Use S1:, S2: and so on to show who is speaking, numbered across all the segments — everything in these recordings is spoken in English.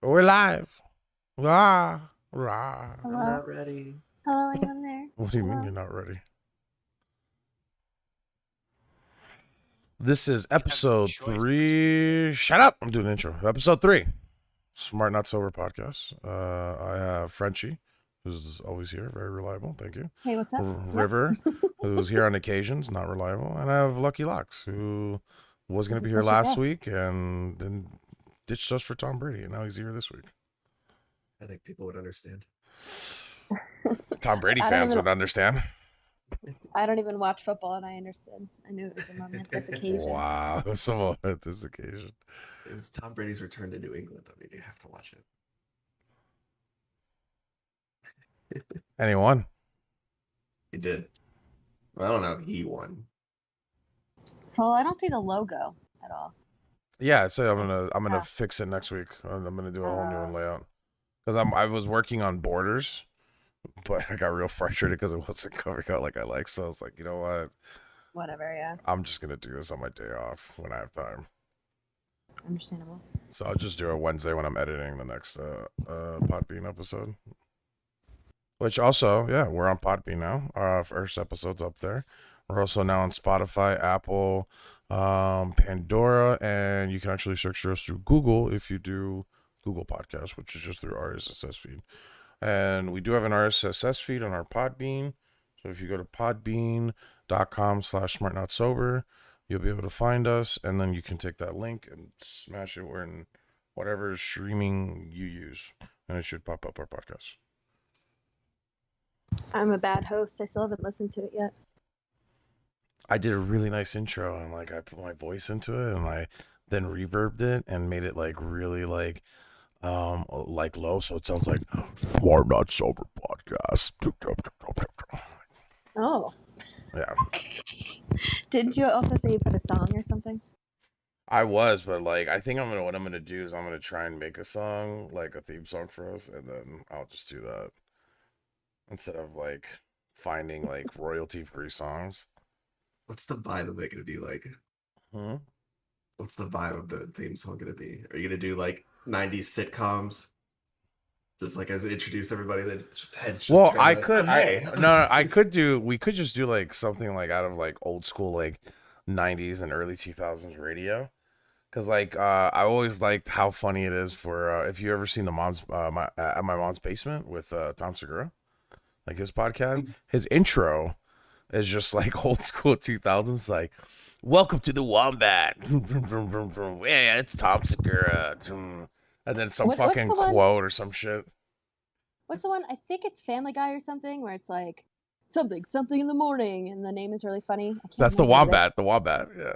S1: We're live. Rah, rah.
S2: Hello.
S3: I'm not ready.
S2: Hello, anyone there?
S1: What do you mean
S2: Hello?
S1: you're not ready? This is episode
S4: choice
S1: 3. Shut up. I'm doing an intro. Episode 3. Smart Not Sober podcast. I have Frenchie, who's always here. Very reliable. Thank you.
S2: Hey, what's up?
S1: River, who's here on occasions. Not reliable. And I have Lucky Locks, who was going to
S2: He's
S1: be
S2: a
S1: here
S2: special
S1: last
S2: guest.
S1: week and then ditched us for Tom Brady. And now he's here this week.
S3: I think people would understand.
S1: Tom Brady
S2: I don't
S1: fans
S2: even-
S1: would understand.
S2: I don't even watch football, and I understood. I knew it was a momentous occasion.
S1: Wow. Some at this occasion.
S3: It was Tom Brady's return to New England. I mean, you have to watch it.
S1: Anyone?
S3: He did. Well, I don't know. He won.
S2: So I don't see the logo at all.
S1: Yeah, so I'm gonna
S2: Yeah.
S1: fix it next week. I'm gonna do a whole new
S2: Oh.
S1: layout because I was working on borders, but I got real frustrated because it wasn't coming out like I like. So I was like, you know what?
S2: Whatever, yeah.
S1: I'm just gonna do this on my day off when I have time.
S2: Understandable.
S1: So I'll just do it Wednesday when I'm editing the next Podbean episode. Which also, yeah, we're on Podbean now. Our first episode's up there. We're also now on Spotify, Apple, Pandora, and you can actually search for us through Google if you do Google Podcasts, which is just through RSS feed. And we do have an RSS feed on our Podbean. So if you go to podbean.com/smartnotsober, you'll be able to find us, and then you can take that link and smash it in whatever streaming you use, and it should pop up our podcast.
S2: I'm a bad host. I still haven't listened to it yet.
S1: I did a really nice intro, and like I put my voice into it, and I then reverbed it and made it like really like low, so it sounds like Smart Not Sober podcast.
S2: Oh.
S1: Yeah,
S2: Didn't you also say you put a song or something?
S1: I was, but like I think what I'm gonna do is I'm gonna try and make a song, like a theme song for us, and then I'll just do that instead of like finding like royalty free songs.
S3: What's the vibe of it going to be like?
S1: Hmm?
S3: What's the vibe of the theme song going to be? Are you going to do like 90s sitcoms? Just like as introduce everybody, then heads just
S1: Well,
S3: turn
S1: I
S3: like,
S1: could,
S3: "Oh, hey."
S1: we could just do like something like out of like old school like 90s and early 2000s radio. Cause like I always liked how funny it is for if you ever seen the mom's at my mom's basement with Tom Segura, like his podcast, his intro is just like old school 2000s, like welcome to the Wombat. Yeah, it's Tom Segura. And then some
S2: What's
S1: fucking
S2: the one?
S1: quote or some shit.
S2: What's the one? I think it's Family Guy or something, where it's like something in the morning, and the name is really funny. I can't
S1: That's the
S2: remember
S1: Wombat. The Wombat. Yeah.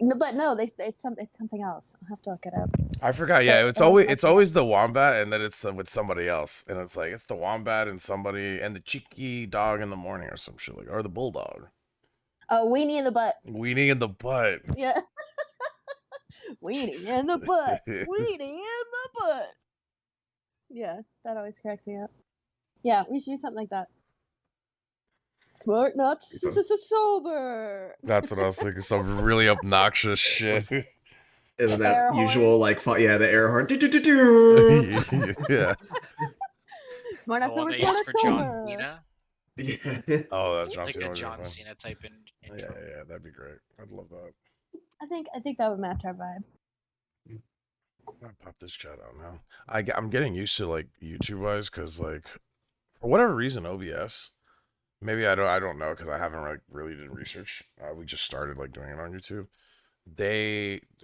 S2: No, but no, it's something else. I'll have to look it up.
S1: I forgot. Yeah,
S2: But
S1: it's
S2: it
S1: always
S2: was
S1: it's
S2: like that.
S1: always the Wombat, and then it's with somebody else, and it's like it's the Wombat and somebody and the cheeky dog in the morning or some shit like, or the bulldog.
S2: Oh, Weenie in the butt.
S1: Weenie in the butt.
S2: Yeah. Weenie in the butt. Weenie in the butt. Yeah, that always cracks me up. Yeah, we should do something like that. Smart, not sober.
S1: That's what I was thinking. Some really obnoxious shit.
S3: And then
S2: The air
S3: that usual
S2: horn.
S3: the air horn. Do-do-do-do.
S1: Yeah.
S2: Smart, not
S4: The one
S2: sober.
S4: they
S2: Smart,
S4: used
S2: not
S4: for John
S2: sober.
S4: Cena,
S3: Yeah.
S1: Oh, that's John
S4: like
S1: Cena.
S4: a
S1: would be
S4: John
S1: fun.
S4: Cena type
S1: Yeah,
S4: intro.
S1: yeah, that'd be great. I'd love that.
S2: I think that would match our vibe.
S1: I'm gonna pop this chat out now. I'm getting used to like YouTube wise because like for whatever reason OBS. Maybe I don't know because I haven't like really did research. We just started like doing it on YouTube.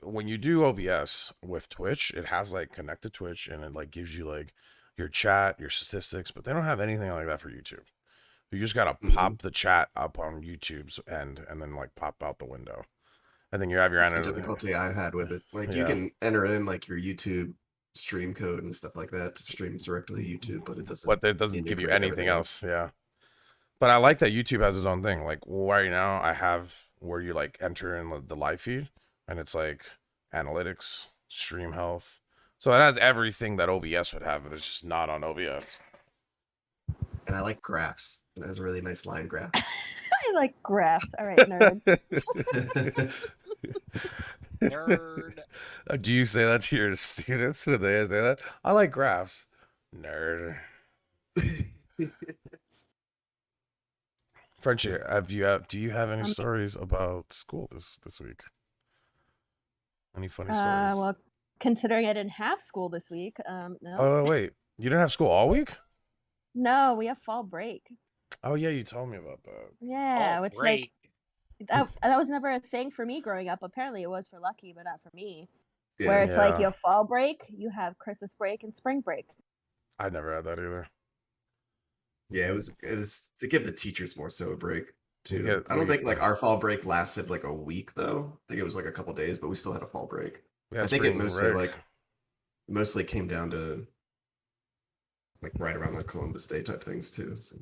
S1: When you do OBS with Twitch, it has like connect to Twitch and it like gives you like your chat, your statistics, but they don't have anything like that for YouTube. You just gotta pop the chat up on YouTube's end and then like pop out the window. I think you have your
S3: That's the
S1: analytics.
S3: difficulty I've had with it. Like you
S1: Yeah.
S3: can enter in like your YouTube stream code and stuff like that to stream directly to YouTube, but it doesn't.
S1: But it doesn't give you
S3: integrate
S1: anything
S3: everything
S1: else. Yeah. But I like that YouTube has its own thing. Like right now, I have where you like enter in the live feed, and it's like analytics, stream health. So it has everything that OBS would have, but it's just not on OBS.
S3: And I like graphs. It has a really nice line graph.
S2: I like graphs. All right, nerd.
S4: Nerd.
S1: Do you say that to your students when they say that? I like graphs. Nerd. Frenchie, do you have any
S2: Um,
S1: stories about school this week? Any funny stories?
S2: Well, considering I didn't have school this week, no.
S1: Oh wait, you didn't have school all week?
S2: No, we have fall break.
S1: Oh yeah, you told me about that.
S2: Yeah,
S4: Oh,
S2: which
S4: great.
S2: like that was never a thing for me growing up. Apparently, it was for Lucky, but not for me. Where
S3: Yeah,
S2: it's like you
S1: Yeah.
S2: have fall break, you have Christmas break, and spring break.
S1: I never had that either.
S3: yeah. It was to give the teachers more so a break too.
S1: get-
S3: I don't
S1: we-
S3: think like our fall break lasted like a week though. I think it was like a couple days, but we still had a fall break.
S1: We had
S3: I think it
S1: spring
S3: mostly
S1: break.
S3: mostly came down to like right around the Columbus Day type things too. So.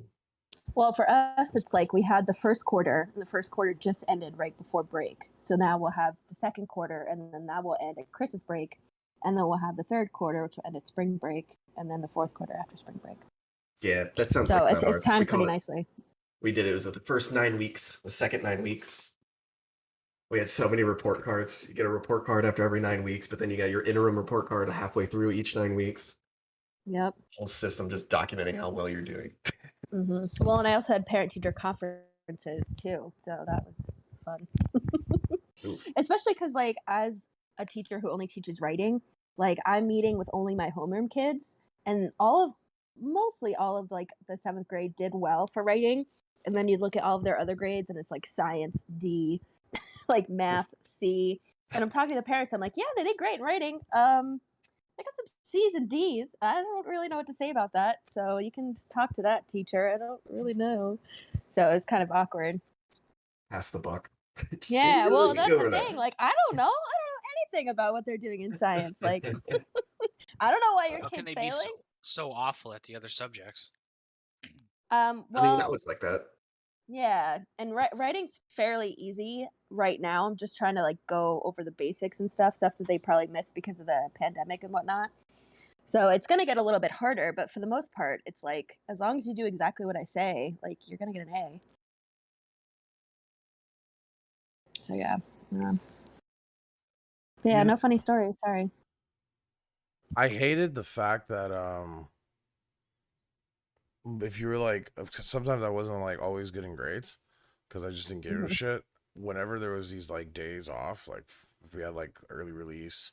S2: Well, for us, it's like we had the first quarter, and the first quarter just ended right before break. So now we'll have the second quarter, and then that will end at Christmas break, and then we'll have the third quarter, which will end at spring break, and then the fourth quarter after spring break.
S3: Yeah, that sounds
S2: So
S3: like
S2: it's
S3: that ours. We
S2: timed
S3: call
S2: pretty
S3: it-
S2: nicely.
S3: We did it. It was the first 9 weeks, the second 9 weeks. We had so many report cards. You get a report card after every 9 weeks, but then you got your interim report card halfway through each 9 weeks.
S2: Yep.
S3: Whole system just documenting how well you're doing.
S2: Well, and I also had parent-teacher conferences too, so that was fun.
S3: Ooh.
S2: Especially because, like, as a teacher who only teaches writing, like I'm meeting with only my homeroom kids, and mostly all of like the 7th grade did well for writing, and then you look at all of their other grades, and it's like science D, like math C, and I'm talking to the parents. I'm like, yeah, they did great in writing. I got some C's and D's. I don't really know what to say about that. So you can talk to that teacher. I don't really know. So it's kind of awkward.
S3: Pass the buck. Just
S2: Yeah,
S3: say,
S2: well,
S3: "You
S2: that's
S3: go
S2: the
S3: over that."
S2: thing. Like, I don't know. I don't know anything about what they're doing in science. Like, I don't know why your
S4: How can
S2: kid's
S4: they be
S2: failing.
S4: so awful at the other subjects?
S3: I mean,
S2: Well,
S3: that was like that.
S2: yeah, and writing's fairly easy right now. I'm just trying to like go over the basics and stuff that they probably missed because of the pandemic and whatnot. So it's gonna get a little bit harder, but for the most part, it's like as long as you do exactly what I say, like you're gonna get an A. So yeah, yeah,
S1: You
S2: no funny stories. Sorry.
S1: I hated the fact that if you were like, sometimes I wasn't like always getting grades because I just didn't give a shit. Whenever there was these like days off, like if we had like early release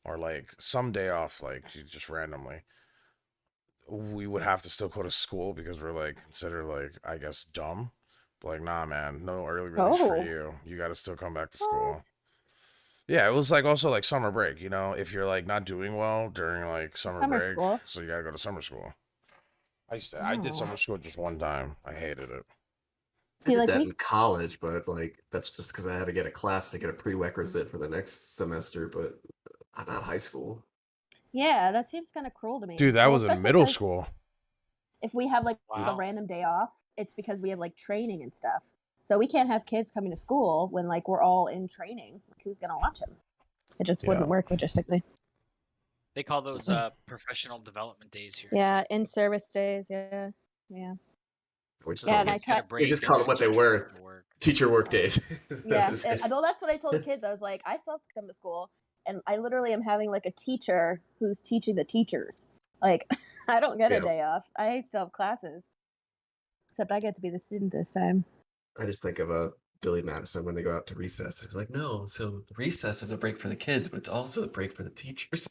S1: or like some day off, like just randomly, we would have to still go to school because we're like considered like I guess dumb. But like, nah, man, no early release for
S2: Oh.
S1: you. You got to still come back to school.
S2: What?
S1: Yeah, it was like also like summer break. You know, if you're like not doing well during like summer break,
S2: school.
S1: so you gotta go to summer school. I did
S2: Oh.
S1: summer school just one time. I hated it.
S3: I
S2: See,
S3: did
S2: like
S3: that
S2: we
S3: in college, but like that's just because I had to get a class to get a prerequisite for the next semester, but not high school.
S2: yeah, that seems kind of cruel to me.
S1: Dude, that
S2: Well,
S1: was in
S2: especially
S1: middle
S2: 'cause
S1: school.
S2: If we have like a
S4: Wow.
S2: random day off, it's because we have like training and stuff. So we can't have kids coming to school when like we're all in training. Like, who's gonna watch them? It just
S1: Yeah.
S2: wouldn't work logistically.
S4: They call those professional development days here.
S2: Yeah, in service days. Yeah, yeah,
S3: Which
S2: Yeah,
S3: is
S2: and I
S4: Kids get a
S2: tried-
S4: break
S3: just
S4: and
S3: call
S4: their
S3: them what they
S4: teachers
S3: were.
S4: have to work.
S3: teacher work days.
S2: yeah.
S3: That's it.
S2: Although that's what I told the kids. I was like, I still have to come to school, and I literally am having like a teacher who's teaching the teachers. Like, I don't get
S3: Yeah.
S2: a day off. I still have classes. Except I get to be the student this time.
S3: I just think of Billy Madison when they go out to recess. It's like, no, so recess is a break for the kids, but it's also a break for the teachers.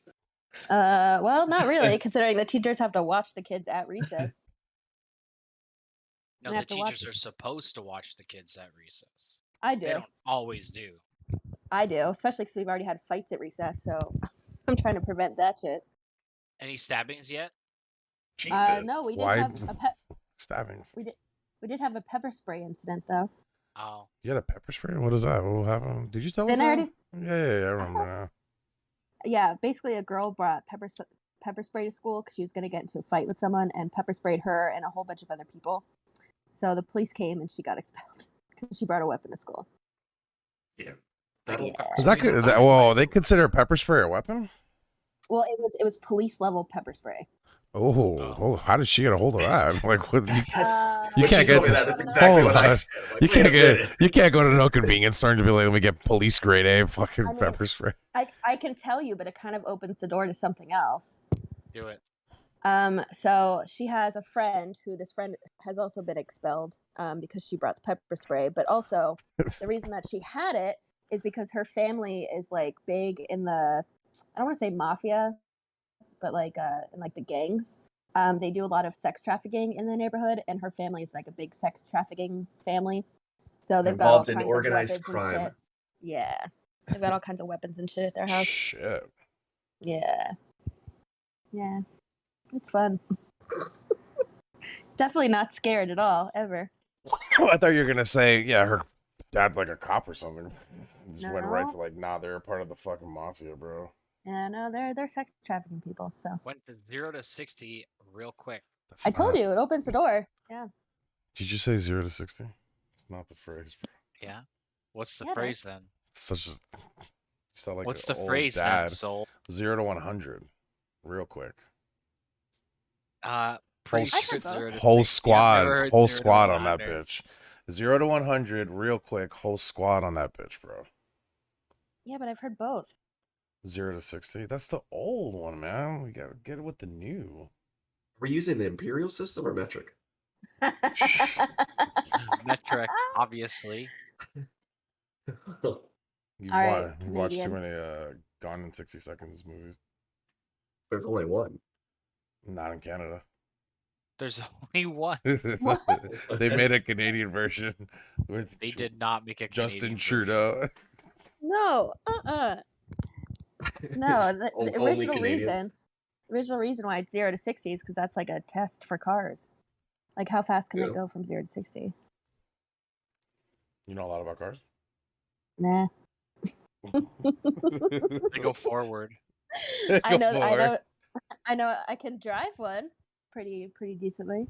S2: Well, not really, considering the teachers have to watch the kids at recess.
S4: No,
S2: I
S4: the
S2: have to watch
S4: teachers are supposed to watch the kids at recess.
S2: I
S4: They
S2: do.
S4: don't always do.
S2: I do, especially because we've already had fights at recess, so I'm trying to prevent that shit.
S4: Any stabbings yet?
S3: Jesus.
S2: No, we did
S1: Why-
S2: have a
S1: Stabbings.
S2: we did have a pepper spray incident though.
S4: Oh,
S1: You had a pepper spray? What is that? What happened? Did you tell us
S2: Then I
S1: that?
S2: already,
S1: Yeah, I remember now.
S2: yeah, basically a girl brought pepper spray to school because she was gonna get into a fight with someone and pepper sprayed her and a whole bunch of other people. So the police came and she got expelled because she brought a weapon to school.
S3: That'll-
S1: Is that good? Whoa, they consider pepper spray a weapon?
S2: Well, it was police level pepper spray.
S1: Oh, how did she get a hold of that? Like, what, you
S3: That's,
S1: You
S3: when she
S1: can't
S3: told
S1: get-
S3: me that, that's exactly
S1: hold
S3: what I
S1: on.
S3: said. I'm like,
S1: you
S3: wait a
S1: can't get
S3: minute.
S1: you can't go to no convenience store and just be like, let me get police grade A fucking
S2: I mean-
S1: pepper spray.
S2: I can tell you, but it kind of opens the door to something else.
S4: Do it.
S2: So she has a friend who this friend has also been expelled because she brought the pepper spray. But also the reason that she had it is because her family is like big in the, I don't want to say mafia, but like in like the gangs. They do a lot of sex trafficking in the neighborhood, and her family is like a big sex trafficking family. So they've got all
S3: Involved in
S2: kinds
S3: organized
S2: of weapons and
S3: crime.
S2: shit. Yeah, they've got all kinds of weapons and shit at their house.
S1: Shit.
S2: Yeah. Yeah. It's fun. Definitely not scared at all, ever.
S1: I thought you were gonna say, yeah, her dad's like a cop or something. Just went right
S2: No.
S1: to like, nah, they're a part of the fucking mafia, bro.
S2: Yeah, no, they're sex trafficking people. So
S4: Went to 0 to 60 real quick.
S1: That's
S2: I told
S1: not-
S2: you it opens the door. Yeah.
S1: Did you say 0 to 60? It's not the phrase, bro.
S4: Yeah. What's the
S2: Yeah, it
S4: phrase then?
S1: It's such a. You sound like
S4: What's
S1: an
S4: the
S1: old
S4: phrase then,
S1: dad.
S4: soul?
S1: 0 to 100, real quick.
S4: Pretty
S1: Whole
S4: sure it's
S2: s-
S4: 0 to 60.
S1: Whole
S4: I've
S1: squad,
S4: never heard
S1: whole
S4: 0 to
S1: squad on that
S4: 100.
S1: bitch. 0 to 100, real quick. Whole squad on that bitch, bro.
S2: Yeah, but I've heard both.
S1: 0 to 60. That's the old one, man. We gotta get it with the new.
S3: We're using the imperial system or metric?
S4: Metric, obviously.
S1: You
S2: All
S1: wa-
S2: right,
S1: you watched too
S2: Canadian.
S1: many Gone in 60 Seconds movies.
S3: There's only one.
S1: Not in Canada.
S4: There's only one.
S1: They made a Canadian version with
S4: They did not make a
S1: Justin
S4: Canadian
S1: Trudeau.
S2: No, no.
S3: It's
S2: The
S3: only
S2: original
S3: Canadians.
S2: reason why it's 0 to 60 is because that's like a test for cars. Like how fast can
S3: Yeah.
S2: they go from 0 to 60?
S1: You know a lot about cars?
S2: Nah.
S4: They go forward.
S2: I
S1: Go
S2: know.
S1: forward.
S2: I know. I can drive one pretty decently.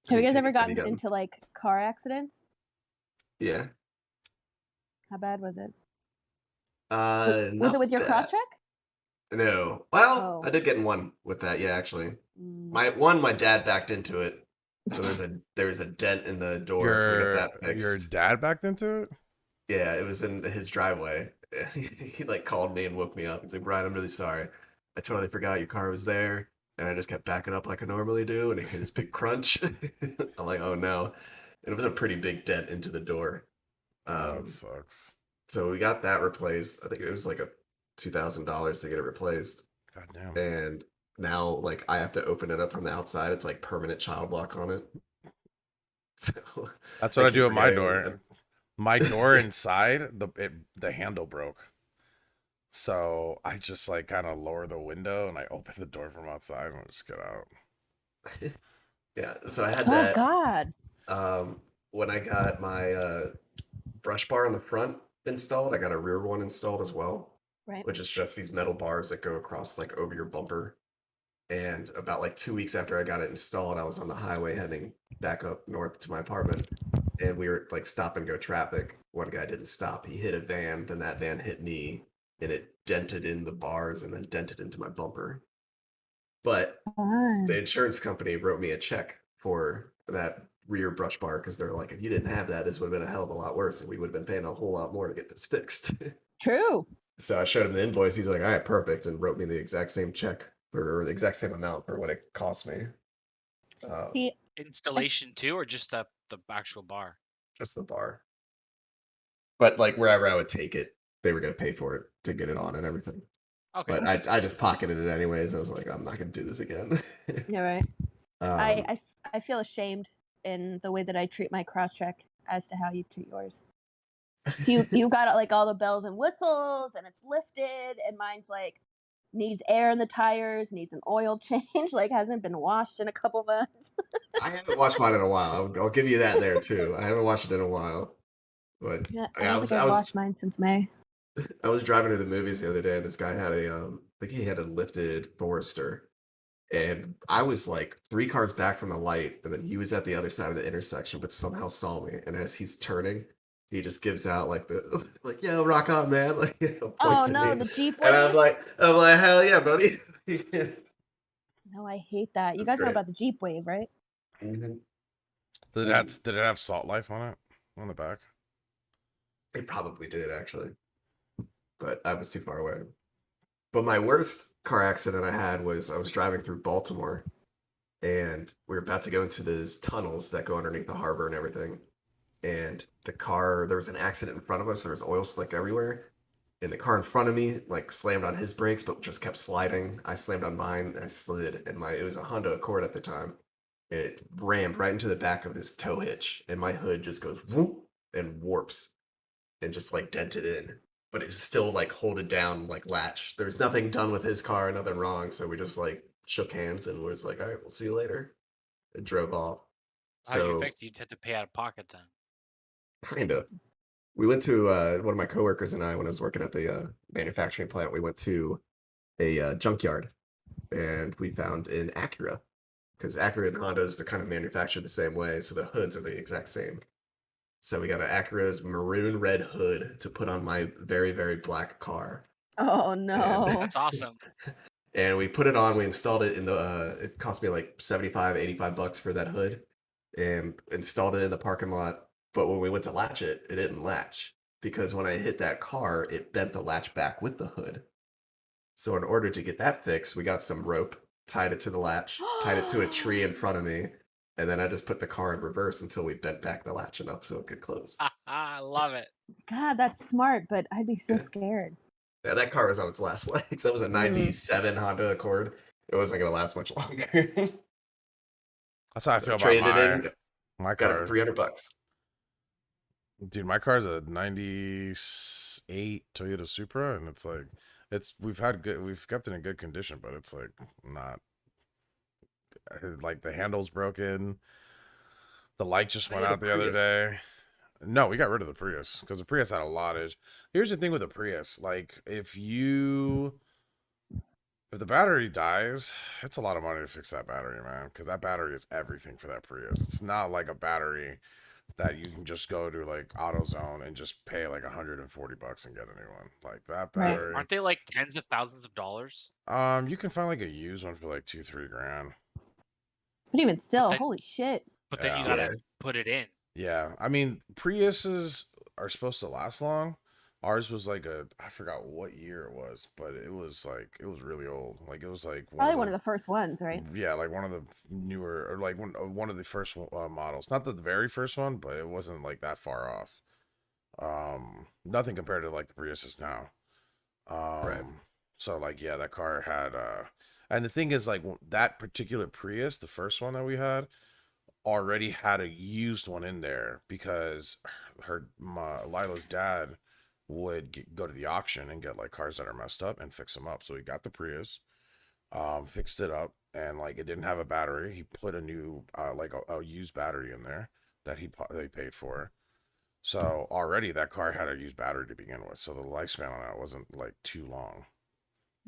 S2: Have
S3: Any
S2: you guys ever
S3: tickets have you
S2: gotten
S3: gotten?
S2: into like car accidents?
S3: Yeah.
S2: How bad was it?
S3: Was
S2: Was it with your Crosstrek?
S3: No. Well,
S2: Oh.
S3: I did get in one with that. Yeah, actually,
S2: Mm.
S3: my dad backed into it, so there was a dent in the door, so we got that fixed.
S1: Your dad backed into it?
S3: Yeah, it was in his driveway. He like called me and woke me up. He's like, Brian, I'm really sorry. I totally forgot your car was there, and I just kept backing up like I normally do, and it hit this big crunch. I'm like, oh no, and it was a pretty big dent into the door.
S1: That sucks.
S3: So we got that replaced. I think it was like a $2,000 to get it replaced.
S1: God damn.
S3: And now like I have to open it up from the outside. It's like permanent child lock on it. So
S1: That's what I
S3: keep
S1: do with my
S3: forgetting.
S1: door. My door inside, the handle broke. So I just like kind of lower the window and I open the door from outside and I just get out.
S3: Yeah, so I had
S2: Oh
S3: that
S2: God.
S3: when I got my brush bar on the front installed. I got a rear one installed as well,
S2: Right.
S3: which is just these metal bars that go across like over your bumper. And about like 2 weeks after I got it installed, I was on the highway heading back up north to my apartment, and we were like stop and go traffic. One guy didn't stop. He hit a van, then that van hit me, and it dented in the bars and then dented into my bumper. But
S2: Fun.
S3: the insurance company wrote me a check for that rear brush bar because they're like, if you didn't have that, this would have been a hell of a lot worse, and we would have been paying a whole lot more to get this fixed.
S2: True.
S3: So I showed him the invoice. He's like, all right, perfect, and wrote me the exact same check or the exact same amount for what it cost me.
S2: See,
S4: Installation too, or just the actual bar?
S3: Just the bar. But like wherever I would take it, they were going to pay for it to get it on and everything.
S4: Okay.
S3: But I just pocketed it anyways. I was like, I'm not going to do this again.
S2: you're right.
S3: Um,
S2: I feel ashamed in the way that I treat my Crosstrek as to how you treat yours. So you got like all the bells and whistles, and it's lifted, and mine's like needs air in the tires, needs an oil change, like hasn't been washed in a couple months.
S3: I haven't watched mine in a while. I'll give you that there too. I haven't watched it in a while. But
S2: Yeah,
S3: I
S2: I
S3: was-
S2: think
S3: I
S2: I've
S3: was-
S2: washed mine since May.
S3: I was driving to the movies the other day, and this guy had I think he had a lifted Forester, and I was like 3 cars back from the light, and then he was at the other side of the intersection, but somehow saw me. And as he's turning, he just gives out like the like, "Yo, rock on, man!" Like,
S2: Oh
S3: points at
S2: no,
S3: me.
S2: the Jeep
S3: And I'm
S2: wave.
S3: like, hell yeah, buddy.
S2: No, I hate that. You
S3: That's
S2: guys know
S3: great.
S2: about the Jeep Wave, right?
S3: Mhm.
S1: Did it have salt life on it on the back?
S3: It probably did actually, but I was too far away. But my worst car accident I had was I was driving through Baltimore, and we were about to go into those tunnels that go underneath the harbor and everything. And there was an accident in front of us. There was oil slick everywhere. And the car in front of me like slammed on his brakes, but just kept sliding. I slammed on mine and I slid. And it was a Honda Accord at the time. And it rammed right into the back of his tow hitch. And my hood just goes whoop and warps and just like dented in. But it was still like hold it down like latch. There was nothing done with his car, nothing wrong. So we just like shook hands and was like, all right, we'll see you later. It drove off.
S4: How'd you
S3: So
S4: affect you? You'd have to pay out of pocket then.
S3: kind of. We went to one of my coworkers and I, when I was working at the manufacturing plant, we went to a junkyard and we found an Acura because Acura and Hondas, they're kind of manufactured the same way. So the hoods are the exact same. So we got an Acura's maroon red hood to put on my very, very black car.
S2: Oh no.
S4: That's awesome.
S3: And we put it on, we installed it in the, it cost me like 75, 85 bucks for that hood and installed it in the parking lot. But when we went to latch it, it didn't latch because when I hit that car, it bent the latch back with the hood. So in order to get that fixed, we got some rope, tied it to the latch, tied it to a tree in front of me, and then I just put the car in reverse until we bent back the latch enough so it could close.
S4: I love it.
S2: God, that's smart, but I'd be so
S3: Yeah.
S2: scared.
S3: Yeah, that car was on its last legs. That was a 97 Honda Accord. It wasn't going to last much longer.
S1: That's how I
S3: So
S1: feel about
S3: traded it in,
S1: my
S3: got it
S1: car.
S3: for 300 bucks.
S1: Dude, my car's a 98 Toyota Supra, and it's like we've kept it in good condition, but it's like not like the handle's broken. The light just went
S3: had a
S1: out the other
S3: Prius.
S1: day. No, we got rid of the Prius because the Prius had a lot of. Here's the thing with the Prius, like if the battery dies, it's a lot of money to fix that battery, man, because that battery is everything for that Prius. It's not like a battery that you can just go to like AutoZone and just pay like 140 bucks and get a new one. Like that
S2: Right.
S1: battery.
S4: Aren't they like tens of thousands of dollars?
S1: You can find like a used one for like 2-3 grand.
S2: But even still,
S4: that-
S2: holy shit.
S4: But then you
S1: Yeah.
S4: gotta put it in.
S1: Yeah, I mean Priuses are supposed to last long. Ours was like I forgot what year it was, but it was really old. Like it was like
S2: Probably one of the first ones, right?
S1: Yeah, like one of the newer or like one of the first models. Not the very first one, but it wasn't like that far off. Nothing compared to like the Priuses now.
S3: Right.
S1: So like yeah, that car had and the thing is like that particular Prius, the first one that we had, already had a used one in there because Lila's dad would go to the auction and get like cars that are messed up and fix them up. So he got the Prius, fixed it up, and like it didn't have a battery. He put a new like a used battery in there that they paid for. So already that car had a used battery to begin with. So the lifespan on that wasn't like too long.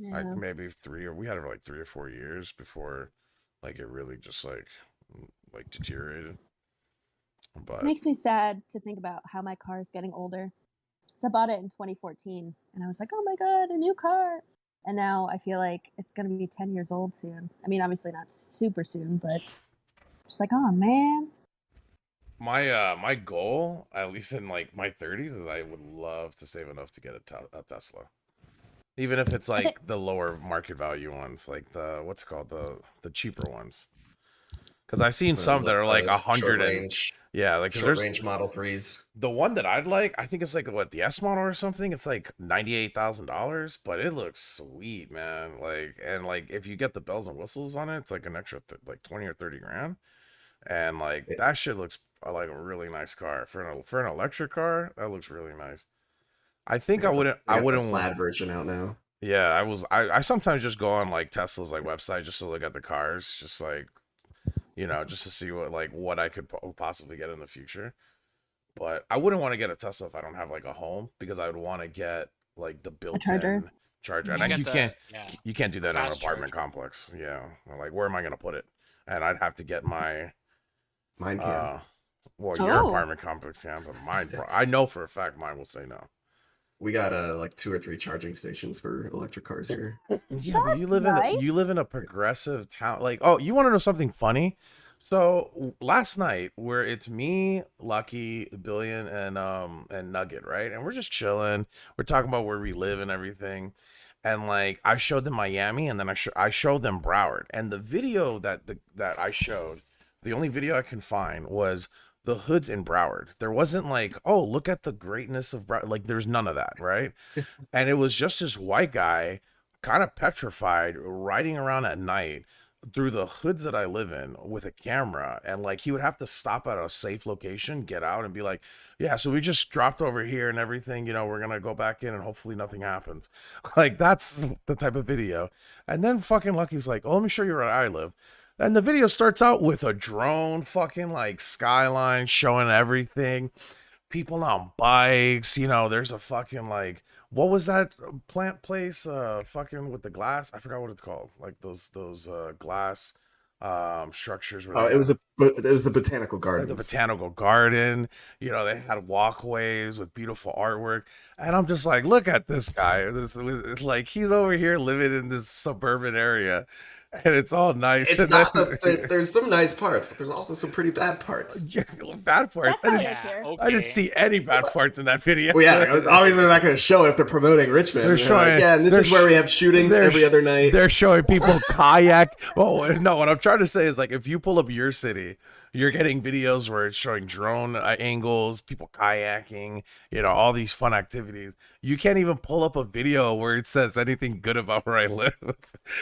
S1: Like
S2: Yeah.
S1: maybe we had it for like 3 or 4 years before like it really just like deteriorated. But
S2: Makes me sad to think about how my car is getting older. So I bought it in 2014 and I was like, oh my God, a new car. And now I feel like it's going to be 10 years old soon. I mean, obviously not super soon, but just like, oh man.
S1: my goal, at least in like my 30s, is I would love to save enough to get a Tesla. Even if it's like the lower market value ones, like the what's it called, the cheaper ones. Because I've seen some that are like 100 and
S3: range,
S1: yeah, like 'cause
S3: short
S1: there's
S3: range Model 3s.
S1: the one that I'd like. I think it's like what the S model or something. It's like $98,000, but it looks sweet, man. Like and like if you get the bells and whistles on it, it's like an extra like 20 or 30 grand. And like that shit looks like a really nice car for an electric car. That looks really nice. I think I wouldn't.
S3: They
S1: I
S3: got the
S1: wouldn't.
S3: plaid version out now.
S1: Yeah, I sometimes just go on like Tesla's like website just to look at the cars, just like just to see what I could possibly get in the future. But I wouldn't want to get a Tesla if I don't have like a home because I would want to get like the built-in
S2: charger?
S1: charger.
S2: Yeah.
S1: And you can't
S4: Yeah.
S1: you can't do that in an
S4: Fast
S1: apartment
S4: charger.
S1: complex. Yeah, like where am I gonna put it? And I'd have to get my
S3: Mine can.
S1: well, your
S2: Oh.
S1: apartment complex can, but mine I know for a fact mine will say no.
S3: We got like 2 or 3 charging stations for electric cars here.
S1: Yeah, but you
S2: That's
S1: live in
S2: nice.
S1: you live in a progressive town. Like, oh, you want to know something funny? So last night, where it's me, Lucky, Billion, and Nugget, right? And we're just chilling. We're talking about where we live and everything. And like, I showed them Miami, and then I showed them Broward. And the video that I showed, the only video I can find was the hoods in Broward. There wasn't like, oh, look at the greatness of Broward. Like, there's none of that, right? And it was just this white guy, kind of petrified, riding around at night through the hoods that I live in with a camera. And like, he would have to stop at a safe location, get out, and be like, yeah, so we just dropped over here and everything, we're gonna go back in and hopefully nothing happens. Like, that's the type of video. And then fucking Lucky's like, oh, let me show you where I live. And the video starts out with a drone, fucking like skyline, showing everything, people on bikes. There's a fucking like, what was that plant place? Fucking with the glass. I forgot what it's called. Like those glass structures. Where
S3: Oh,
S1: they
S3: it was the botanical
S1: like
S3: gardens.
S1: the botanical garden. They had walkways with beautiful artwork, and I'm just like, look at this guy. Like, he's over here living in this suburban area, and it's all nice.
S3: It's
S1: and
S3: not
S1: then-
S3: there's some nice parts, but there's also some pretty bad parts.
S1: Yeah, bad parts.
S2: That's how it is
S4: Yeah,
S2: here.
S4: okay.
S1: I didn't see any bad parts in that video.
S3: Well, yeah, it's obviously they're not going to show it if they're promoting Richmond.
S1: They're
S3: They're like,
S1: showing-
S3: yeah, and this
S1: they're
S3: is where we have shootings
S1: they're
S3: every other night.
S1: They're showing people kayak. Oh no, what I'm trying to say is, like, if you pull up your city, you're getting videos where it's showing drone angles, people kayaking, all these fun activities. You can't even pull up a video where it says anything good about where I live.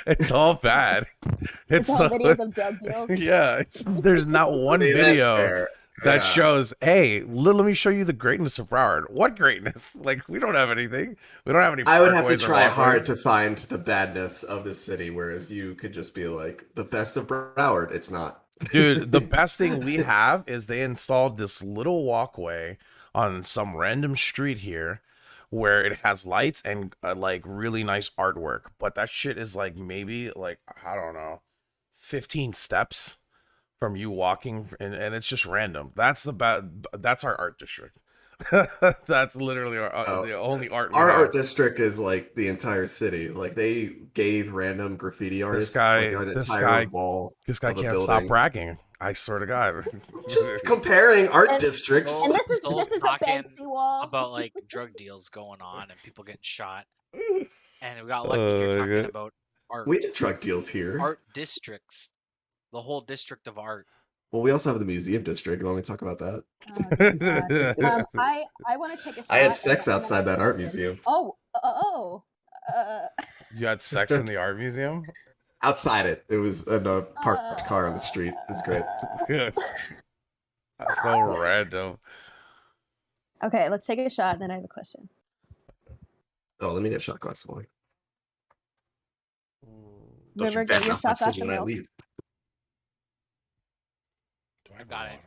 S1: It's all bad.
S2: It's all
S1: the-
S2: videos of drug deals.
S1: yeah, there's not one
S3: I mean, that's
S1: video
S3: fair.
S1: that
S3: Yeah.
S1: shows, hey, let me show you the greatness of Broward. What greatness? Like, we don't have anything. We don't have any.
S3: I would have to
S1: parkways or
S3: try hard
S1: walkways.
S3: to find the badness of the city, whereas you could just be like, the best of Broward. It's not.
S1: Dude, the best thing we have is they installed this little walkway on some random street here where it has lights and like really nice artwork. But that shit is like maybe like, I don't know, 15 steps from you walking, and it's just random. That's our art district. That's literally the only art we
S3: Our
S1: have.
S3: art district is like the entire city. Like, they gave random graffiti artists
S1: guy-
S3: like an
S1: this
S3: entire
S1: guy-
S3: wall.
S1: This guy
S3: of a
S1: can't stop
S3: building.
S1: bragging. I swear to God.
S3: Just comparing art
S2: And-
S3: districts.
S2: And this is
S4: Soul's
S2: the
S4: talking
S2: Banksy wall.
S4: about like drug deals going on and people getting shot. And we got lucky you're talking
S1: God.
S4: about art.
S3: We did drug deals here.
S4: Art districts. The whole district of art.
S3: Well, we also have the museum district. You want me to talk about that?
S2: Oh, dear God. I want to take a shot.
S3: I had
S2: and-
S3: sex
S2: and I
S3: outside that art museum.
S2: Oh.
S1: You had sex in the art museum?
S3: Outside it. It was in a parked car on the street. It was great.
S1: Yes. That's so random.
S2: Okay, let's take a shot, and then I have a question.
S3: Oh, let me get a shot glass of wine. Don't
S2: River,
S3: you
S2: get
S3: bad
S2: your
S3: mouth my
S2: shot glass
S3: city
S2: of
S3: when I
S2: milk.
S3: leave.
S1: Do I have
S4: got
S1: water?
S4: it.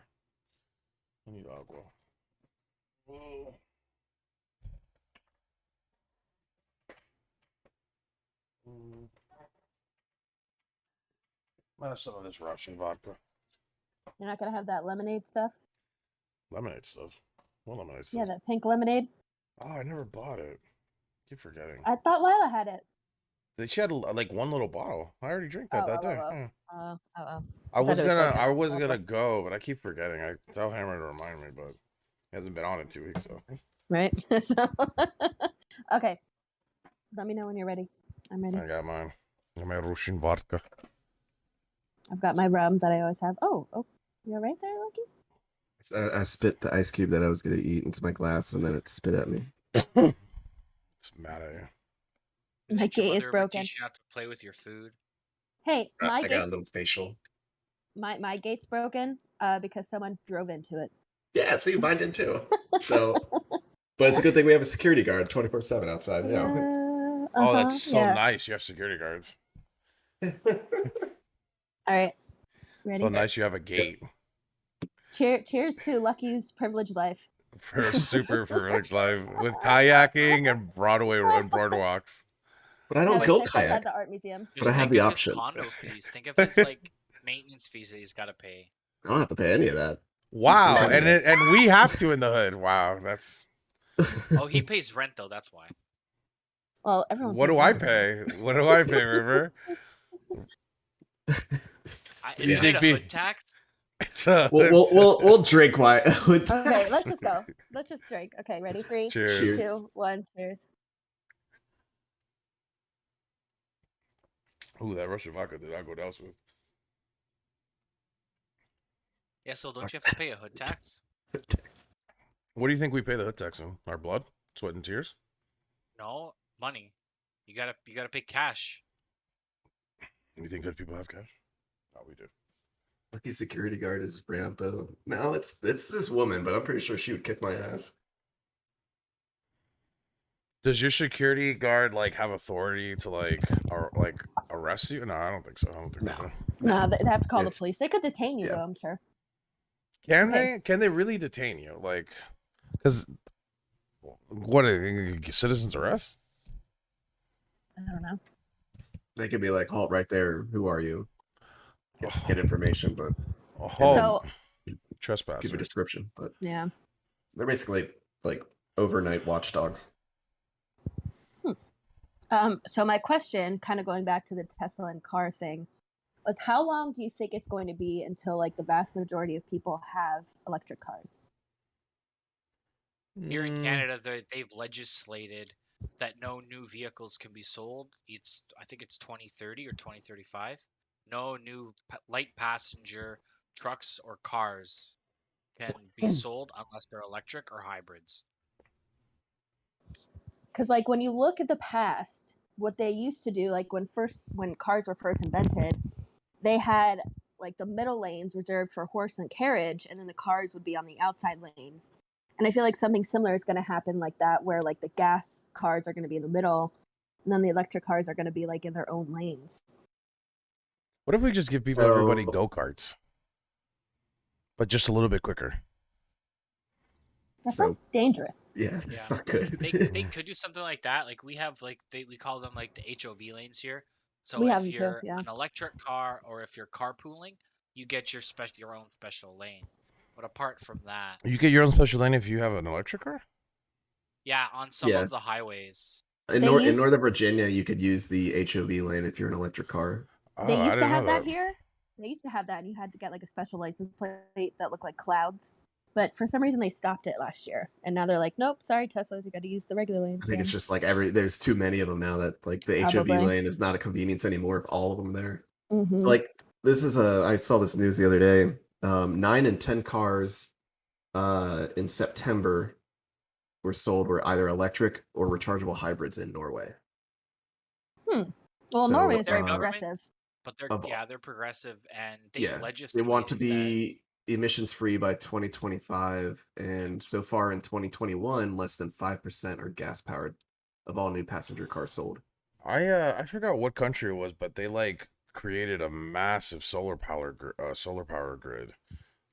S1: I need agua. Whoa. Might have some of this Russian vodka.
S2: You're not gonna have that lemonade stuff?
S1: Lemonade stuff. What lemonade stuff?
S2: Yeah, that pink lemonade.
S1: Oh, I never bought it. Keep forgetting.
S2: I thought Lila had it.
S1: She had like one little bottle. I already drank that
S2: Oh,
S1: that
S2: oh,
S1: day.
S2: oh,
S1: Yeah.
S2: Oh.
S1: I
S2: thought
S1: was
S2: it was
S1: gonna
S2: like
S1: I
S2: a
S1: was
S2: bottle.
S1: gonna go, but I keep forgetting. I tell Hammer to remind me, but he hasn't been on in 2 weeks, so
S2: Right? So, okay. Let me know when you're ready. I'm ready.
S1: I got mine. I got my Russian vodka.
S2: I've got my rum that I always have. Oh, you're right there, Lucky?
S3: I spit the ice cube that I was going to eat into my glass, and then it spit at me.
S1: It's mad at you.
S2: My
S4: Did your
S2: gate is
S4: mother ever
S2: broken.
S4: teach you not to play with your food?
S2: Hey, my
S3: I got a
S2: gate's
S3: little facial.
S2: my gate's broken because someone drove into it.
S3: Yeah, see, mine did too. So, but it's a good thing we have a security guard 24/7 outside. Yeah.
S1: Oh,
S2: Uh-huh,
S1: that's so
S2: yeah.
S1: nice. You have security guards.
S2: All right. Ready?
S1: So nice you have a gate
S2: Cheers to Lucky's privileged life.
S1: for a super privileged life with kayaking and Broadway and boardwalks.
S3: But I
S2: Yeah,
S3: don't
S2: we
S3: go
S2: sex outside
S3: kayak.
S2: the art museum.
S3: But I have
S4: think
S3: the
S4: of
S3: option.
S4: His condo fees. Think of his like maintenance fees that he's got to pay.
S3: I don't have to pay any of that.
S1: Wow,
S3: Yeah.
S1: and we have to in the hood. Wow, that's
S4: Oh, he pays rent though. That's why.
S2: Well, everyone.
S1: What
S2: pays
S1: do I
S2: rent.
S1: pay? What do I pay, River?
S4: Is
S1: You
S4: it
S1: think
S4: a
S1: me-
S4: hood tax?
S1: It's a,
S3: We'll drink why.
S2: Okay, let's just go. Let's just drink. Okay, ready? 3,
S1: Cheers.
S3: Cheers.
S2: 2, 1. Cheers.
S1: Ooh, that Russian vodka did not go down smooth.
S4: Yeah. So don't you have to pay a hood tax?
S1: What do you think we pay the hood tax in? Our blood, sweat, and tears?
S4: No, money. You gotta pay cash.
S1: You think good people have cash? Oh, we do.
S3: Lucky security guard is Rambo. No, it's this woman, but I'm pretty sure she would kick my ass.
S1: Does your security guard like have authority to like or like arrest you? No, I don't think so. I don't think
S3: No.
S1: they do.
S2: No, they'd have to call the
S3: It's-
S2: police. They could detain you,
S3: yeah.
S2: though, I'm sure.
S1: Can
S2: Okay.
S1: they? Can they really detain you? Like, because what citizens arrest?
S2: I don't know.
S3: They could be like, halt right there. Who are you? Get information, but
S1: Oh,
S2: So-
S3: give
S1: trespasser.
S3: a description. But
S2: Yeah.
S3: they're basically like overnight watchdogs.
S2: So my question, kind of going back to the Tesla and car thing, was how long do you think it's going to be until like the vast majority of people have electric cars?
S4: Here in
S1: Mm,
S4: Canada, they've legislated that no new vehicles can be sold. I think it's 2030 or 2035. No new light passenger trucks or cars can be sold unless they're electric or hybrids.
S2: Because like when you look at the past, what they used to do, like when cars were first invented, they had like the middle lanes reserved for horse and carriage, and then the cars would be on the outside lanes. And I feel like something similar is going to happen like that, where like the gas cars are going to be in the middle, and then the electric cars are going to be like in their own lanes.
S1: What if we just give everybody
S3: So-
S1: go karts, but just a little bit quicker?
S2: That
S3: So-
S2: sounds dangerous.
S3: Yeah,
S4: Yeah.
S3: it's not good.
S4: They could do something like that. Like we have like we call them like the HOV lanes here. So
S2: We
S4: if
S2: have them too,
S4: you're
S2: yeah.
S4: an electric car or if you're carpooling, you get your own special lane. But apart from that,
S1: You get your own special lane if you have an electric car.
S4: yeah, on some
S3: Yeah.
S4: of the highways.
S3: In,
S2: They
S3: in
S2: use-
S3: Northern Virginia, you could use the HOV lane if you're an electric car.
S1: Oh,
S2: They
S1: I
S2: used to
S1: didn't know
S2: have that here. They used to have that, and you had to get like a special license plate that looked like clouds. But for some reason, they stopped it last year, and now they're like, "Nope, sorry, Teslas, you got to use the regular lane."
S3: I think it's just like there's too many of them now that like the HOV
S2: Probably.
S3: lane is not a convenience anymore if all of them there.
S2: Mm-hmm.
S3: Like this is I saw this news the other day. 9 in 10 cars in September were either electric or rechargeable hybrids in Norway.
S2: Well,
S3: so,
S2: Norway is
S4: Their
S2: very
S4: government-
S2: progressive.
S4: But they're
S3: Of-
S4: they're progressive and they
S3: Yeah,
S4: legislate.
S3: They want to be emissions free by 2025, and so far in 2021, less than 5% are gas powered of all new passenger cars sold.
S1: I forgot what country it was, but they like created a massive solar power grid,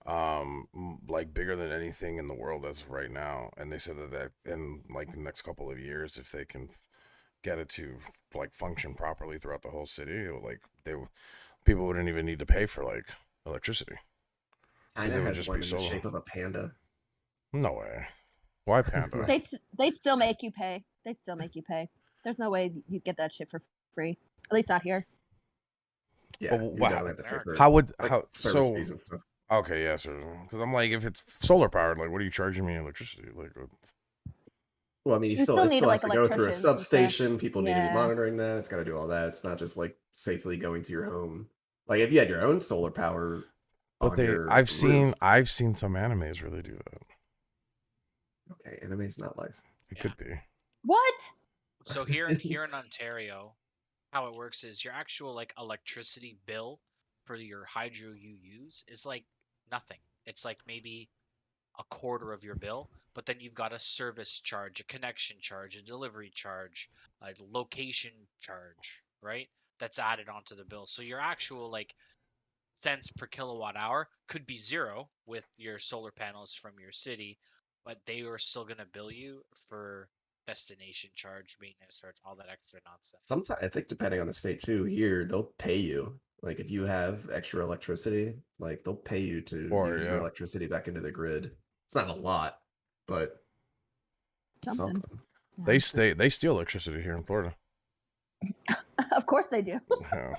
S1: like bigger than anything in the world as of right now. And they said that in like the next couple of years, if they can get it to like function properly throughout the whole city, it would, like people wouldn't even need to pay for like electricity.
S3: China
S1: it would
S3: has
S1: just
S3: one
S1: be
S3: in the
S1: solar.
S3: shape of a panda.
S1: No way. Why panda?
S2: They'd still make you pay. They'd still make you pay. There's no way you'd get that shit for free. At least not here.
S3: Yeah,
S1: But
S3: you
S1: wow.
S3: definitely have to pay for
S1: How would
S3: like,
S1: how
S3: service
S1: so?
S3: fees and stuff.
S1: Okay, yeah, so because I'm like, if it's solar powered, like, what are you charging me electricity? Like,
S3: Well, I mean,
S2: You
S3: it
S2: still need,
S3: still
S2: like,
S3: has to go through a
S2: electricians and stuff.
S3: substation. People need to be
S2: Yeah.
S3: monitoring that. It's got to do all that. It's not just like safely going to your home. Like if you had your own solar power.
S1: but
S3: on
S1: they,
S3: your
S1: I've seen
S3: roof-
S1: some animes where they do that.
S3: Okay, anime's not life.
S1: It
S4: Yeah.
S1: could be.
S2: What?
S4: So here in Ontario, how it works is your actual like electricity bill for your hydro you use is like nothing. It's like maybe a quarter of your bill, but then you've got a service charge, a connection charge, a delivery charge, a location charge, right? That's added onto the bill. So your actual like cents per kilowatt hour could be zero with your solar panels from your city, but they are still going to bill you for destination charge, maintenance charge, all that extra nonsense.
S3: Sometimes I think depending on the state too, here they'll pay you. Like if you have extra electricity, like they'll pay you to
S1: Or,
S3: use your
S1: yeah.
S3: electricity back into the grid. It's not a lot, but
S2: Something.
S1: They steal electricity here in Florida.
S2: Of course they do.
S1: Yeah.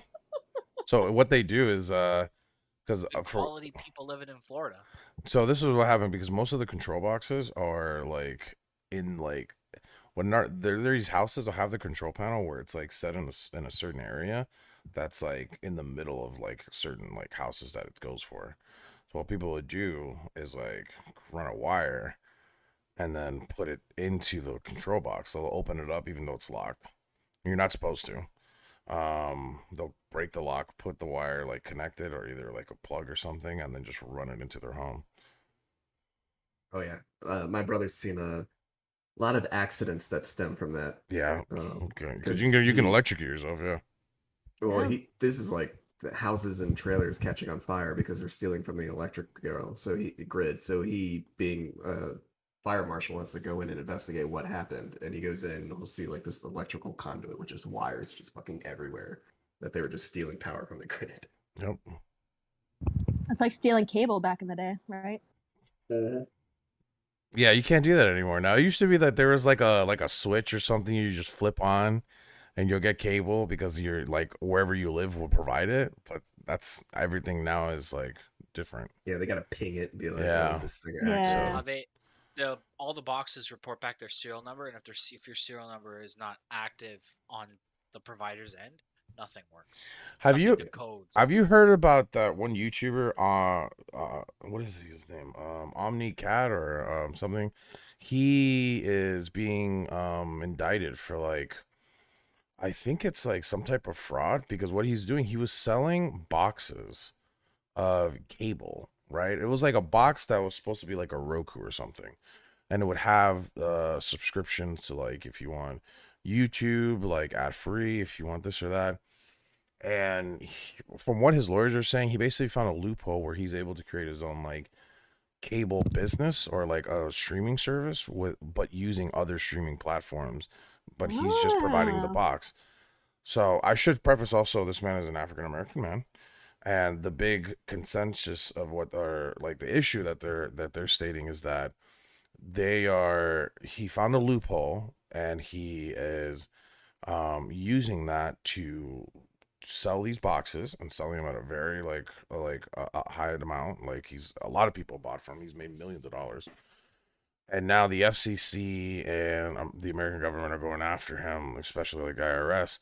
S1: So what they do is because
S4: Good quality people living in Florida.
S1: so this is what happened because most of the control boxes are like in like when there these houses will have the control panel where it's like set in a certain area that's like in the middle of like certain like houses that it goes for. So what people would do is like run a wire and then put it into the control box. So they'll open it up even though it's locked. You're not supposed to. They'll break the lock, put the wire like connected or either like a plug or something, and then just run it into their home.
S3: Oh yeah, my brother's seen a lot of accidents that stem from that.
S1: Yeah,
S3: Um,
S1: because
S3: 'cause
S1: you can
S3: he-
S1: electrocute yourself. Yeah,
S3: Well,
S2: Yeah.
S3: this is like the houses and trailers catching on fire because they're stealing from the electric grid. So he, being a fire marshal, wants to go in and investigate what happened. And he goes in and he'll see like this electrical conduit, which is wires just fucking everywhere, that they were just stealing power from the grid.
S1: yep.
S2: It's like stealing cable back in the day, right?
S1: Yeah, you can't do that anymore now. It used to be that there was like a switch or something you just flip on, and you'll get cable because you're like wherever you live will provide it. But that's everything now is like different.
S3: Yeah, they gotta ping it and be like,
S1: Yeah.
S3: "Oh, is this thing
S2: Yeah.
S3: active?"
S4: All the boxes report back their serial number, and if your serial number is not active on the provider's end, nothing works.
S1: Have
S4: Nothing
S1: you
S4: decodes.
S1: have you heard about that one YouTuber? What is his name? OmniCat or something. He is being indicted for like I think it's like some type of fraud because what he's doing, he was selling boxes of cable, right? It was like a box that was supposed to be like a Roku or something. And it would have subscriptions to like if you want YouTube, like ad free, if you want this or that. And from what his lawyers are saying, he basically found a loophole where he's able to create his own like cable business or like a streaming service but using other streaming platforms. But he's just providing the
S2: Wow.
S1: box. So I should preface also this man is an African American man. And the big consensus of what are like the issue that they're stating is that he found a loophole and he is using that to sell these boxes and selling them at a very like a high amount. Like he's a lot of people bought from him. He's made millions of dollars. And now the FCC and the American government are going after him, especially like IRS,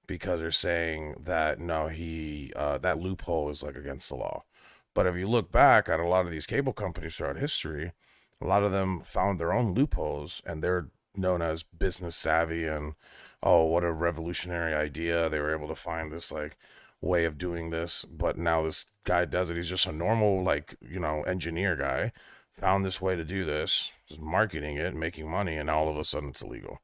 S1: because they're saying that no, that loophole is like against the law. But if you look back at a lot of these cable companies throughout history, a lot of them found their own loopholes, and they're known as business savvy and oh, what a revolutionary idea. They were able to find this like way of doing this, but now this guy does it. He's just a normal like, engineer guy, found this way to do this, just marketing it, making money, and now all of a sudden it's illegal.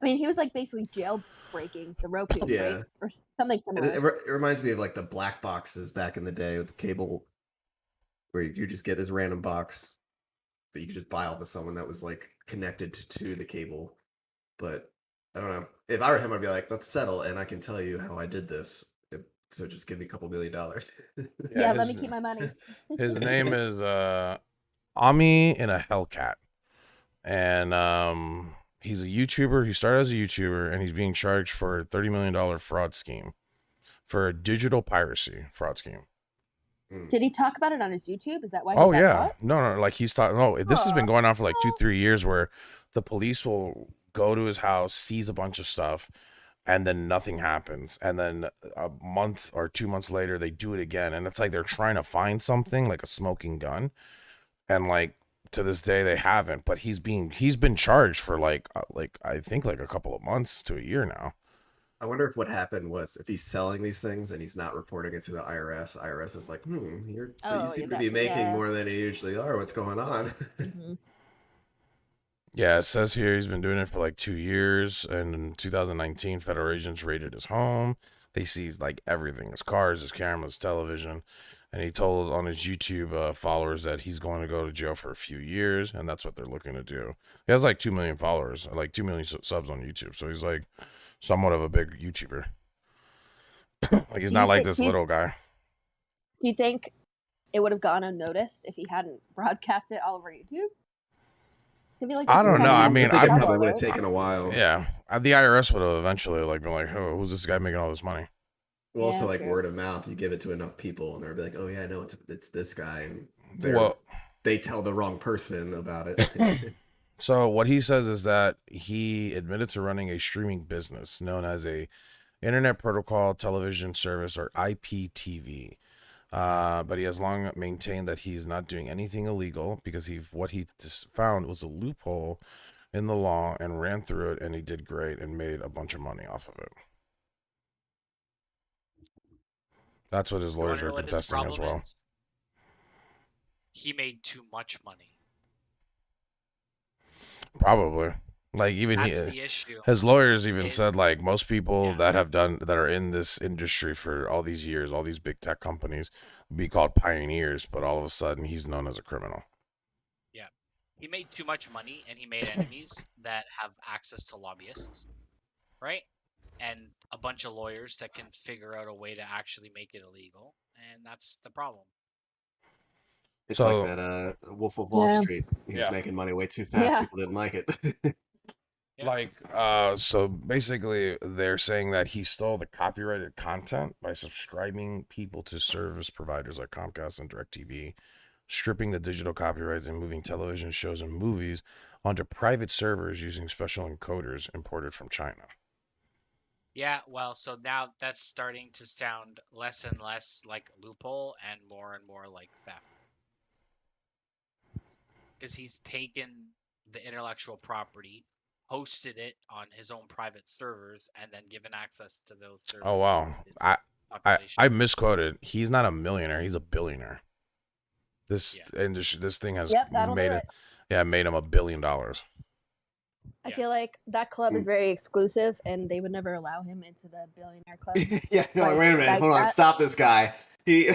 S2: I mean, he was like basically jailbreaking the Roku,
S3: Yeah.
S2: right? Or something
S3: And
S2: similar.
S3: it reminds me of like the black boxes back in the day with the cable, where you just get this random box that you could just buy off of someone that was like connected to the cable. But I don't know. If I were him, I'd be like, let's settle, and I can tell you how I did this. So just give me a couple $1 million.
S2: Yeah, let me keep my money.
S1: His name is Ami in a Hellcat, and he's a YouTuber. He started as a YouTuber, and he's being charged for a $30 million fraud scheme, for a digital piracy fraud scheme.
S2: Did he talk about it on his YouTube? Is that why? He
S1: Oh
S2: got
S1: yeah,
S2: caught?
S1: no, like he's talking. No, this has been
S2: Aw.
S1: going on for like 2-3 years, where the police will go to his house, seize a bunch of stuff, and then nothing happens. And then a month or 2 months later, they do it again, and it's like they're trying to find something like a smoking gun, and like to this day they haven't. But he's been charged for like I think like a couple of months to a year now.
S3: I wonder if what happened was if he's selling these things and he's not reporting it to the IRS. IRS is like, you
S2: Oh,
S3: seem
S2: yeah,
S3: to be making
S2: yeah.
S3: more than you usually are. What's going on?
S2: Mhm.
S1: Yeah, it says here he's been doing it for like 2 years, and in 2019, federal agents raided his home. They seized like everything: his cars, his cameras, television, and he told on his YouTube followers that he's going to go to jail for a few years, and that's what they're looking to do. He has like 2 million followers, like 2 million subs on YouTube, so he's like somewhat of a big YouTuber. Like he's
S2: Do
S1: not
S2: you
S1: like
S2: think
S1: this
S2: he-
S1: little guy.
S2: Do you think it would have gone unnoticed if he hadn't broadcast it all over YouTube? I feel like
S1: I
S2: that's
S1: don't
S2: kind
S1: know.
S2: of
S1: I
S2: gets
S1: mean,
S2: us
S3: I
S2: in
S3: think it
S1: I
S3: probably
S2: trouble,
S3: would have
S2: right?
S3: taken a while.
S1: yeah, the IRS would have eventually like been like, oh, who's this guy making all this money?
S3: Well, also
S2: Yeah,
S3: like
S2: true.
S3: word of mouth, you give it to enough people, and they'll be like, "Oh yeah, I know it's this guy," and
S1: Well,
S3: they tell the wrong person about it.
S1: so what he says is that he admitted to running a streaming business known as a Internet Protocol Television Service, or IPTV. But he has long maintained that he's not doing anything illegal because what he found was a loophole in the law and ran through it, and he did great and made a bunch of money off of it. That's what his
S4: You want
S1: lawyers
S4: to
S1: are
S4: know what his
S1: contesting as
S4: problem
S1: well.
S4: is? He made too much money.
S1: Probably, like even
S4: That's the issue.
S1: his lawyers even
S4: Is
S1: said like most people
S4: yeah.
S1: that are in this industry for all these years, all these big tech companies, would be called pioneers, but all of a sudden he's known as a criminal.
S4: Yeah. He made too much money and he made enemies that have access to lobbyists, right? And a bunch of lawyers that can figure out a way to actually make it illegal. And that's the problem.
S3: It's
S1: So-
S3: like that Wolf of Wall
S2: Yeah.
S3: Street. He was
S1: Yeah.
S3: making money way too fast.
S2: Yeah.
S3: People didn't like it.
S4: Yeah.
S1: Like, so basically, they're saying that he stole the copyrighted content by subscribing people to service providers like Comcast and DirecTV, stripping the digital copyrights and moving television shows and movies onto private servers using special encoders imported from China.
S4: Yeah, well, so now that's starting to sound less and less like loophole and more like theft. Because he's taken the intellectual property, hosted it on his own private servers, and then given access to those servers.
S1: Oh wow,
S4: to his
S1: I
S4: population.
S1: misquoted. He's not a millionaire. He's a billionaire. This
S4: Yeah.
S1: industry, this thing has
S2: Yep, that'll
S1: made
S2: do
S1: it. Yeah, made him $1 billion.
S2: I
S4: Yeah.
S2: feel like that club is very exclusive, and they would never allow him into the billionaire club.
S3: Yeah, you're like, wait a minute,
S2: like
S3: hold on,
S2: that.
S3: stop this guy. He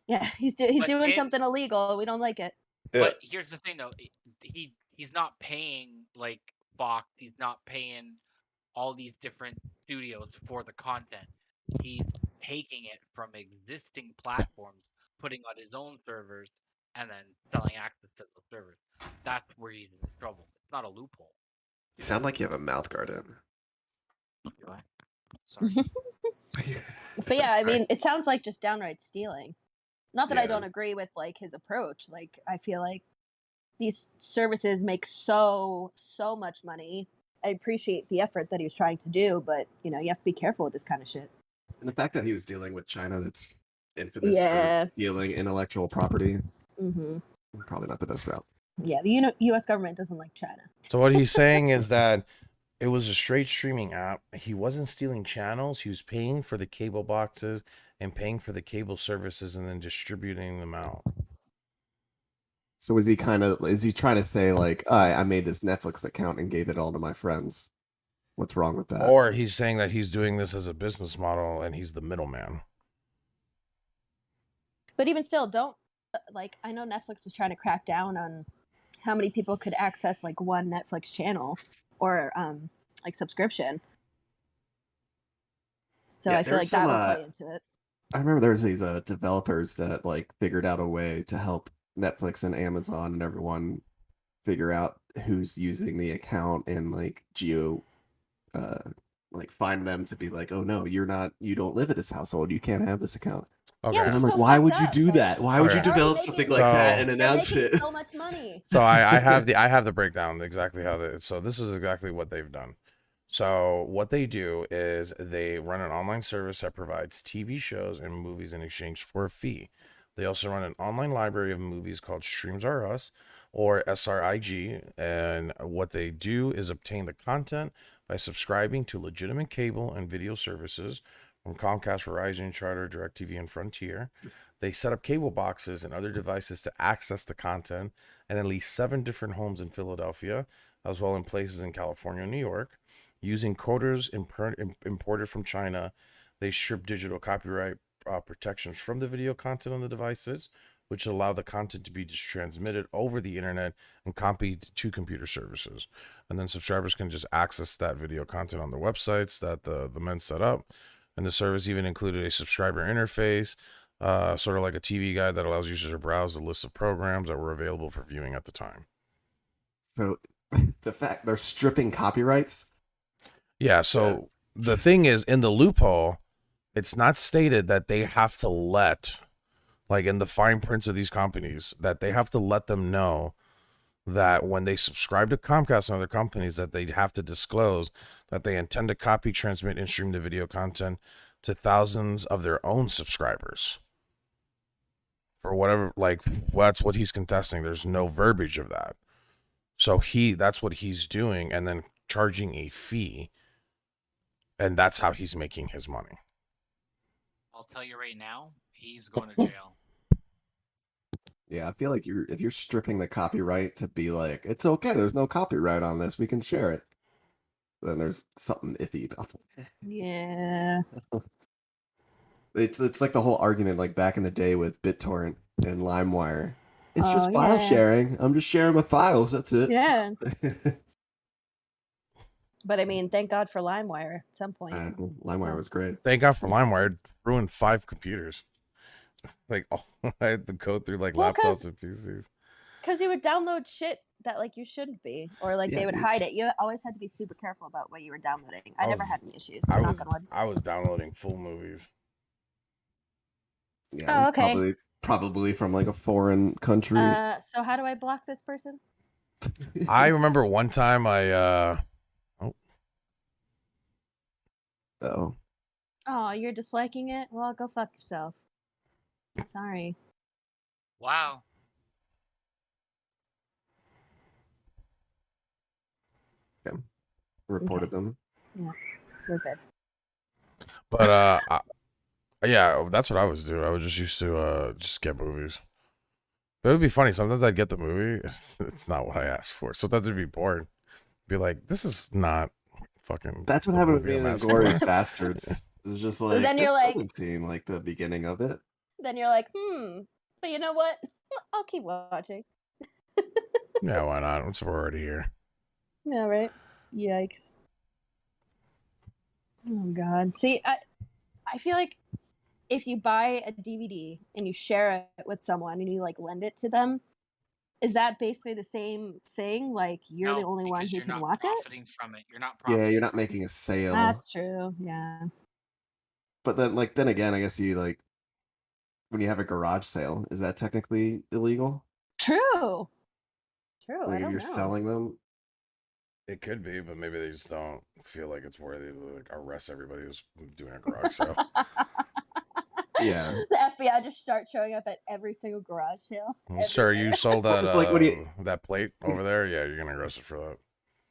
S2: Yeah, he's
S4: But
S2: doing
S4: in-
S2: something illegal. We don't like it.
S4: But here's the thing, though. He's not paying like Fox. He's not paying all these different studios for the content. He's taking it from existing platforms, putting on his own servers, and then selling access to those servers. That's where he's in trouble. It's not a loophole.
S3: You sound like you have a mouth guard in.
S4: Sorry.
S2: But yeah, I
S3: Sorry.
S2: mean, it sounds like just downright stealing. Not that I
S3: Yeah.
S2: don't agree with like his approach. Like, I feel like these services make so much money. I appreciate the effort that he was trying to do, but you know, you have to be careful with this kind of shit.
S3: And the fact that he was dealing with China, that's infamous
S2: Yeah.
S3: for stealing intellectual property,
S2: Hmm.
S3: probably not the best route.
S2: Yeah, the U.S. government doesn't like China.
S1: So what he's saying is that it was a straight streaming app. He wasn't stealing channels. He was paying for the cable boxes and paying for the cable services and then distributing them out.
S3: So is he trying to say like, I made this Netflix account and gave it all to my friends? What's wrong with that?
S1: Or he's saying that he's doing this as a business model and he's the middleman.
S2: But even still, don't like. I know Netflix was trying to crack down on how many people could access like one Netflix channel or like subscription. So
S3: Yeah,
S2: I feel like
S3: there's
S2: that
S3: some,
S2: will play into it.
S3: I remember there was these developers that like figured out a way to help Netflix and Amazon and everyone figure out who's using the account and like like find them to be like, oh no, you don't live at this household, you can't have this account.
S1: Okay.
S2: Yeah,
S3: And I'm
S2: so
S3: like, why
S2: fucked
S3: would you
S2: up,
S3: do
S2: like,
S3: that? Why would you
S1: Okay.
S3: develop
S2: They're
S3: something
S2: making-
S3: like that
S1: So-
S3: and
S2: They're
S3: announce
S2: making
S3: it?
S2: so much money.
S1: So I have the breakdown exactly how they. So this is exactly what they've done. So what they do is they run an online service that provides TV shows and movies in exchange for a fee. They also run an online library of movies called Streams R Us or SRIG, and what they do is obtain the content by subscribing to legitimate cable and video services from Comcast, Verizon, Charter, DirecTV, and Frontier. They set up cable boxes and other devices to access the content in at least 7 different homes in Philadelphia, as well in places in California and New York. Using coders imported from China, they strip digital copyright protections from the video content on the devices, which allow the content to be transmitted over the internet and copied to computer services. And then subscribers can just access that video content on the websites that the men set up. And the service even included a subscriber interface, sort of like a TV guide that allows users to browse the list of programs that were available for viewing at the time.
S3: So the fact they're stripping copyrights.
S1: Yeah, so the thing is, in the loophole, it's not stated that they have to let, like in the fine prints of these companies, that they have to let them know that when they subscribe to Comcast and other companies, that they have to disclose that they intend to copy, transmit, and stream the video content to thousands of their own subscribers. For whatever, like, that's what he's contesting. There's no verbiage of that. So that's what he's doing, and then charging a fee, and that's how he's making his money.
S4: I'll tell you right now, he's going to jail.
S3: Yeah, I feel like if you're stripping the copyright to be like, it's okay, there's no copyright on this, we can share it, then there's something iffy about it.
S2: Yeah.
S3: It's like the whole argument like back in the day with BitTorrent and LimeWire. It's
S2: Oh,
S3: just file
S2: yeah.
S3: sharing. I'm just sharing my files. That's it.
S2: Yeah. But I mean, thank God for LimeWire at some point.
S3: LimeWire was great.
S1: Thank God for LimeWire. Ruined 5 computers. Like, I had to go through like
S2: Well,
S1: laptops and PCs.
S2: Because you would download shit that like you shouldn't be, or like
S3: Yeah,
S2: they would
S3: dude.
S2: hide it. You always had to be super careful about what you were downloading. I never
S1: was-
S2: had any issues.
S1: I
S2: knock on wood.
S1: was downloading full movies.
S3: Yeah,
S2: Oh, okay.
S3: Probably from like a foreign country.
S2: So how do I block this person?
S1: I remember one time
S3: Oh,
S2: Oh, you're disliking it? Well, go fuck yourself. Sorry.
S4: Wow.
S3: reported them.
S2: We're good.
S1: but yeah, that's what I was doing. I was just used to just get movies. But it would be funny. Sometimes I'd get the movie. It's not what I asked for. Sometimes it'd be bored. Be like, this is not fucking.
S3: That's what
S1: the
S3: happened with
S1: movie
S3: me
S1: I'm
S3: in
S1: asking
S3: Glorious
S1: for.
S3: Bastards. It was just like,
S2: then
S3: this
S2: you're like-
S3: doesn't seem like the beginning of it.
S2: Then you're like, but you know what? I'll keep watching.
S1: Yeah, why not? We're already here.
S2: Yeah, right. Yikes. Oh God. See, I feel like if you buy a DVD and you share it with someone and you like lend it to them, is that basically the same thing? Like you're the
S4: No,
S2: only one
S4: because
S2: who
S4: you're
S2: can
S4: not
S2: watch it?
S4: profiting from it. You're not
S3: Yeah,
S4: profiting
S3: you're not
S4: from it.
S3: making a sale.
S2: That's true. Yeah.
S3: But then again, I guess you like when you have a garage sale, is that technically illegal?
S2: True. True.
S3: Like
S2: I
S3: if
S2: don't
S3: you're
S2: know.
S3: selling them?
S1: It could be, but maybe they just don't feel like it's worthy to like arrest everybody who's doing a garage sale.
S3: Yeah.
S2: The FBI just start showing up at every single garage sale.
S1: Sir, you sold that
S3: It's like when you-
S1: that plate over there. Yeah, you're gonna arrest it for that.
S3: What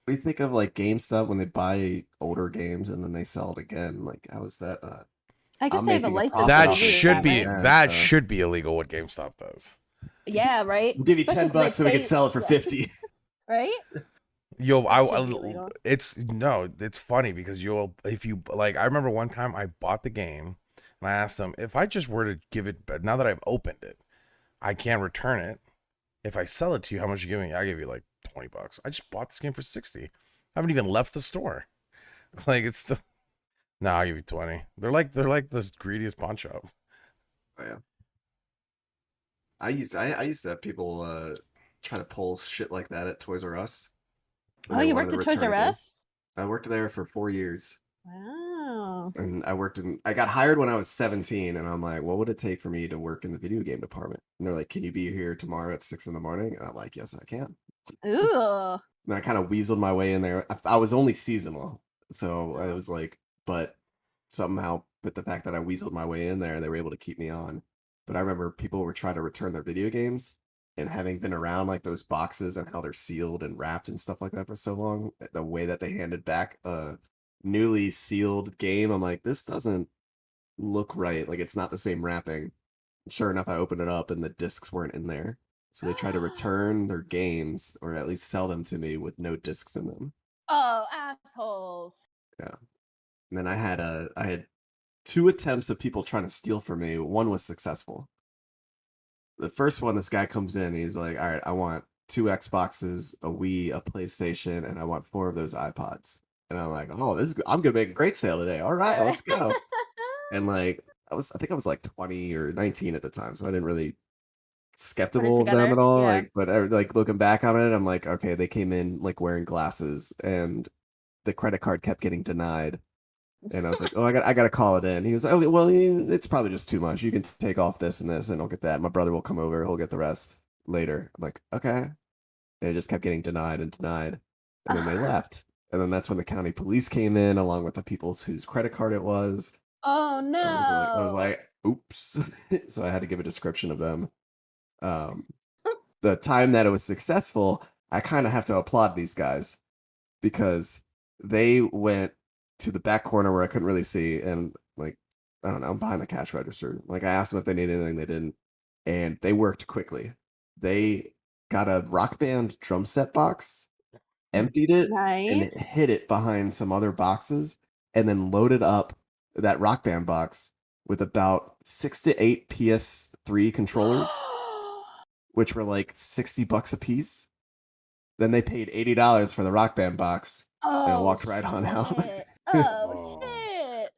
S3: do you think of like GameStop when they buy older games and then they sell it again? Like, how is that?
S2: I guess
S3: I'm
S2: they have a
S3: making a
S2: license.
S3: profit
S1: That
S3: on
S2: to do
S1: should
S2: that,
S1: be
S2: right?
S3: Yeah,
S1: that
S3: so-
S1: should be illegal. What GameStop does.
S2: Yeah, right.
S3: We'll give you
S2: Especially
S3: $10
S2: if
S3: so
S2: they
S3: we can
S2: pay-
S3: sell it for
S2: yeah.
S3: 50.
S2: Right?
S1: Yo,
S2: That should be illegal.
S1: it's funny because if you like, I remember one time I bought the game and I asked them if I just were to give it, but now that I've opened it, I can't return it. If I sell it to you, how much are you giving me? I give you like $20. I just bought this game for 60. I haven't even left the store. Like it's still, no, I'll give you 20. They're like the greediest pawn shop.
S3: Oh, yeah. I used to have people try to pull shit like that at Toys R Us. when
S2: Oh,
S3: they
S2: you
S3: wanted
S2: worked
S3: to
S2: at Toys
S3: return
S2: R
S3: a game.
S2: Us?
S3: I worked there for 4 years.
S2: Wow.
S3: And I got hired when I was 17, and I'm like, what would it take for me to work in the video game department? And they're like, can you be here tomorrow at 6 a.m? And I'm like, yes, I can.
S2: Ooh.
S3: And I kind of weaseled my way in there. I was only seasonal, so I was like, but somehow, with the fact that I weaseled my way in there, they were able to keep me on. But I remember people were trying to return their video games, and having been around like those boxes and how they're sealed and wrapped and stuff like that for so long, the way that they handed back a newly sealed game, I'm like, this doesn't look right. Like it's not the same wrapping. Sure enough, I opened it up and the discs weren't in there. So they tried to return their games or at least sell them to me with no discs in them.
S2: Oh, assholes.
S3: And then I had 2 attempts of people trying to steal from me. One was successful. The first one, this guy comes in, he's like, all right, I want 2 Xboxes, a Wii, a PlayStation, and I want 4 of those iPods. And I'm like, oh, I'm gonna make a great sale today. All right, let's go. And like I think I was like 20 or 19 at the time, so I didn't really skeptical of them
S2: together,
S3: at all.
S2: yeah.
S3: Like, but like looking back on it, I'm like, okay, they came in like wearing glasses, and the credit card kept getting denied. And I was like, oh, I got to call it in. He was like, okay, well, it's probably just too much. You can take off this and this, and I'll get that. My brother will come over. He'll get the rest later. I'm like, okay. And it just kept getting denied and denied. And then they left. And then that's when the county police came in, along with the people whose credit card it was.
S2: Oh no.
S3: I was like, oops. So I had to give a description of them. The time that it was successful, I kind of have to applaud these guys because they went to the back corner where I couldn't really see, and like, I don't know, I'm behind the cash register. Like, I asked them if they needed anything, they didn't, and they worked quickly. They got a Rock Band drum set box, emptied it, and
S2: Nice.
S3: hid it behind some other boxes, and then loaded up that Rock Band box with about 6 to 8 PS3 controllers, which were like $60 a piece. Then they paid $80 for the Rock Band box. And I walked right on out.
S2: shit. Oh
S1: Oh.
S2: shit.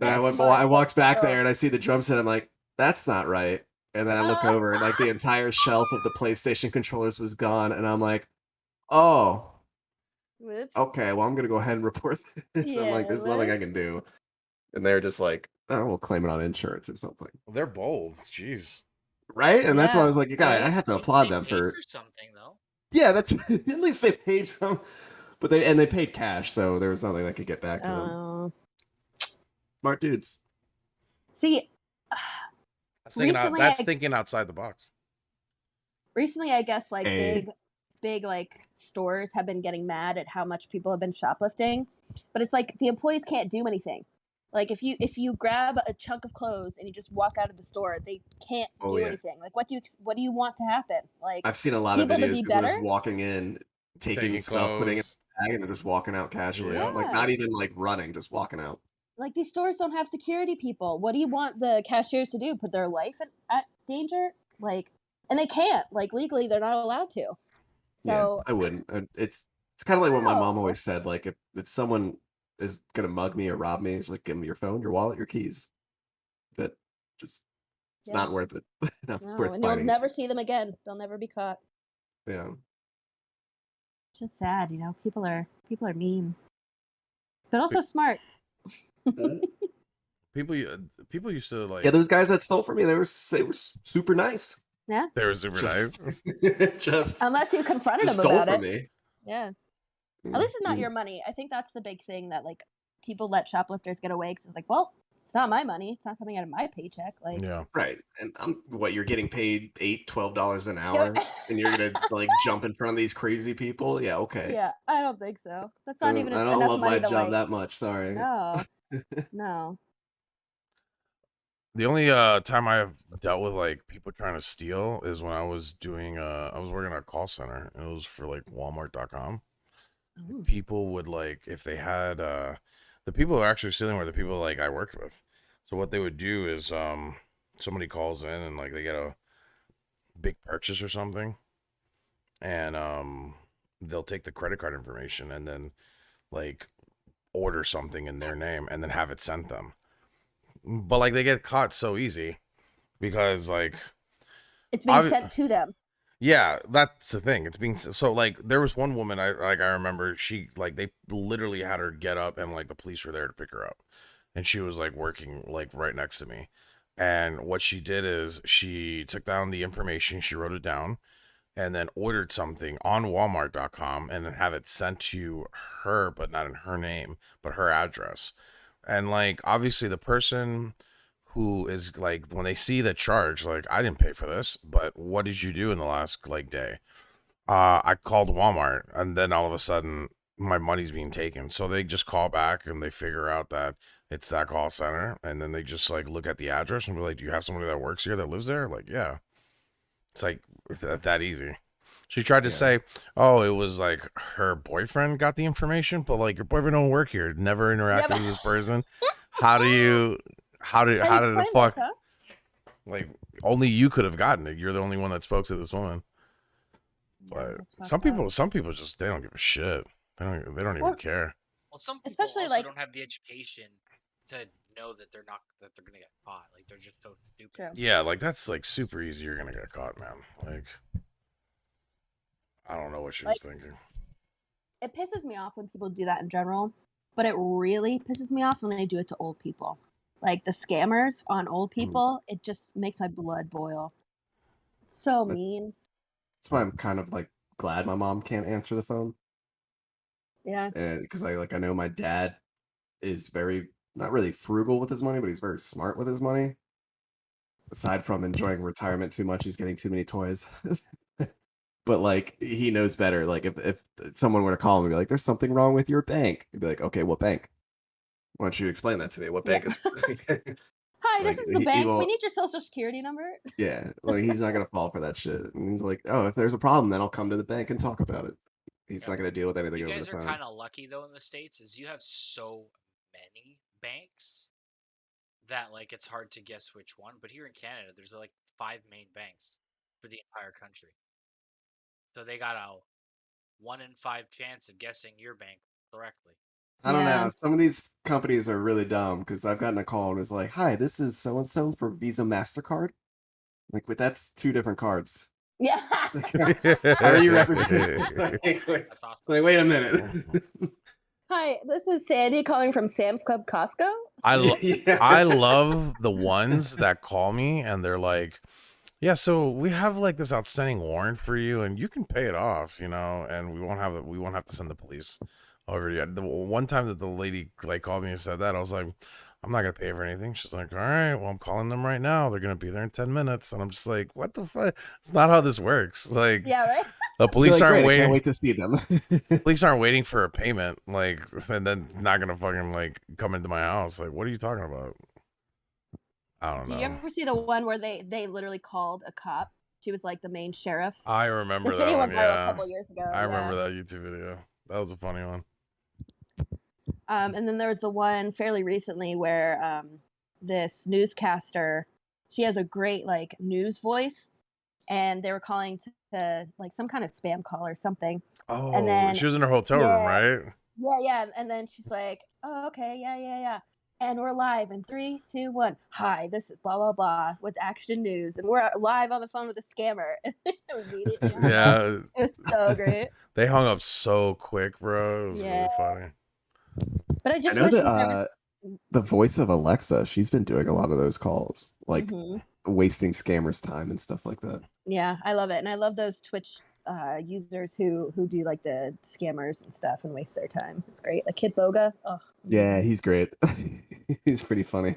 S3: And
S2: That's
S3: I
S2: fucked
S3: walked back
S2: up.
S3: there and I see the drum set. I'm like, that's not right. And then I look over and like the entire shelf of the PlayStation controllers was gone. And I'm like, oh,
S2: Whoops.
S3: okay. Well, I'm going to go ahead and report this. I'm like,
S2: Yeah,
S3: there's nothing I
S2: what?
S3: can do. And they're just like, oh, we'll claim it on insurance or something.
S1: Well, they're bold. Jeez.
S3: Right? And that's why I
S2: Yeah,
S3: was like, you got
S2: right?
S3: I have to
S4: They
S3: applaud
S4: paid
S3: them for
S4: something though.
S3: yeah, that's at least they paid some, but they paid cash, so there was nothing that could get back to them.
S2: Oh.
S3: Smart dudes.
S2: See, Recently,
S1: That's
S2: I-
S1: thinking outside the box.
S2: recently I guess like
S3: Hey.
S2: big like stores have been getting mad at how much people have been shoplifting, but it's like the employees can't do anything. Like if you grab a chunk of clothes and you just walk out of the store, they can't
S3: Oh,
S2: do
S3: yeah.
S2: anything. Like what do you want to happen? Like
S3: I've seen a lot of
S2: people to
S3: videos
S2: be
S3: people just
S2: better?
S3: walking in, taking stuff, putting it in a bag, and they're just walking out casually.
S1: Yeah.
S3: Like not even like running, just walking out.
S2: Like these stores don't have security people. What do you want the cashiers to do? Put their life at danger? Like, and they can't. Like legally, they're not allowed to. So
S3: Yeah, I wouldn't. It's kind of like what my mom
S2: No.
S3: always said. Like if someone is gonna mug me or rob me, she's like, give me your phone, your wallet, your keys. That just it's
S2: Yeah.
S3: not worth it. Not
S2: no,
S3: worth
S2: and you'll
S3: fighting.
S2: never see them again. They'll never be caught.
S3: Yeah.
S2: It's just sad, you know. People are mean, but also smart.
S1: People used to like.
S3: Yeah, those guys that stole from me, they were super nice.
S1: They were super
S3: Just,
S1: nice.
S3: just,
S2: Unless you confronted
S3: just
S2: them
S3: stole
S2: about
S3: from
S2: it.
S3: me.
S2: Yeah. At least it's not your money. I think that's the big thing that like people let shoplifters get away because it's like, well, it's not my money. It's not coming out of my paycheck. Like,
S1: Yeah.
S3: Right. And you're getting paid $12 an hour and you're gonna like jump in front of these crazy people? Yeah, okay.
S2: yeah, I don't think so. That's not even
S3: I don't
S2: enough
S3: love
S2: money
S3: my
S2: to
S3: job
S2: like.
S3: that much, sorry.
S2: No, no.
S1: The only time I've dealt with like people trying to steal is when I was doing I was working at a call center and it was for like Walmart.com.
S2: Ooh.
S1: People would like if they had the people who are actually stealing were the people like I worked with. So what they would do is somebody calls in and like they get a big purchase or something and they'll take the credit card information and then like order something in their name and then have it sent them. But like they get caught so easy because like
S2: It's being
S1: Obvi-
S2: sent to them.
S1: yeah, that's the thing. It's being so like there was one woman I remember she like they literally had her get up and like the police were there to pick her up. And she was like working like right next to me. And what she did is she took down the information, she wrote it down, and then ordered something on Walmart.com and then have it sent to her, but not in her name, but her address. And like obviously the person who is like when they see the charge, like I didn't pay for this, but what did you do in the last like day? I called Walmart and then all of a sudden my money's being taken. So they just call back and they figure out that it's that call center and then they just like look at the address and be like, do you have somebody that works here that lives there? Like, yeah. It's like that easy. She tried to
S3: Yeah.
S1: say, oh, it was like her boyfriend got the information, but like your boyfriend don't work here, never interacted
S2: but-
S1: with this person. How did the
S2: Explain
S1: fuck
S2: this, huh?
S1: like only you could have gotten it? You're the only one that spoke to this woman.
S2: Yeah,
S1: But
S2: that's
S1: some
S2: fucked up.
S1: people just they don't give a shit. They don't even
S2: Well,
S1: care.
S4: Well, some people
S2: Especially,
S4: also
S2: like-
S4: don't have the education to know that they're gonna get caught. Like they're just so stupid.
S2: True.
S1: Yeah, like that's like super easy. You're gonna get caught, man. Like, I don't know what she was thinking.
S2: It pisses me off when people do that in general, but it really pisses me off when they do it to old people. Like the scammers on old people, it just makes my blood boil. It's so mean.
S3: That's why I'm kind of like glad my mom can't answer the phone.
S2: Yeah.
S3: Because I know my dad is very not really frugal with his money, but he's very smart with his money. Aside from enjoying retirement too much, he's getting too many toys. But like he knows better. Like if someone were to call him and be like, "There's something wrong with your bank," he'd be like, "Okay, what bank? Why don't you explain that to me? What bank is?"
S2: Hi, this
S3: Like,
S2: is the
S3: he
S2: bank. We
S3: won't-
S2: need your social security number.
S3: Yeah, like he's not gonna fall for that shit. And he's like, "Oh, if there's a problem, then I'll come to the bank and talk about it." He's not gonna deal with anything
S4: You
S3: over the
S4: guys are
S3: phone.
S4: kind of lucky though in the States, is you have so many banks that like it's hard to guess which one. But here in Canada, there's like 5 main banks for the entire country. So they got a 1 in 5 chance of guessing your bank correctly.
S3: I don't
S2: Yeah.
S3: know. Some of these companies are really dumb because I've gotten a call and it's like, "Hi, this is so and so for Visa Mastercard." Like, but that's 2 different cards.
S2: Yeah.
S3: How are you representing? Like,
S4: That's awesome.
S3: wait a minute.
S2: Hi, this is Sandy calling from Sam's Club Costco.
S3: Yeah.
S1: I love the ones that call me and they're like, "Yeah, so we have like this outstanding warrant for you, and you can pay it off, and we won't have to send the police over yet." The one time that the lady like called me and said that, I was like, "I'm not gonna pay for anything." She's like, "All right, well, I'm calling them right now. They're gonna be there in 10 minutes," and I'm just like, "What the fuck? It's not how this works." Like,
S2: Yeah, right?
S1: the police
S3: Like,
S1: aren't
S3: "Great, I can't
S1: waiting.
S3: wait to see them."
S1: Police aren't waiting for a payment, like, and then not gonna fucking like come into my house. Like, what are you talking about? I don't
S2: Did you
S1: know.
S2: ever see the one where they literally called a cop? She was like the main sheriff.
S1: I remember
S2: This
S1: that
S2: video
S1: one.
S2: went viral a
S1: Yeah,
S2: couple years ago.
S1: I remember
S2: yeah.
S1: that YouTube video. That was a funny one.
S2: And then there was the one fairly recently where this newscaster, she has a great like news voice, and they were calling to like some kind of spam call or something.
S1: Oh,
S2: And then
S1: she was in her hotel room,
S2: yeah.
S1: right?
S2: Yeah, and then she's like, "Oh, okay, yeah. And we're live in 3, 2, 1. Hi, this is blah blah blah with Action News, and we're live on the phone with a scammer." Immediately hung up.
S1: Yeah,
S2: It was so great.
S1: they hung up so quick, bro. It was
S2: Yeah.
S1: really funny.
S2: But I
S3: I
S2: just
S3: know
S2: wish
S3: that
S2: there was.
S3: the voice of Alexa, she's been doing a lot of those calls, like
S2: Mhm.
S3: wasting scammers' time and stuff like that.
S2: Yeah, I love it, and I love those Twitch users who do like the scammers and stuff and waste their time. It's great, like Kid Boga. Oh,
S3: Yeah, he's great. He's pretty funny.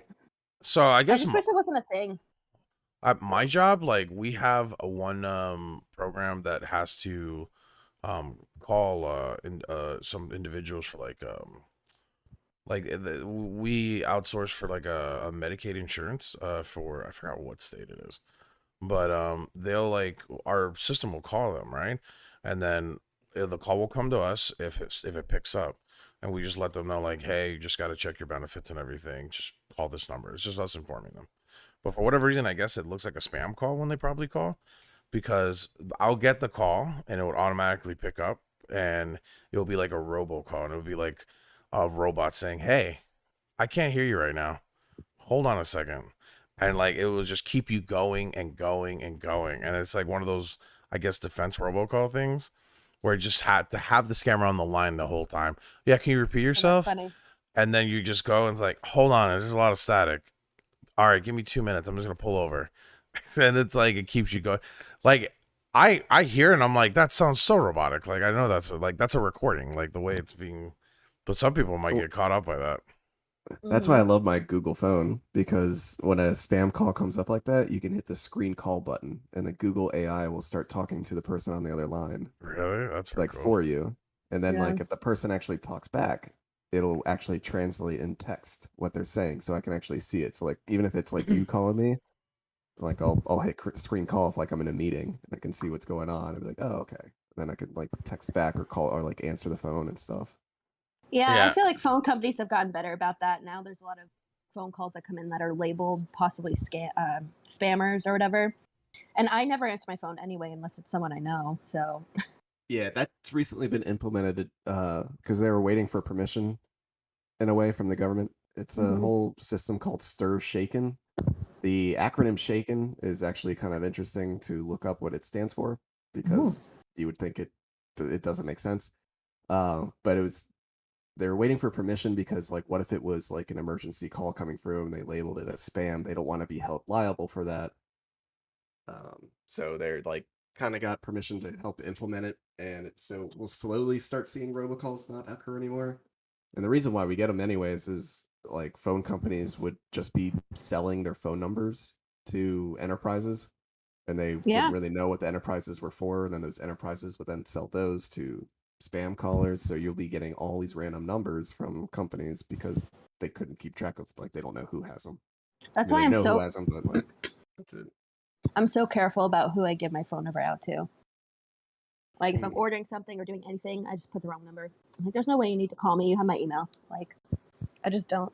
S1: So I
S2: I
S1: guess
S2: just wish it wasn't a thing.
S1: my job, like, we have a one program that has to call some individuals for we outsource for like a Medicaid insurance for, I forgot what state it is, but they'll like, our system will call them, right, and then the call will come to us if it picks up, and we just let them know like, "Hey, you just got to check your benefits and everything, just call this number." It's just us informing them. But for whatever reason, I guess it looks like a spam call when they probably call, because I'll get the call and it would automatically pick up, and it'll be like a robocall, and it'll be like a robot saying, "Hey, I can't hear you right now. Hold on a second." And like, it will just keep you going and going and going. And it's like one of those, I guess, defense robocall things where it just had to have the scammer on the line the whole time. "Yeah, can you repeat
S2: And that's
S1: yourself?"
S2: funny.
S1: And then you just go and it's like, "Hold on, there's a lot of static. All right, give me 2 minutes. I'm just gonna pull over." And it's like, it keeps you going. Like, I hear it and I'm like, that sounds so robotic. Like, I know that's a recording, like the way it's being, but some people might get caught up by that.
S3: That's why I love my Google phone, because when a spam call comes up like that, you can hit the screen call button and the Google AI will start talking to the person on the other line,
S1: Really? That's pretty
S3: like
S1: cool.
S3: for you. And then
S2: Yeah.
S3: like if the person actually talks back, it'll actually translate in text what they're saying, so I can actually see it. So like even if it's like you calling me, like I'll hit screen call if like I'm in a meeting and I can see what's going on. I'll be like, "Oh, okay." And then I could like text back or call or like answer the phone and stuff.
S2: Yeah,
S1: Yeah.
S2: I feel like phone companies have gotten better about that. Now there's a lot of phone calls that come in that are labeled possibly spammers or whatever. And I never answer my phone anyway unless it's someone I know. So
S3: Yeah, that's recently been implemented because they were waiting for permission in a way from the government, It's a
S2: Mhm.
S3: whole system called Stir Shaken. The acronym Shaken is actually kind of interesting to look up what it stands for because you would think it doesn't make sense. But they're waiting for permission because like what if it was like an emergency call coming through and they labeled it as spam? They don't want to be held liable for that. So they're like kind of got permission to help implement it, and so we'll slowly start seeing robocalls not occur anymore. And the reason why we get them anyways is like phone companies would just be selling their phone numbers to enterprises, and they
S2: Yeah.
S3: wouldn't really know what the enterprises were for. And then those enterprises would then sell those to spam callers. So you'll be getting all these random numbers from companies because they couldn't keep track of, like, they don't know who has them.
S2: That's
S3: I
S2: why
S3: mean,
S2: I'm
S3: they know who
S2: so
S3: has them, but like that's it.
S2: I'm so careful about who I give my phone number out to. Like if I'm
S3: Mm.
S2: ordering something or doing anything, I just put the wrong number. I'm like, there's no way you need to call me. You have my email. Like, I just don't.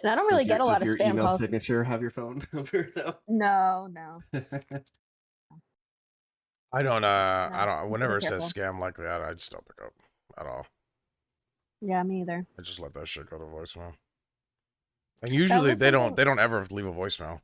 S2: And I don't really get a lot
S3: Does
S2: of
S3: your
S2: spam
S3: email
S2: calls.
S3: signature have your phone number though?
S2: No.
S1: I don't. I
S2: No,
S1: don't.
S2: I'm
S1: Whenever
S2: super
S1: it says
S2: careful.
S1: scam like that, I just don't pick up at all.
S2: Yeah, me either.
S1: I just let that shit go to voicemail. And
S2: That
S1: usually
S2: was
S1: they don't.
S2: something.
S1: They don't ever leave a voicemail.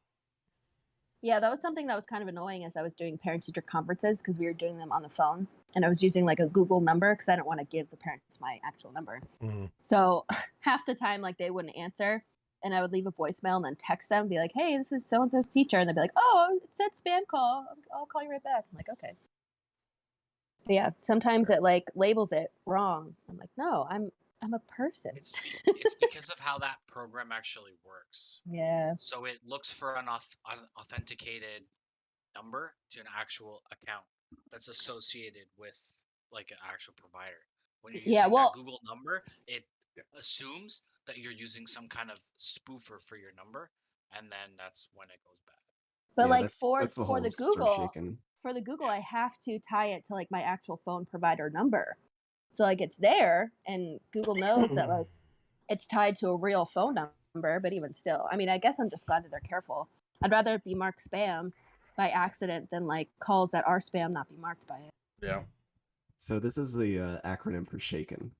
S2: Yeah, that was something that was kind of annoying as I was doing parent-teacher conferences because we were doing them on the phone, and I was using like a Google number because I didn't want to give the parents my actual number.
S1: Mhm.
S2: So half the time, like they wouldn't answer, and I would leave a voicemail and then text them, and be like, "Hey, this is so and so's teacher," and they'd be like, "Oh, it said spam call. I'll call you right back." I'm like, "Okay." But yeah, sometimes it like labels it wrong. I'm like, "No, I'm a person."
S4: It's because of how that program actually works.
S2: Yeah.
S4: So it looks for an authenticated number to an actual account that's associated with like an actual provider. When you're
S2: Yeah.
S4: using that
S2: Well,
S4: Google number, it assumes that you're using some kind of spoofer for your number, and then that's when it goes bad.
S2: but
S3: Yeah,
S2: like
S3: that's
S2: for
S3: the
S2: for
S3: whole
S2: the
S3: stir
S2: Google,
S3: shaken.
S4: Yeah.
S2: I have to tie it to like my actual phone provider number. So like it's there, and Google knows that like it's tied to a real phone number. But even still, I mean, I guess I'm just glad that they're careful. I'd rather it be marked spam by accident than like calls that are spam not be marked by it.
S1: Yeah.
S3: So this is the acronym for Shaken.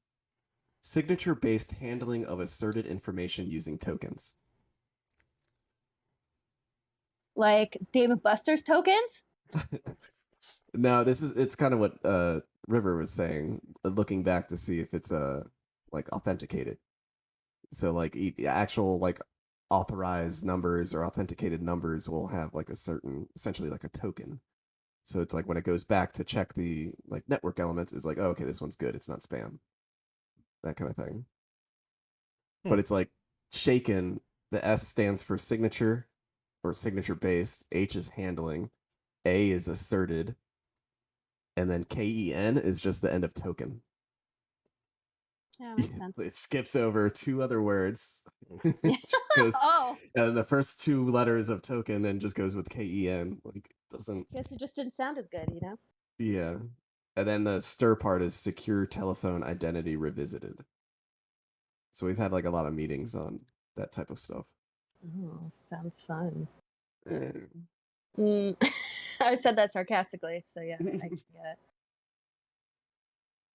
S3: Signature-based handling of asserted information using tokens.
S2: Like Dave and Buster's tokens.
S3: No, it's kind of what River was saying, looking back to see if it's like authenticated. So like actual like authorized numbers or authenticated numbers will have like a certain, essentially like a token. So it's like when it goes back to check the like network elements, it's like, oh, okay, this one's good, it's not spam. That kind of thing. But it's like shaken. The S stands for signature or signature based. H is handling. A is asserted. And then KEN is just the end of token.
S2: Yeah, makes sense.
S3: It skips over two other words.
S2: Yeah.
S3: It just goes
S2: Oh,
S3: and the first two letters of token and just goes with KEN. Like it doesn't.
S2: guess it just didn't sound as good, you know.
S3: Yeah. And then the stir part is secure telephone identity revisited. So we've had like a lot of meetings on that type of stuff.
S2: Oh, sounds fun.
S3: Eh.
S2: I said that sarcastically, so yeah, I get it.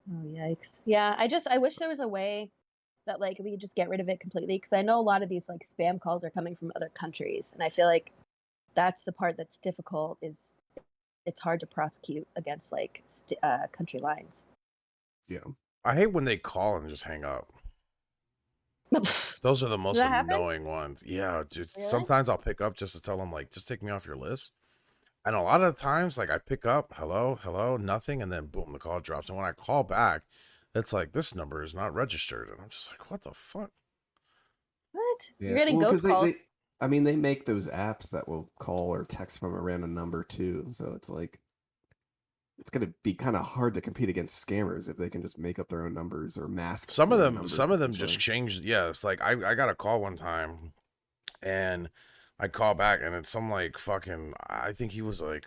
S2: Oh yikes! Yeah, I wish there was a way that like we could just get rid of it completely because I know a lot of these like spam calls are coming from other countries, and I feel like that's the part that's difficult. Is it's hard to prosecute against like country lines.
S3: Yeah.
S1: I hate when they call and just hang up. Those are the most
S2: that happen?
S1: annoying ones. Yeah, just
S2: Really?
S1: sometimes I'll pick up just to tell them like, just take me off your list. And a lot of the times, like I pick up, hello, nothing, and then boom, the call drops. And when I call back, it's like this number is not registered, and I'm just like, what the fuck?
S2: What?
S3: Yeah.
S2: You're getting
S3: Well,
S2: ghost
S3: 'cause
S2: calls.
S3: I mean, they make those apps that will call or text from a random number too. So it's like, it's going to be kind of hard to compete against scammers if they can just make up their own numbers or mask
S1: Some of
S3: their
S1: them,
S3: numbers,
S1: some of them just
S3: essentially.
S1: changed. Yeah, it's like I got a call one time, and I call back, and it's some like fucking. I think he was like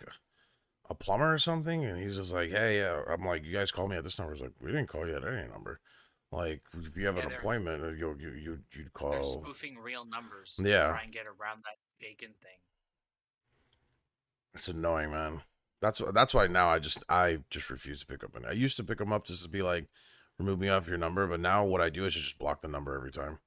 S1: a plumber or something, and he's just like, hey, yeah. I'm like, you guys called me at this number. He's like, we didn't call you at any number. Like, if you have
S4: Yeah,
S1: an appointment, you'd
S4: they're
S1: call.
S4: spoofing real numbers to
S1: Yeah,
S4: try and get around that bacon thing.
S1: it's annoying, man. That's why now I just refuse to pick up. And I used to pick them up just to be like, remove me off your number. But now what I do is just block the number every time.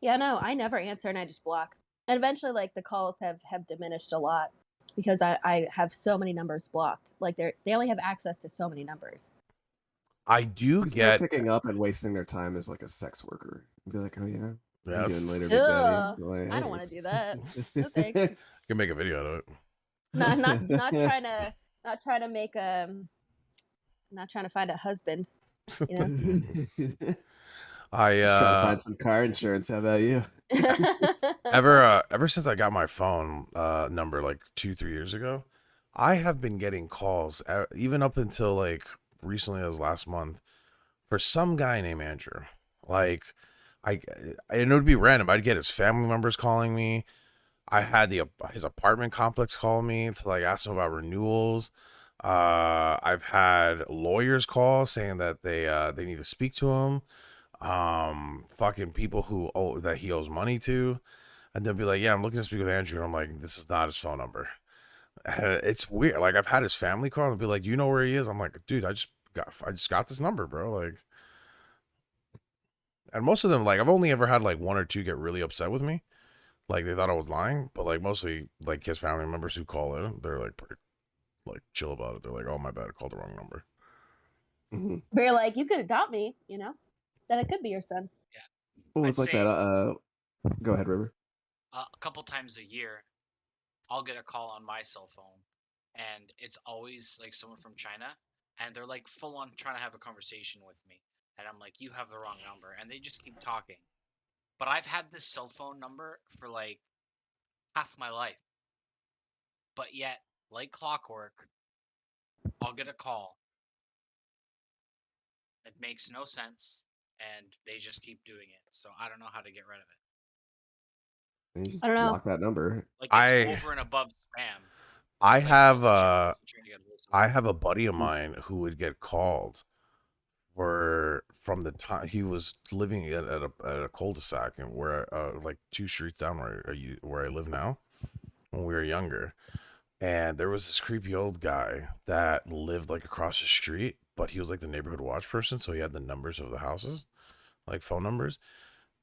S2: Yeah, no, I never answer and I just block. And eventually, like the calls have diminished a lot because I have so many numbers blocked. Like they only have access to so many numbers.
S1: I do
S3: Who's they're
S1: get
S3: picking up and wasting their time as like a sex worker. Be like, oh yeah,
S1: yeah,
S3: I'm doing later,
S1: you
S3: Big
S2: Ugh,
S3: Daddy. Like,
S2: I don't
S3: hey.
S2: want to do that. No thanks.
S1: can make a video out of it.
S2: Not trying to make not trying to find a husband. You know.
S1: I
S3: Just trying to find some car insurance. How about you?
S1: ever since I got my phone number like 2-3 years ago, I have been getting calls even up until like recently as last month for some guy named Andrew. Like and it would be random. I'd get his family members calling me. I had his apartment complex call me to like ask him about renewals. I've had lawyers call saying that they need to speak to him. Fucking people that he owes money to, and they'll be like, yeah, I'm looking to speak with Andrew, and I'm like, this is not his phone number. And it's weird. Like I've had his family call and be like, do you know where he is? I'm like, dude, I just got this number, bro. Like, and most of them, like, I've only ever had like one or two get really upset with me, like they thought I was lying, but like mostly like his family members who call it, they're like pretty like chill about it. They're like, oh my bad, I called the wrong number.
S3: Mm-hmm.
S2: But you're like, you could have got me, you know? Then it could be your son.
S3: What was
S4: I'd
S3: like
S4: say-
S3: that? Go ahead, River.
S4: A couple times a year, I'll get a call on my cell phone, and it's always like someone from China, and they're like full on trying to have a conversation with me, and I'm like, you have the wrong number, and they just keep talking. But I've had this cell phone number for like half my life, but yet, like clockwork, I'll get a call. It makes no sense, and they just keep doing it. So I don't know how to get rid of it.
S3: And you just
S2: I don't know.
S3: block that number.
S4: Like it's
S1: I-
S4: over and above spam.
S1: I
S4: It's like,
S1: have
S4: oh, shit, trying to get a list of
S1: I have a buddy of mine who would get called from the time he was living at a cul-de-sac and where like 2 streets down where I live now when we were younger. And there was this creepy old guy that lived like across the street, but he was like the neighborhood watch person, so he had the numbers of the houses, like phone numbers.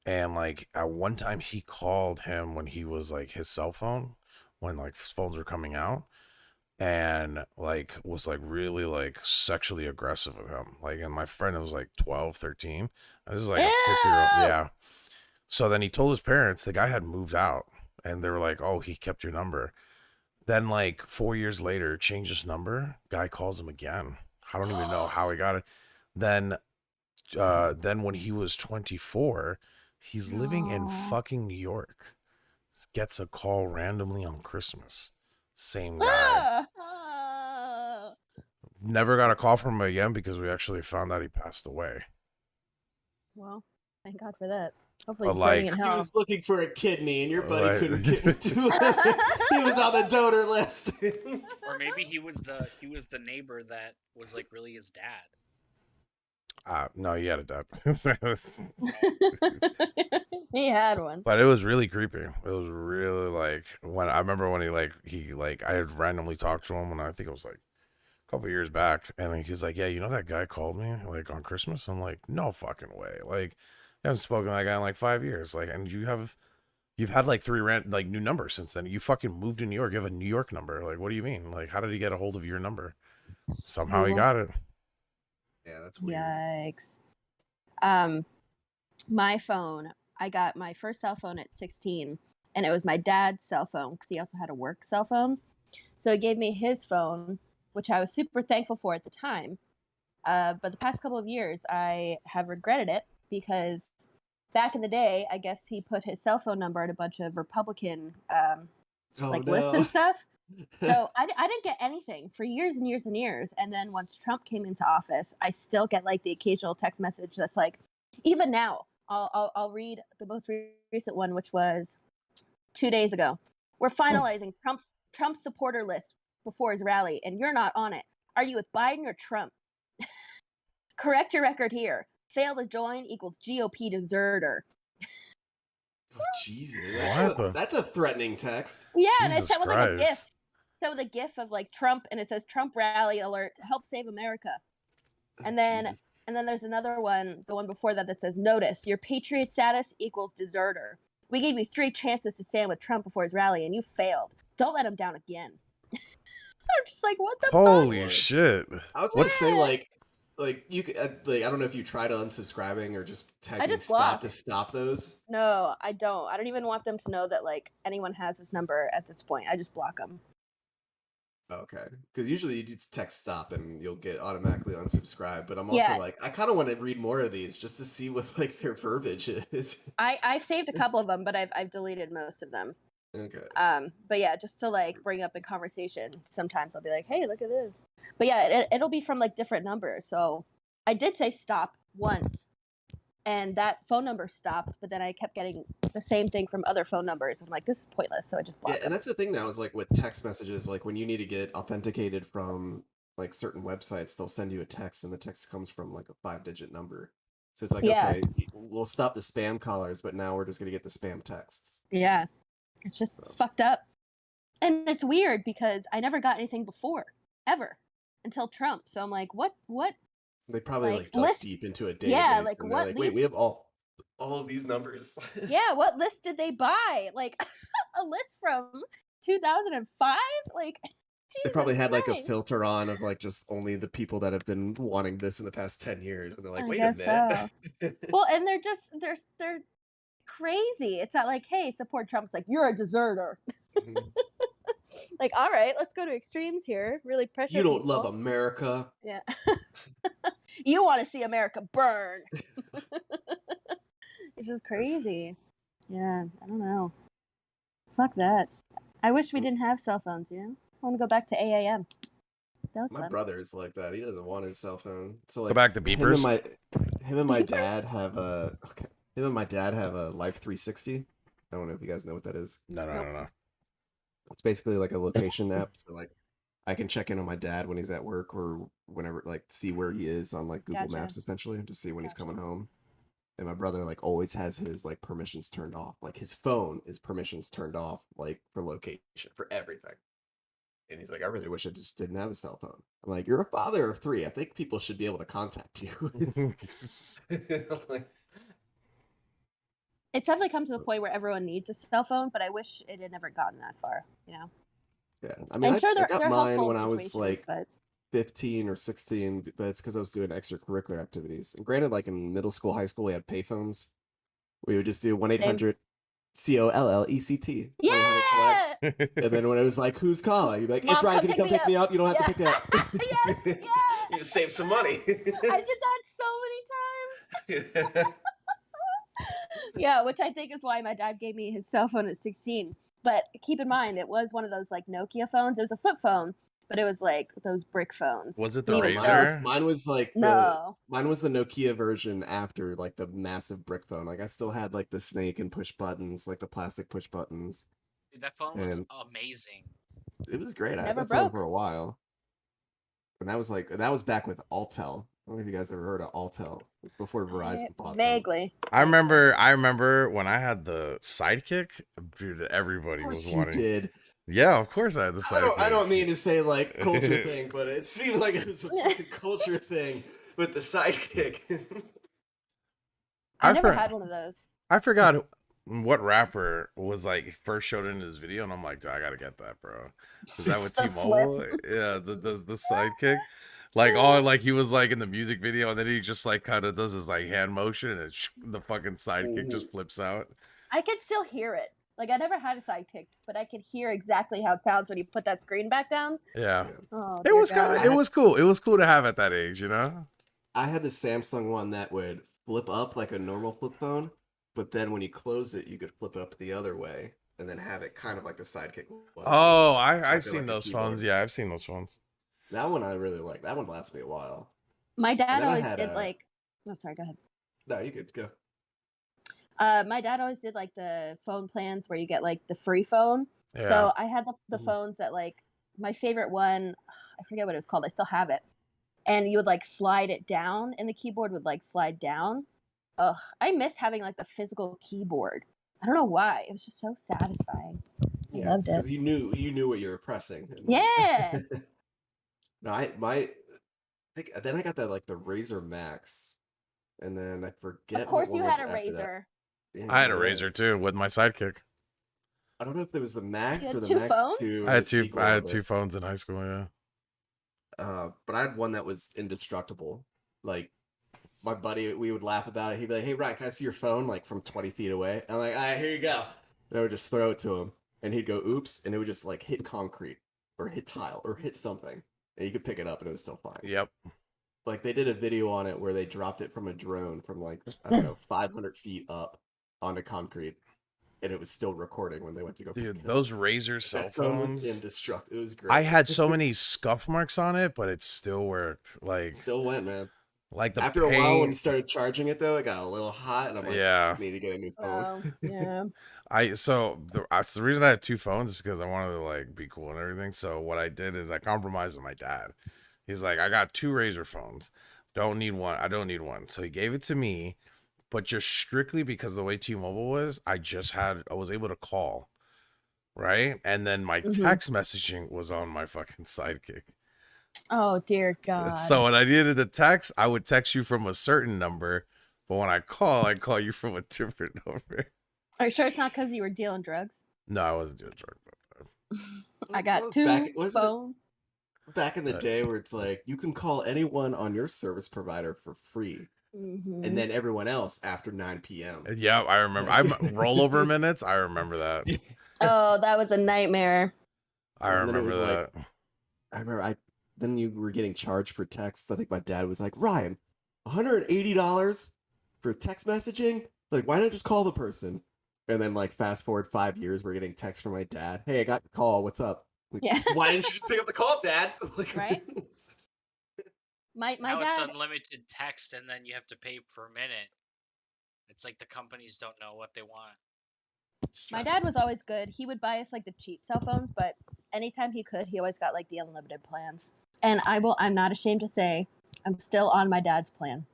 S1: And like at one time he called him when he was like his cell phone, when like phones were coming out, and like was like really like sexually aggressive with him. Like, and my friend was like 12, 13. And this is like a 50-year-old.
S2: Ew!
S1: Yeah. So then he told his parents the guy had moved out, and they were like, oh, he kept your number. Then like 4 years later, changed his number. Guy calls him again. I don't even know how he got it. Then when he was 24, he's living in
S2: No.
S1: fucking New York. Gets a call randomly on Christmas. Same guy.
S2: Ah!
S1: Never got a call from him again because we actually found out he passed away.
S2: Well, thank God for that. Hopefully
S1: But,
S2: he's burning
S1: like-
S2: in
S3: He
S2: hell.
S3: was looking for a kidney, and your buddy
S1: Right.
S3: couldn't get it to him. He was on the donor list.
S4: Or maybe he was the neighbor that was like really his dad.
S1: No, he had a dad.
S2: He had one.
S1: But it was really creepy. It was really like when I remember when he I had randomly talked to him when I think it was like a couple years back, and he's like, yeah, you know that guy called me like on Christmas? I'm like, no fucking way. Like, I haven't spoken to that guy in like 5 years. Like, and you've had like 3 new numbers since then. You fucking moved to New York. You have a New York number. Like, what do you mean? Like, how did he get a hold of your number? Somehow he
S2: Well,
S1: got it.
S3: Yeah, that's weird.
S2: Yikes. My phone, I got my first cell phone at 16, and it was my dad's cell phone because he also had a work cell phone. So he gave me his phone, which I was super thankful for at the time. But the past couple of years, I have regretted it because back in the day, I guess he put his cell phone number in a bunch of Republican lists and stuff. So I didn't get anything for years and years and years. And then once Trump came into office, I still get like the occasional text message that's like, even now, I'll read the most recent one, which was 2 days ago. We're finalizing Trump's supporter list before his rally, and you're not on it. Are you with Biden or Trump? Correct your record here. Fail to join equals GOP deserter.
S3: Oh, Jesus.
S1: What?
S3: That's a threatening text.
S2: Yeah, and
S1: Jesus
S2: it's with like a GIF.
S1: Christ.
S2: So with a GIF of like Trump, and it says Trump rally alert to help save America. And then
S3: Jesus.
S2: And then there's another one, the one before that, that says, "Notice, your patriot status equals deserter. We gave you 3 chances to stand with Trump before his rally, and you failed. Don't let him down again." I'm just like, what the
S1: Holy
S2: fuck?
S1: shit!
S3: I was gonna
S1: What's
S3: say
S2: Yeah.
S3: like you could, like I don't know if you tried unsubscribing or just typing
S2: just
S3: stop
S2: block.
S3: to stop those.
S2: No, I don't. I don't even want them to know that like anyone has this number at this point. I just block them.
S3: Okay, because usually you just text stop and you'll get automatically unsubscribed. But I'm also
S2: Yeah.
S3: like, I kind of want to read more of these just to see what like their verbiage is.
S2: I've saved a couple of them, but I've deleted most of them.
S3: Okay.
S2: But yeah, just to like bring up in conversation. Sometimes I'll be like, "Hey, look at this." But yeah, it'll be from like different numbers. So I did say stop once, and that phone number stopped. But then I kept getting the same thing from other phone numbers. I'm like, this is pointless. So I just
S3: Yeah,
S2: blocked
S3: and
S2: it.
S3: that's the thing now is like with text messages, like when you need to get authenticated from like certain websites, they'll send you a text and the text comes from like a 5-digit number. So it's like,
S2: Yeah.
S3: okay, we'll stop the spam callers, but now we're just gonna get the spam texts.
S2: Yeah, it's just
S3: So.
S2: fucked up, and it's weird because I never got anything before, ever, until Trump. So I'm like, what?
S3: They probably
S2: Like,
S3: like dug
S2: list-
S3: deep into a database.
S2: yeah, like,
S3: and
S2: what
S3: they're like, wait, we
S2: list-
S3: have all of these numbers.
S2: Yeah, what list did they buy? Like a list from 2005? Like,
S3: They probably
S2: Jesus
S3: had like a
S2: Christ.
S3: filter on of like just only the people that have been wanting this in the past 10 years. And they're like,
S2: I
S3: wait a
S2: guess
S3: minute.
S2: Well, and they're crazy. It's not like, hey, support Trump. It's like, you're a deserter. Like, all right, let's go to extremes here. Really pressure
S3: You don't
S2: people.
S3: love America.
S2: Yeah. You want to see America burn. It's just crazy. Yeah, I don't know. Fuck that. I wish we didn't have cell phones, you know? I want to go back to AAM. That was
S3: My
S2: fun.
S3: brother's like that. He doesn't want his cell phone. So
S1: Go
S3: like
S1: back to beepers.
S3: him and my
S2: Beepers?
S3: dad have a Life 360. I don't know if you guys know what that is.
S1: No.
S3: It's basically like a location app. So like I can check in on my dad when he's at work or whenever, like see where he is on like Google
S2: Gotcha.
S3: Maps essentially to see when he's
S2: Gotcha.
S3: coming home. And my brother like always has his like permissions turned off. Like his phone is permissions turned off, like for location, for everything. And he's like, I really wish I just didn't have a cell phone. I'm like, you're a father of 3. I think people should be able to contact you. Like,
S2: It's definitely come to the point where everyone needs a cell phone, but I wish it had never gotten that far, you know?
S3: yeah, I mean,
S2: I'm sure
S3: I
S2: they're
S3: got mine
S2: helpful
S3: when I was
S2: situations,
S3: like
S2: but
S3: 15 or 16, but it's because I was doing extracurricular activities. And granted, like in middle school, high school, we had payphones. We would just do 1-800 COLLECT.
S2: yeah!
S3: And then when it was like, who's calling? You'd be like,
S2: Mom,
S3: it's Ryan,
S2: come
S3: can you come
S2: pick
S3: pick
S2: me
S3: me up? You don't have
S2: Yeah.
S3: to pick it up.
S2: Yes, yeah!
S3: You just save some money.
S2: I did that so many times. Yeah, which I think is why my dad gave me his cell phone at 16. But keep in mind, it was one of those like Nokia phones. It was a flip phone, but it was like those brick phones.
S1: Was it
S2: And
S1: the
S2: even
S1: Razr?
S2: so-
S3: Mine was like
S2: No.
S3: mine was the Nokia version after like the massive brick phone. Like I still had like the snake and push buttons, like the plastic push buttons.
S4: Dude, that phone was
S3: And-
S4: amazing.
S3: It was great. I had
S2: Never
S3: that phone
S2: broke.
S3: for a while. And that was back with Altel. I don't know if you guys ever heard of Altel. It was before Verizon bought them.
S2: Vaguely.
S1: I remember when I had the Sidekick, dude, everybody
S3: Of
S1: was
S3: course you
S1: wanting.
S3: did.
S1: Yeah, of course I had the Sidekick.
S3: I don't mean to say like culture thing, but it seemed like it was a fucking culture thing with the sidekick.
S2: I
S1: I
S2: never
S1: for-
S2: had one of those.
S1: I forgot what rapper was like first showed into this video, and I'm like, dude, I gotta get that, bro. Is that with
S2: The
S1: T-Mobile? Yeah, the Sidekick. Like like he was like in the music video, and then he just like kind of does his like hand motion, and the fucking Sidekick just flips out.
S2: I could still hear it. Like I never had a sidekick, but I could hear exactly how it sounds when you put that screen back down.
S1: Yeah,
S2: Oh,
S1: it
S2: dear
S1: was
S2: God.
S1: it was cool. It was cool to have at that age, you know.
S3: I had the Samsung one that would flip up like a normal flip phone, but then when you close it, you could flip it up the other way and then have it kind of like the sidekick was.
S1: Oh,
S3: Something
S1: I've seen
S3: like a
S1: those
S3: keyboard.
S1: phones. Yeah, I've seen those phones.
S3: That one I really like. That one lasted me a while.
S2: My dad
S3: then I
S2: always
S3: had
S2: did
S3: a-
S2: like. Oh, sorry. Go ahead.
S3: No, you could go.
S2: My dad always did like the phone plans where you get like the free phone.
S1: Yeah.
S2: So I had the
S3: Mhm.
S2: phones that like my favorite one. I forget what it was called. I still have it. And you would like slide it down, and the keyboard would like slide down. Ugh, I miss having like the physical keyboard. I don't know why. It was just so satisfying. I loved it.
S3: because you knew what you were pressing. And,
S2: Yeah.
S3: No, then I got that like the Razer Max, and then I forget
S2: Of
S3: what
S2: course,
S3: one
S2: you
S3: was
S2: had a
S3: after that.
S2: razor.
S3: Yeah,
S1: I had a
S3: yeah.
S1: razor too with my sidekick.
S3: I don't know if there was the Max
S2: had
S3: or the
S2: two
S3: Max
S2: phones?
S3: 2
S1: I
S3: or
S1: had
S3: the
S1: two.
S3: sequel
S1: I
S3: of
S1: had
S3: it.
S1: 2 phones in high school. Yeah.
S3: But I had one that was indestructible. Like my buddy, we would laugh about it. He'd be like, "Hey, Ryan, can I see your phone?" Like from 20 feet away. I'm like, "All right, here you go." And I would just throw it to him, and he'd go, "Oops," and it would just like hit concrete or hit tile or hit something, and you could pick it up, and it was still fine.
S1: Yep.
S3: Like they did a video on it where they dropped it from a drone from like I don't know 500 feet up onto concrete, and it was still recording when they went to go pick
S1: Dude,
S3: it up.
S1: those Razer cell
S3: That phone was
S1: phones.
S3: indestructible. It was great.
S1: I had so many scuff marks on it, but it still worked.
S3: Still went, man.
S1: Like the
S3: After a while, when you
S1: paint.
S3: started charging it, though, it got a little hot, and I'm like,
S1: Yeah.
S3: I need to get a new phone.
S2: Yeah.
S1: The reason I had 2 phones is because I wanted to like be cool and everything. So what I did is I compromised with my dad. He's like, I got 2 Razer phones. Don't need one. I don't need one. So he gave it to me, but just strictly because the way T-Mobile was, I was able to call, right? And then my
S2: Mhm.
S1: text messaging was on my fucking sidekick.
S2: Oh dear God.
S1: So when I needed to text, I would text you from a certain number, but when I call you from a different number.
S2: Are you sure it's not because you were dealing drugs?
S1: No, I wasn't doing drugs that time.
S2: I got
S3: Well,
S2: 2
S3: wasn't
S2: phones.
S3: it back in the
S1: Right.
S3: day where it's like you can call anyone on your service provider for free,
S2: Mhm.
S3: and then everyone else after 9 p.m.
S1: Yeah, I remember. I'm rollover minutes. I remember that.
S2: Oh, that was a nightmare.
S1: I
S3: And then it
S1: remember
S3: was
S1: that.
S3: like, I remember then you were getting charged for texts. I think my dad was like, Ryan, $180 for text messaging? Like, why not just call the person? And then like fast forward 5 years, we're getting texts from my dad. Hey, I got your call. What's up? Like,
S2: Yeah.
S3: why didn't you just pick up the call, Dad? Like,
S2: Right? My
S4: Now it's
S2: dad.
S4: unlimited text, and then you have to pay per minute. It's like the companies don't know what they want.
S2: My dad was always good. He would buy us like the cheap cell phones, but anytime he could, he always got like the unlimited plans. And I'm not ashamed to say, I'm still on my dad's plan.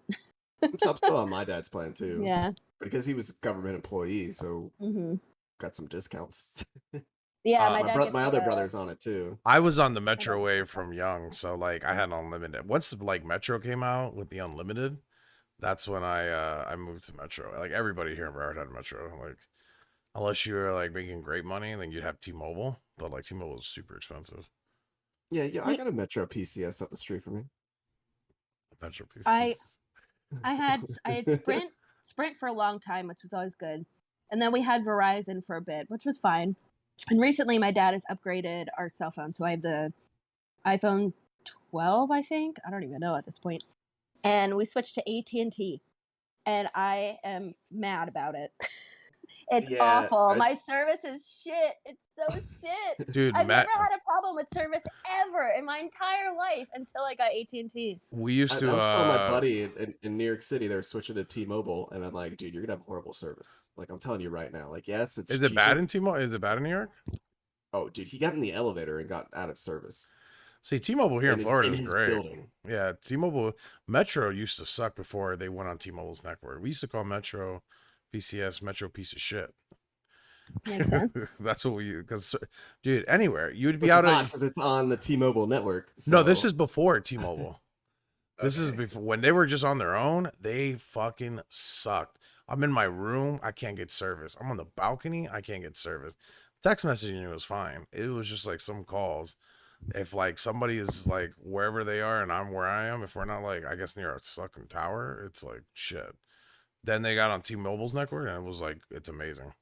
S3: I'm still on my dad's plan too.
S2: Yeah.
S3: Because he was a government employee, so
S2: Mm-hmm.
S3: got some discounts.
S2: Yeah,
S1: Uh,
S2: my
S3: my,
S2: dad
S3: bro-
S2: gets
S3: my other
S2: the-
S3: brother's on it too.
S1: I was on the Metro
S2: don't
S1: wave
S2: think so.
S1: from young, so like I had unlimited. Once like Metro came out with the unlimited, that's when I moved to Metro. Like everybody here in Broward had Metro. Like unless you were like making great money, then you'd have T-Mobile. But like T-Mobile is super expensive.
S3: Yeah, I
S2: Ye-
S3: got a Metro PCS up the street from me.
S1: Metro piece.
S2: I had Sprint for a long time, which was always good. And then we had Verizon for a bit, which was fine. And recently my dad has upgraded our cell phone. So I have the iPhone 12, I think. I don't even know at this point. And we switched to AT&T. And I am mad about it. It's
S3: Yeah,
S2: awful. My
S3: it's-
S2: service is shit. It's so shit.
S1: Dude,
S2: I've
S1: Matt,
S2: never had a problem with service ever in my entire life until I got AT&T.
S1: we used
S3: I
S1: to.
S3: was telling my buddy in New York City they're switching to T-Mobile, and I'm like, dude, you're gonna have horrible service. Like I'm telling you right now. Like, yes, it's
S1: Is it bad
S3: cheaper.
S1: in T-Mobile? Is it bad in New York?
S3: Oh, dude, he got in the elevator and got out of service.
S1: See, T-Mobile here in Florida
S3: in
S1: is
S3: his
S1: great.
S3: building.
S1: Yeah, T-Mobile Metro used to suck before they went on T-Mobile's network. We used to call Metro PCS Metro piece of shit.
S2: Makes sense.
S1: That's what we because dude, anywhere you'd be
S3: Which
S1: out
S3: is
S1: of
S3: because it's on the T-Mobile network.
S1: no. This
S3: so-
S1: is before T-Mobile. This is
S3: Okay.
S1: before when they were just on their own. They fucking sucked. I'm in my room. I can't get service. I'm on the balcony. I can't get service. Text messaging was fine. It was just like some calls. If like somebody is like wherever they are and I'm where I am, if we're not like I guess near a fucking tower, it's like shit. Then they got on T-Mobile's network and it was like it's amazing.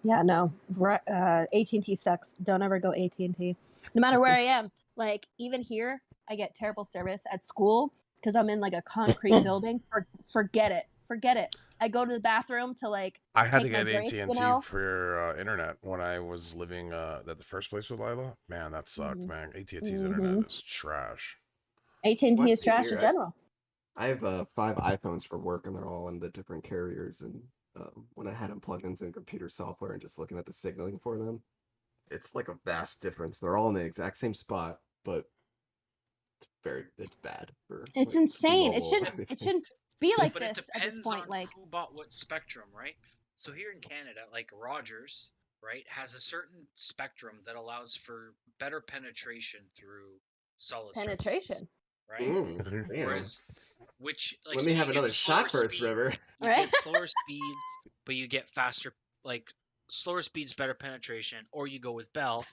S2: Yeah, no. AT&T sucks. Don't ever go AT&T. No matter where I am. Like, even here, I get terrible service at school because I'm in, like, a concrete building. Forget it. Forget it. I go to the bathroom to, like,
S1: I had to
S2: take my
S1: get
S2: drink,
S1: AT&T
S2: you know?
S1: for internet when I was living at the first place with Lila. Man, that sucked,
S2: Mhm.
S1: man. AT&T's internet is trash.
S2: AT&T
S3: Well,
S2: is
S3: same
S2: trash
S3: here.
S2: in general.
S3: I have 5 iPhones for work, and they're all on the different carriers. And when I had them plugged into the computer software and just looking at the signaling for them, it's like a vast difference. They're all in the exact same spot, but it's bad. For
S2: It's
S3: like,
S2: insane. It
S3: T-Mobile.
S2: shouldn't be like
S4: But it
S2: this at this
S4: depends
S2: point.
S4: on
S2: Like,
S4: who bought what spectrum, right? So here in Canada, like Rogers, right, has a certain spectrum that allows for better penetration through solid
S2: Penetration.
S4: surfaces, right?
S3: Damn.
S4: Whereas, which like
S3: Let me
S4: so
S3: have
S4: you get
S3: another
S4: slower
S3: shot first,
S4: speeds,
S3: River.
S4: you
S2: Right?
S4: get slower speeds, but you get faster, like slower speeds, better penetration, or you go with Bell,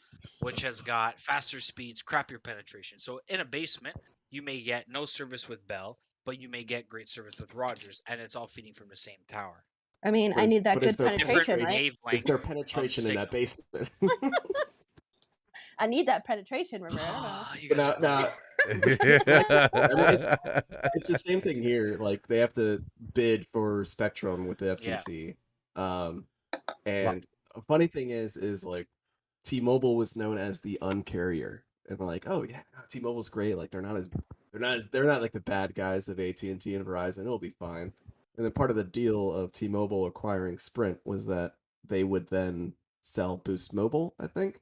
S4: which has got faster speeds, crappier penetration. So in a basement, you may get no service with Bell, but you may get great service with Rogers, and it's all feeding from the same tower.
S2: I mean,
S3: But
S2: I
S3: is-
S2: need that
S3: but is
S2: good
S3: there
S4: Different
S2: penetration, right?
S3: penetration- Is
S4: wavelength
S3: there
S4: of
S3: penetration in that
S4: signal.
S3: basement?
S2: I need that penetration, River. I don't know.
S4: You
S3: But
S4: guys
S3: now,
S4: are weird.
S3: it's the same thing here. Like they have to bid for Spectrum with the
S4: Yeah.
S3: FCC. And a funny thing is like T-Mobile was known as the uncarrier, and they're like, oh yeah, T-Mobile's great. Like they're not like the bad guys of AT&T and Verizon. It'll be fine. And then part of the deal of T-Mobile acquiring Sprint was that they would then sell Boost Mobile, I think,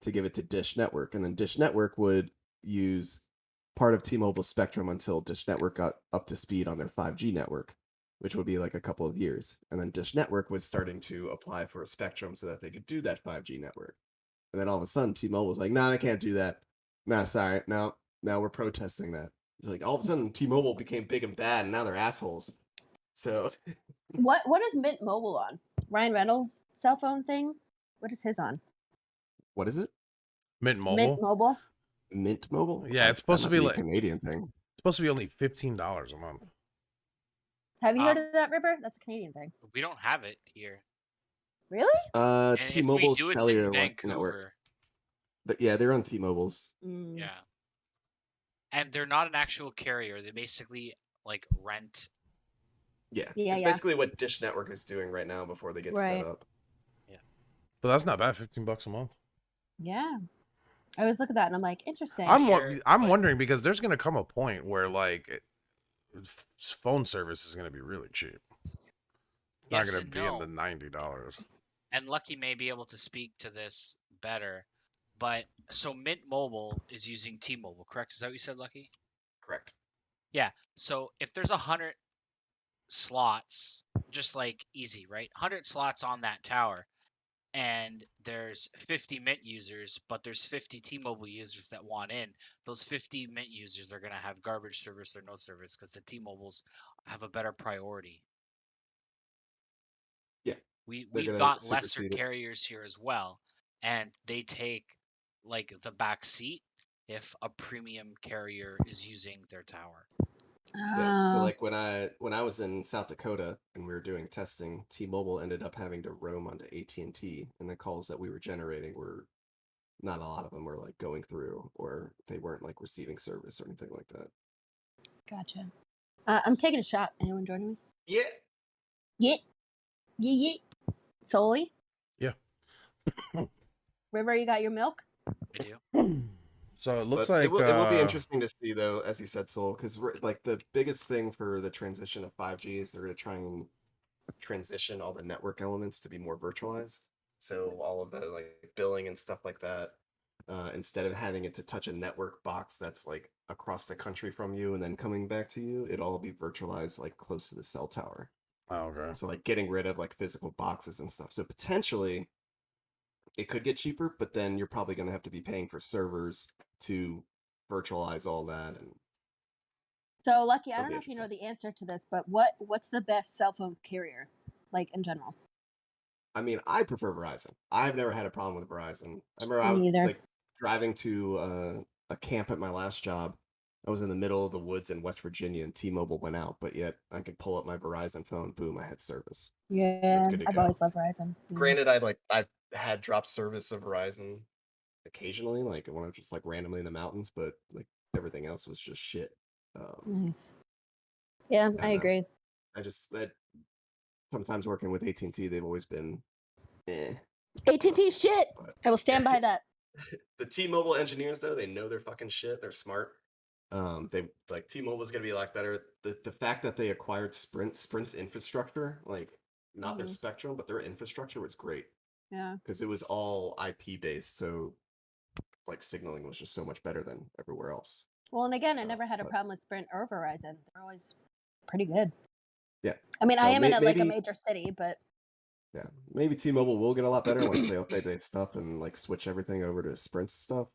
S3: to give it to Dish Network, and then Dish Network would use part of T-Mobile's spectrum until Dish Network got up to speed on their 5G network, which would be like a couple of years. And then Dish Network was starting to apply for a spectrum so that they could do that 5G network. And then all of a sudden, T-Mobile was like, "No, they can't do that. No, sorry. No, we're protesting that." It's like all of a sudden, T-Mobile became big and bad, and now they're assholes. So
S2: What is Mint Mobile on? Ryan Reynolds' cell phone thing? What is his on?
S3: what is it?
S1: Mint Mobile.
S2: Mint Mobile?
S3: Mint Mobile?
S1: Yeah, it's supposed
S3: That
S1: to be
S3: might
S1: like-
S3: a Canadian thing.
S1: It's supposed to be only $15 a month.
S2: Have you heard of that, River? That's a Canadian thing.
S4: We don't have it here.
S2: Really?
S4: And
S3: T-Mobile's
S4: if we do, it's
S3: cellular
S4: in
S3: network.
S4: Vancouver.
S3: Yeah, they're on T-Mobile's.
S2: Mm.
S4: Yeah. And they're not an actual carrier. They basically like rent.
S3: Yeah,
S2: Yeah,
S3: it's
S2: yeah.
S3: basically what Dish Network is doing right now before they get
S2: Right.
S3: set up.
S1: But that's not bad. $15 a month.
S2: Yeah. I always look at that and I'm like, interesting.
S1: I'm
S4: Here, like-
S1: wondering because there's gonna come a point where like phone service is gonna be really cheap. It's
S4: Yes
S1: not gonna
S4: and
S1: be
S4: no.
S1: in the $90.
S4: And Lucky may be able to speak to this better. But so Mint Mobile is using T-Mobile, correct? Is that what you said, Lucky?
S3: Correct.
S4: Yeah. So if there's 100 slots, just like easy, right? 100 slots on that tower, and there's 50 Mint users, but there's 50 T-Mobile users that want in. Those 50 Mint users are gonna have garbage service or no service because the T-Mobiles have a better priority.
S3: Yeah,
S4: We've
S3: gonna
S4: got lesser
S3: supersede it.
S4: carriers here as well, and they take like the back seat if a premium carrier is using their tower.
S3: Yeah. So
S2: Oh.
S3: like when I was in South Dakota and we were doing testing, T-Mobile ended up having to roam onto AT&T, and the calls that we were generating were not a lot of them were like going through, or they weren't like receiving service or anything like that.
S2: Gotcha. I'm taking a shot. Anyone joining me?
S3: Yeah.
S2: Yeah. Yeah, yeah. Solely?
S1: Yeah.
S2: River, you got your milk?
S4: I do.
S1: So it looks
S3: But
S1: like
S3: it will be interesting to see though, as you said, Soul, because like the biggest thing for the transition of 5G is they're going to try and transition all the network elements to be more virtualized. So all of the like billing and stuff like that, instead of having it to touch a network box that's like across the country from you and then coming back to you, it'll all be virtualized like close to the cell tower.
S1: Oh, okay.
S3: So like getting rid of like physical boxes and stuff. So potentially it could get cheaper, but then you're probably going to have to be paying for servers to virtualize all that. And
S2: So, Lucky, I
S3: That'll
S2: don't
S3: be
S2: know if you know
S3: interesting.
S2: the answer to this, but what's the best cell phone carrier, like in general?
S3: I mean, I prefer Verizon. I've never had a problem with Verizon. I remember I
S2: Me
S3: was
S2: neither.
S3: like driving to a camp at my last job. I was in the middle of the woods in West Virginia, and T-Mobile went out, but yet I could pull up my Verizon phone. Boom, I had service.
S2: Yeah,
S3: good to
S2: I've
S3: go.
S2: always loved Verizon. Yeah.
S3: Granted, I've had dropped service of Verizon occasionally, like when I was just like randomly in the mountains, but like everything else was just shit.
S2: Nice. Yeah, I
S3: know.
S2: agree.
S3: That sometimes working with AT&T, they've always been
S2: AT&T shit.
S3: But-
S2: I will stand by that.
S3: The T-Mobile engineers though, they know their fucking shit. They're smart. They like T-Mobile's gonna be a lot better. The fact that they acquired Sprint's infrastructure, like not their
S2: Mhm.
S3: spectrum, but their infrastructure was great
S2: Yeah.
S3: because it was all IP based. So like signaling was just so much better than everywhere else.
S2: Well, and again, I never had a
S3: but-
S2: problem with Sprint or Verizon. They're always pretty good.
S3: Yeah.
S2: I mean,
S3: So
S2: I am in like a
S3: maybe-
S2: major city, but
S3: Yeah, maybe T-Mobile will get a lot better once they update their stuff and like switch everything over to Sprint stuff.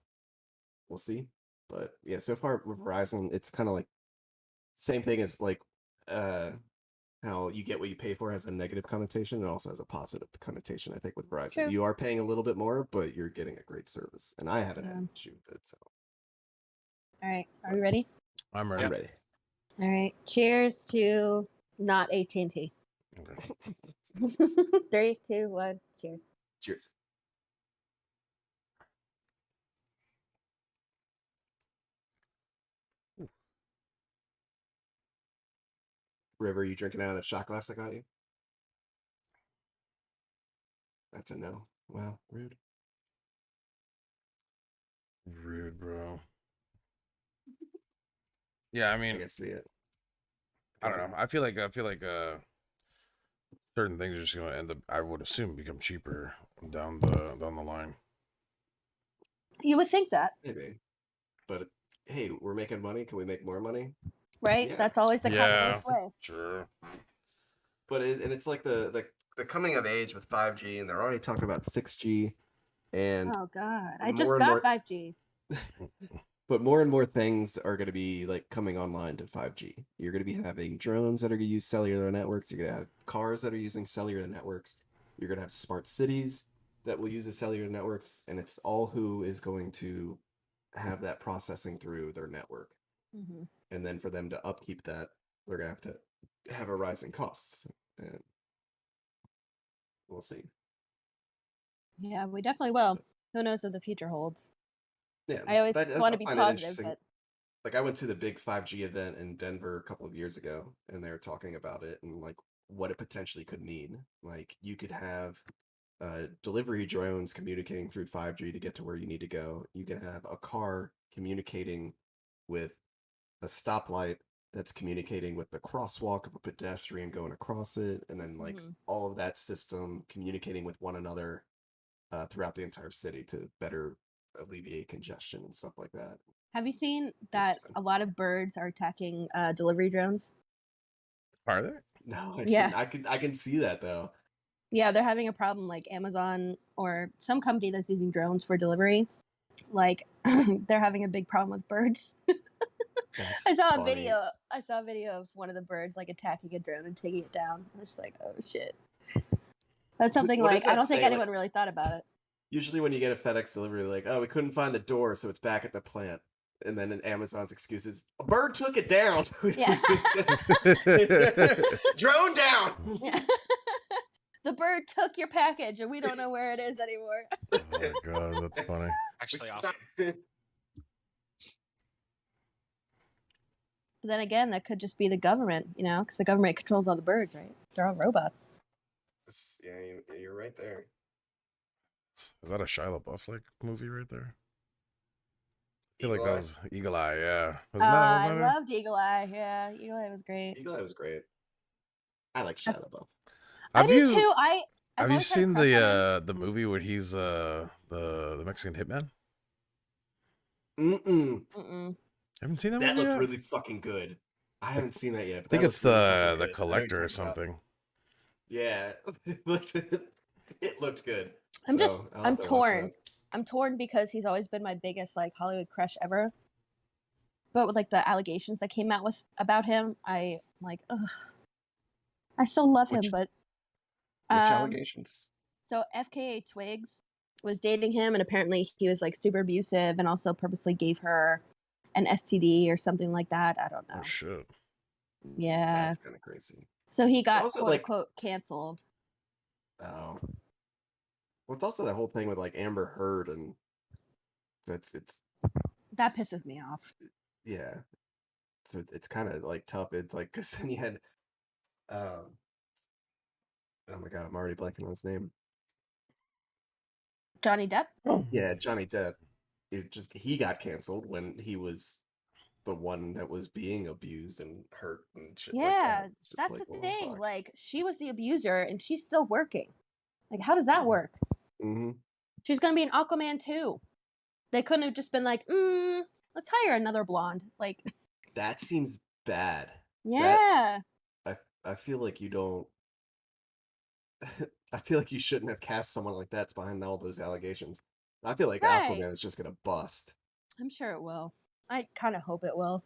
S3: We'll see. But yeah, so far with Verizon, it's kind of like same thing as like how you get what you pay for has a negative connotation. It also has a positive connotation. I think with Verizon,
S2: True.
S3: you are paying a little bit more, but you're getting a great service. And I haven't had
S2: Yeah.
S3: an issue with it, so
S2: All right, are we ready?
S1: I'm ready.
S3: I'm ready.
S2: All right, cheers to not AT&T.
S1: Okay.
S2: 3, 2, 1, cheers.
S3: Cheers. River, you drinking out of the shot glass I got you? That's a no. Wow, rude.
S1: Rude, bro. Yeah, I
S3: I
S1: mean,
S3: guess the
S1: I don't know. I feel like certain things are just gonna end up. I would assume become cheaper down the line.
S2: You would think that,
S3: Maybe. But hey, we're making money. Can we make more money?
S2: right?
S3: Yeah.
S2: That's always the
S1: Yeah.
S2: capitalist way.
S1: Sure.
S3: But and it's like the coming of age with 5G, and they're already talking about 6G, and
S2: Oh God, I
S3: more
S2: just
S3: and
S2: got
S3: more-
S2: 5G.
S3: but more and more things are going to be like coming online to 5G. You're going to be having drones that are going to use cellular networks. You're going to have cars that are using cellular networks. You're going to have smart cities that will use the cellular networks, and it's all who is going to have that processing through their network.
S2: Hmm.
S3: And then for them to upkeep that, they're going to have a rise in costs. And we'll see.
S2: Yeah, we definitely will. Who knows what the future holds?
S3: Yeah,
S2: I always
S3: but
S2: want to
S3: I
S2: be
S3: find it
S2: positive,
S3: interesting.
S2: but
S3: Like I went to the big 5G event in Denver a couple of years ago, and they were talking about it and like what it potentially could mean. Like you could have delivery drones communicating through 5G to get to where you need to go. You can have a car communicating with a stoplight that's communicating with the crosswalk of a pedestrian going across it, and then like
S2: Mhm.
S3: all of that system communicating with one another throughout the entire city to better alleviate congestion and stuff like that.
S2: have you seen that
S3: Interesting.
S2: a lot of birds are attacking delivery drones?
S1: Are they?
S3: No, I
S2: Yeah.
S3: didn't. I can see that though.
S2: Yeah, they're having a problem like Amazon or some company that's using drones for delivery. Like they're having a big problem with birds.
S3: That's
S2: I saw a
S3: funny.
S2: video. I saw a video of one of the birds like attacking a drone and taking it down. I was just like, oh shit. That's something
S3: What does
S2: like I
S3: that
S2: don't think
S3: say? Like-
S2: anyone really thought about it.
S3: Usually, when you get a FedEx delivery, like, oh, we couldn't find the door, so it's back at the plant. And then in Amazon's excuses, a bird took it down.
S2: Yeah.
S3: Drone down.
S2: Yeah. The bird took your package and we don't know where it is anymore.
S1: Oh god, that's funny.
S4: Actually, awesome.
S2: But then again, that could just be the government, you know, because the government controls all the birds, right? They're all robots.
S3: Yeah, you're right there.
S1: Is that a Shia LaBeouf like movie right there? I feel like
S3: Eagle
S1: that
S3: Eye?
S1: was Eagle Eye. Yeah. Wasn't that
S2: I
S1: what that-
S2: loved Eagle Eye. Yeah, Eagle Eye was great.
S3: Eagle Eye was great. I like Shia LaBeouf.
S2: I
S1: Have
S2: do
S1: you
S2: too. I've
S1: have you
S2: always had a
S1: seen
S2: crush on him.
S1: the movie where he's the Mexican hitman?
S3: Mm-mm.
S1: Haven't seen that
S3: That
S1: movie
S3: looked
S1: yet?
S3: really fucking good. I haven't seen that yet.
S1: I
S3: But
S1: think
S3: that
S1: it's
S3: looked really fucking
S1: the
S3: good. I know you're
S1: Collector or
S3: talking about.
S1: something.
S3: Yeah, it looked good.
S2: I'm
S3: So,
S2: just,
S3: I'll
S2: I'm
S3: have to watch
S2: torn.
S3: that.
S2: I'm torn because he's always been my biggest like Hollywood crush ever. But with like the allegations that came out with about him, I'm like, ugh. I still love him,
S3: Which-
S2: but
S3: Which
S2: um,
S3: allegations?
S2: so FKA Twigs was dating him, and apparently he was like super abusive, and also purposely gave her an STD or something like that. I don't know.
S1: Oh shit.
S2: Yeah.
S3: That's kind of crazy.
S2: So he got
S3: Also,
S2: quote
S3: like-
S2: unquote canceled.
S3: Oh. Well, it's also that whole thing with like Amber Heard, and it's
S2: That pisses me off.
S3: yeah. So it's kind of like tough. It's like because then you had, oh my god, I'm already blanking on his name.
S2: Johnny Depp?
S3: Yeah, Johnny Depp. He got canceled when he was the one that was being abused and hurt and shit like
S2: Yeah,
S3: that. It's just
S2: that's
S3: like,
S2: the
S3: what
S2: thing.
S3: fuck?
S2: Like, she was the abuser and she's still working. Like, how does that work?
S3: Mhm.
S2: She's gonna be an Aquaman too. They couldn't have just been like, let's hire another blonde. Like,
S3: That seems bad.
S2: yeah.
S3: I feel like you don't. I feel like you shouldn't have cast someone like that's behind all those allegations. I feel like
S2: Right.
S3: Aquaman is just gonna bust.
S2: I'm sure it will. I kind of hope it will.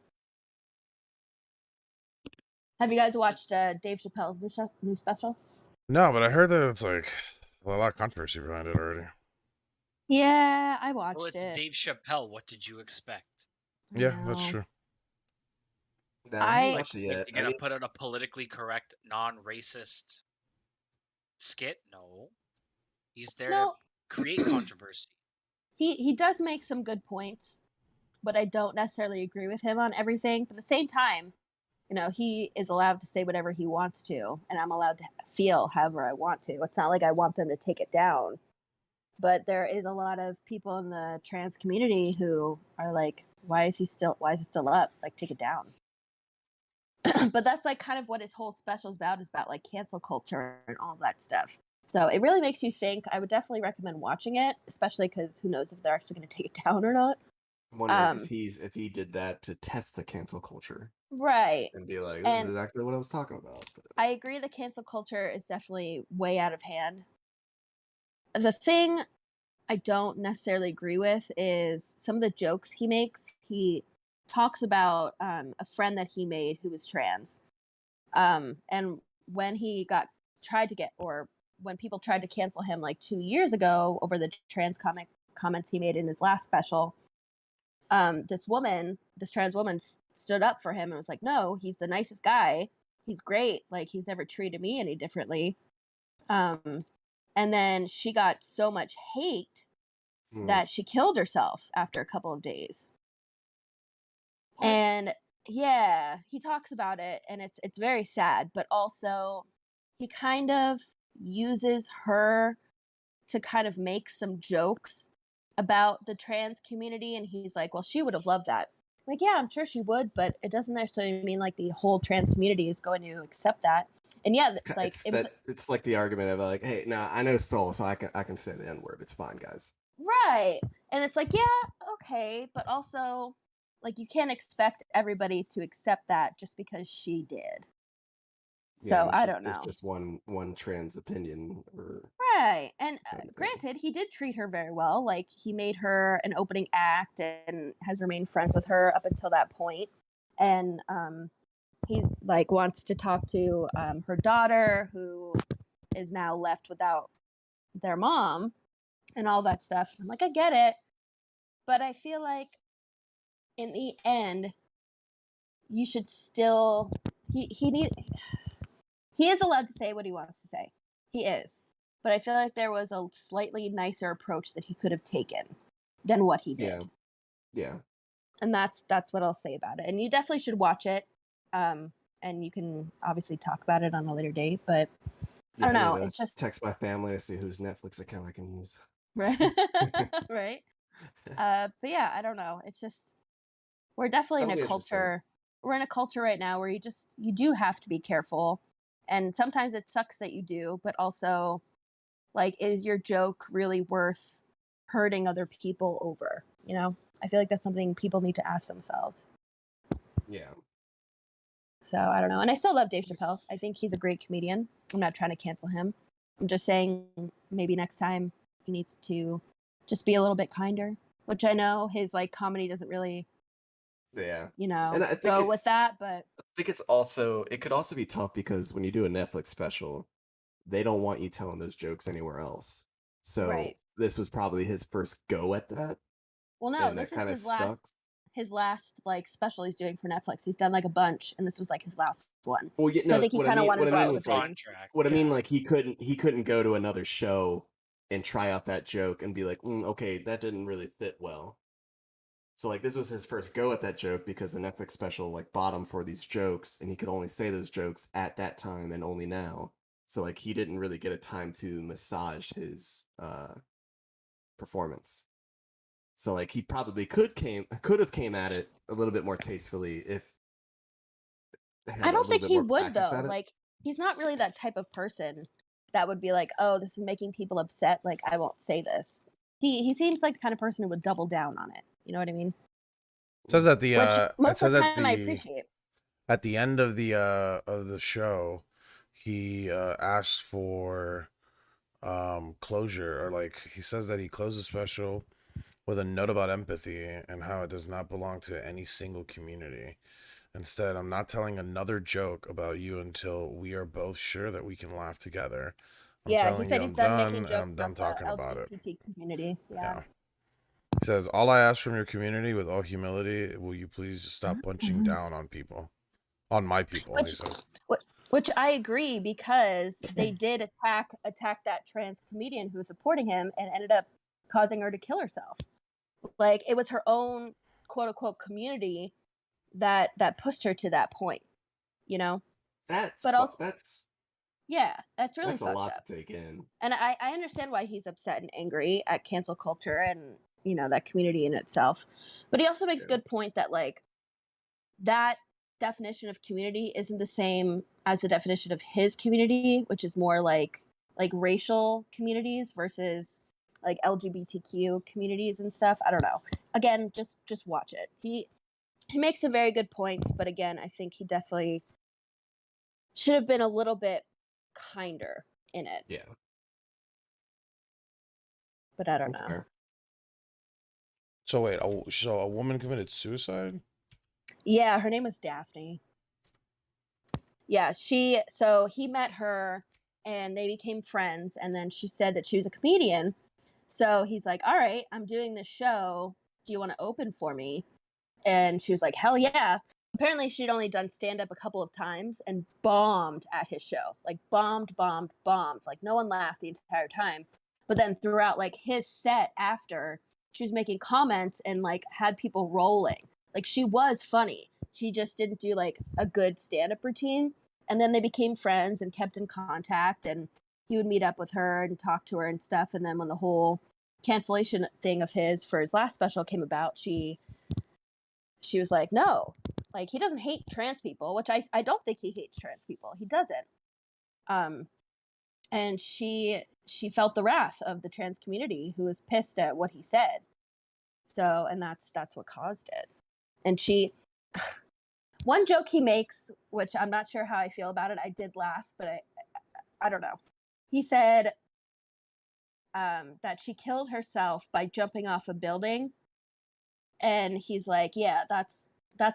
S2: Have you guys watched Dave Chappelle's new special?
S1: No, but I heard that it's like a lot of controversy behind it already.
S2: Yeah, I
S4: Well,
S2: watched
S4: it's
S2: it.
S4: Dave Chappelle. What did you expect?
S2: I
S1: Yeah, that's
S2: know.
S1: true.
S3: Nah, I haven't
S2: I
S3: watched it
S4: Is
S3: yet.
S4: he gonna put out a politically correct, non-racist skit? No. He's there to
S2: no,
S4: create controversy.
S2: he does make some good points, but I don't necessarily agree with him on everything. But at the same time, you know, he is allowed to say whatever he wants to, and I'm allowed to feel however I want to. It's not like I want them to take it down. But there is a lot of people in the trans community who are like, why is it still up? Like, take it down. But that's like kind of what his whole special is about like cancel culture and all that stuff. So it really makes you think. I would definitely recommend watching it, especially because who knows if they're actually going to take it down or not.
S3: I'm wondering
S2: Um,
S3: if he did that to test the cancel culture
S2: right.
S3: and be like, this
S2: And
S3: is exactly what I was talking about. But
S2: I agree the cancel culture is definitely way out of hand. The thing I don't necessarily agree with is some of the jokes he makes. He talks about a friend that he made who was trans. And when he got tried to get, or when people tried to cancel him like 2 years ago over the comments he made in his last special, this trans woman stood up for him and was like, no, he's the nicest guy. He's great. Like, he's never treated me any differently. And then she got so much hate that she killed herself after a couple of days.
S3: What?
S2: And yeah, he talks about it, and it's very sad, but also he kind of uses her to kind of make some jokes about the trans community, and he's like, well, she would have loved that. Like, yeah, I'm sure she would, but it doesn't necessarily mean like the whole trans community is going to accept that. And yeah, like it was
S3: it's like the argument of like, hey, no, I know Soul, so I can say the N word. It's fine, guys.
S2: right. And it's like, yeah, okay, but also like you can't expect everybody to accept that just because she did. So I don't
S3: It's
S2: know.
S3: just one trans opinion or
S2: Right. And
S3: kind of thing.
S2: granted, he did treat her very well. Like, he made her an opening act and has remained friends with her up until that point. And he's like wants to talk to her daughter, who is now left without their mom and all that stuff. I'm like, I get it. But I feel like in the end, you should still he is allowed to say what he wants to say. He is. But I feel like there was a slightly nicer approach that he could have taken than what he did.
S3: Yeah.
S2: And that's what I'll say about it. And you definitely should watch it. And you can obviously talk about it on a later date, but I don't know.
S3: need to
S2: It's just
S3: text my family to see whose Netflix account I can use.
S2: right. Right. But yeah, I don't know. It's just we're definitely
S3: That'll
S2: in
S3: be
S2: a
S3: interesting.
S2: culture. We're in a culture right now where you do have to be careful, and sometimes it sucks that you do, but also, like, is your joke really worth hurting other people over? You know, I feel like that's something people need to ask themselves.
S3: Yeah.
S2: So I don't know, and I still love Dave Chappelle. I think he's a great comedian. I'm not trying to cancel him. I'm just saying maybe next time he needs to just be a little bit kinder. Which I know his like comedy doesn't really,
S3: Yeah.
S2: you know,
S3: And I think
S2: go
S3: it's
S2: with that, but
S3: I think it could also be tough because when you do a Netflix special, they don't want you telling those jokes anywhere else. So
S2: right.
S3: this was probably his first go at that,
S2: Well, no,
S3: and that
S2: this is
S3: kind of
S2: his last
S3: sucks.
S2: like special he's doing for Netflix. He's done like a bunch, and this was like his last one.
S3: Well, yeah,
S2: So I
S3: no,
S2: think he
S3: what I
S2: kind of
S3: mean,
S2: wanted
S3: what
S2: to
S3: I mean
S2: rush the
S3: was like,
S2: thing.
S4: Contract.
S3: what I mean,
S4: yeah.
S3: like he couldn't go to another show and try out that joke and be like, okay, that didn't really fit well. So like this was his first go at that joke because the Netflix special like bought him for these jokes, and he could only say those jokes at that time and only now. So like he didn't really get a time to massage his performance. So like he probably could have came at it a little bit more tastefully if had
S2: I
S3: a
S2: don't
S3: little
S2: think
S3: bit
S2: he
S3: more
S2: would
S3: practice
S2: though.
S3: at it.
S2: Like, he's not really that type of person that would be like, "Oh, this is making people upset. Like, I won't say this." He seems like the kind of person who would double down on it. You know what I mean?
S1: It says at the
S2: Which
S1: it
S2: most of
S1: says
S2: the
S1: at
S2: time I
S1: the
S2: appreciate.
S1: at the end of the show, he asked for closure, or like he says that he closed the special with a note about empathy and how it does not belong to any single community. Instead, I'm not telling another joke about you until we are both sure that we can laugh together. I'm
S2: Yeah, he
S1: telling you
S2: said he's
S1: I'm
S2: done
S1: done
S2: making
S1: and
S2: jokes
S1: I'm done
S2: about the
S1: talking about it.
S2: LGBT community. Yeah.
S1: Yeah. He says, all I ask from your community with all humility, will you please stop punching down on people? On my people, he
S2: Which,
S1: says.
S2: which I agree, because they did attack that trans comedian who was supporting him and ended up causing her to kill herself. Like, it was her own quote unquote community that pushed her to that point, you know?
S3: That's
S2: But also,
S3: that's
S2: yeah, that's really
S3: that's a
S2: fucked
S3: lot
S2: up.
S3: to take in.
S2: And I understand why he's upset and angry at cancel culture and, that community in itself. But he also makes a
S3: Yeah.
S2: good point that, like, that definition of community isn't the same as the definition of his community, which is more like racial communities versus like LGBTQ communities and stuff. I don't know. Again, just watch it. He makes some very good points, but again, I think he definitely should have been a little bit kinder in it.
S3: Yeah,
S2: But I don't
S3: that's
S2: know.
S3: fair.
S1: So wait, so a woman committed suicide?
S2: Yeah, her name was Daphne. Yeah, so he met her and they became friends, and then she said that she was a comedian. So he's like, "All right, I'm doing this show. Do you want to open for me?" And she was like, "Hell yeah." Apparently she'd only done stand up a couple of times and bombed at his show. Like bombed. Like no one laughed the entire time. But then throughout like his set after, she was making comments and like had people rolling. Like she was funny. She just didn't do like a good stand up routine. And then they became friends and kept in contact, and he would meet up with her and talk to her and stuff. And then when the whole cancellation thing of his for his last special came about, she was like, no, like he doesn't hate trans people, which I don't think he hates trans people. He doesn't. And she felt the wrath of the trans community who was pissed at what he said. So, and that's what caused it. And she one joke he makes, which I'm not sure how I feel about it. I did laugh, but I don't know. He said that she killed herself by jumping off a building, and he's like, yeah, that's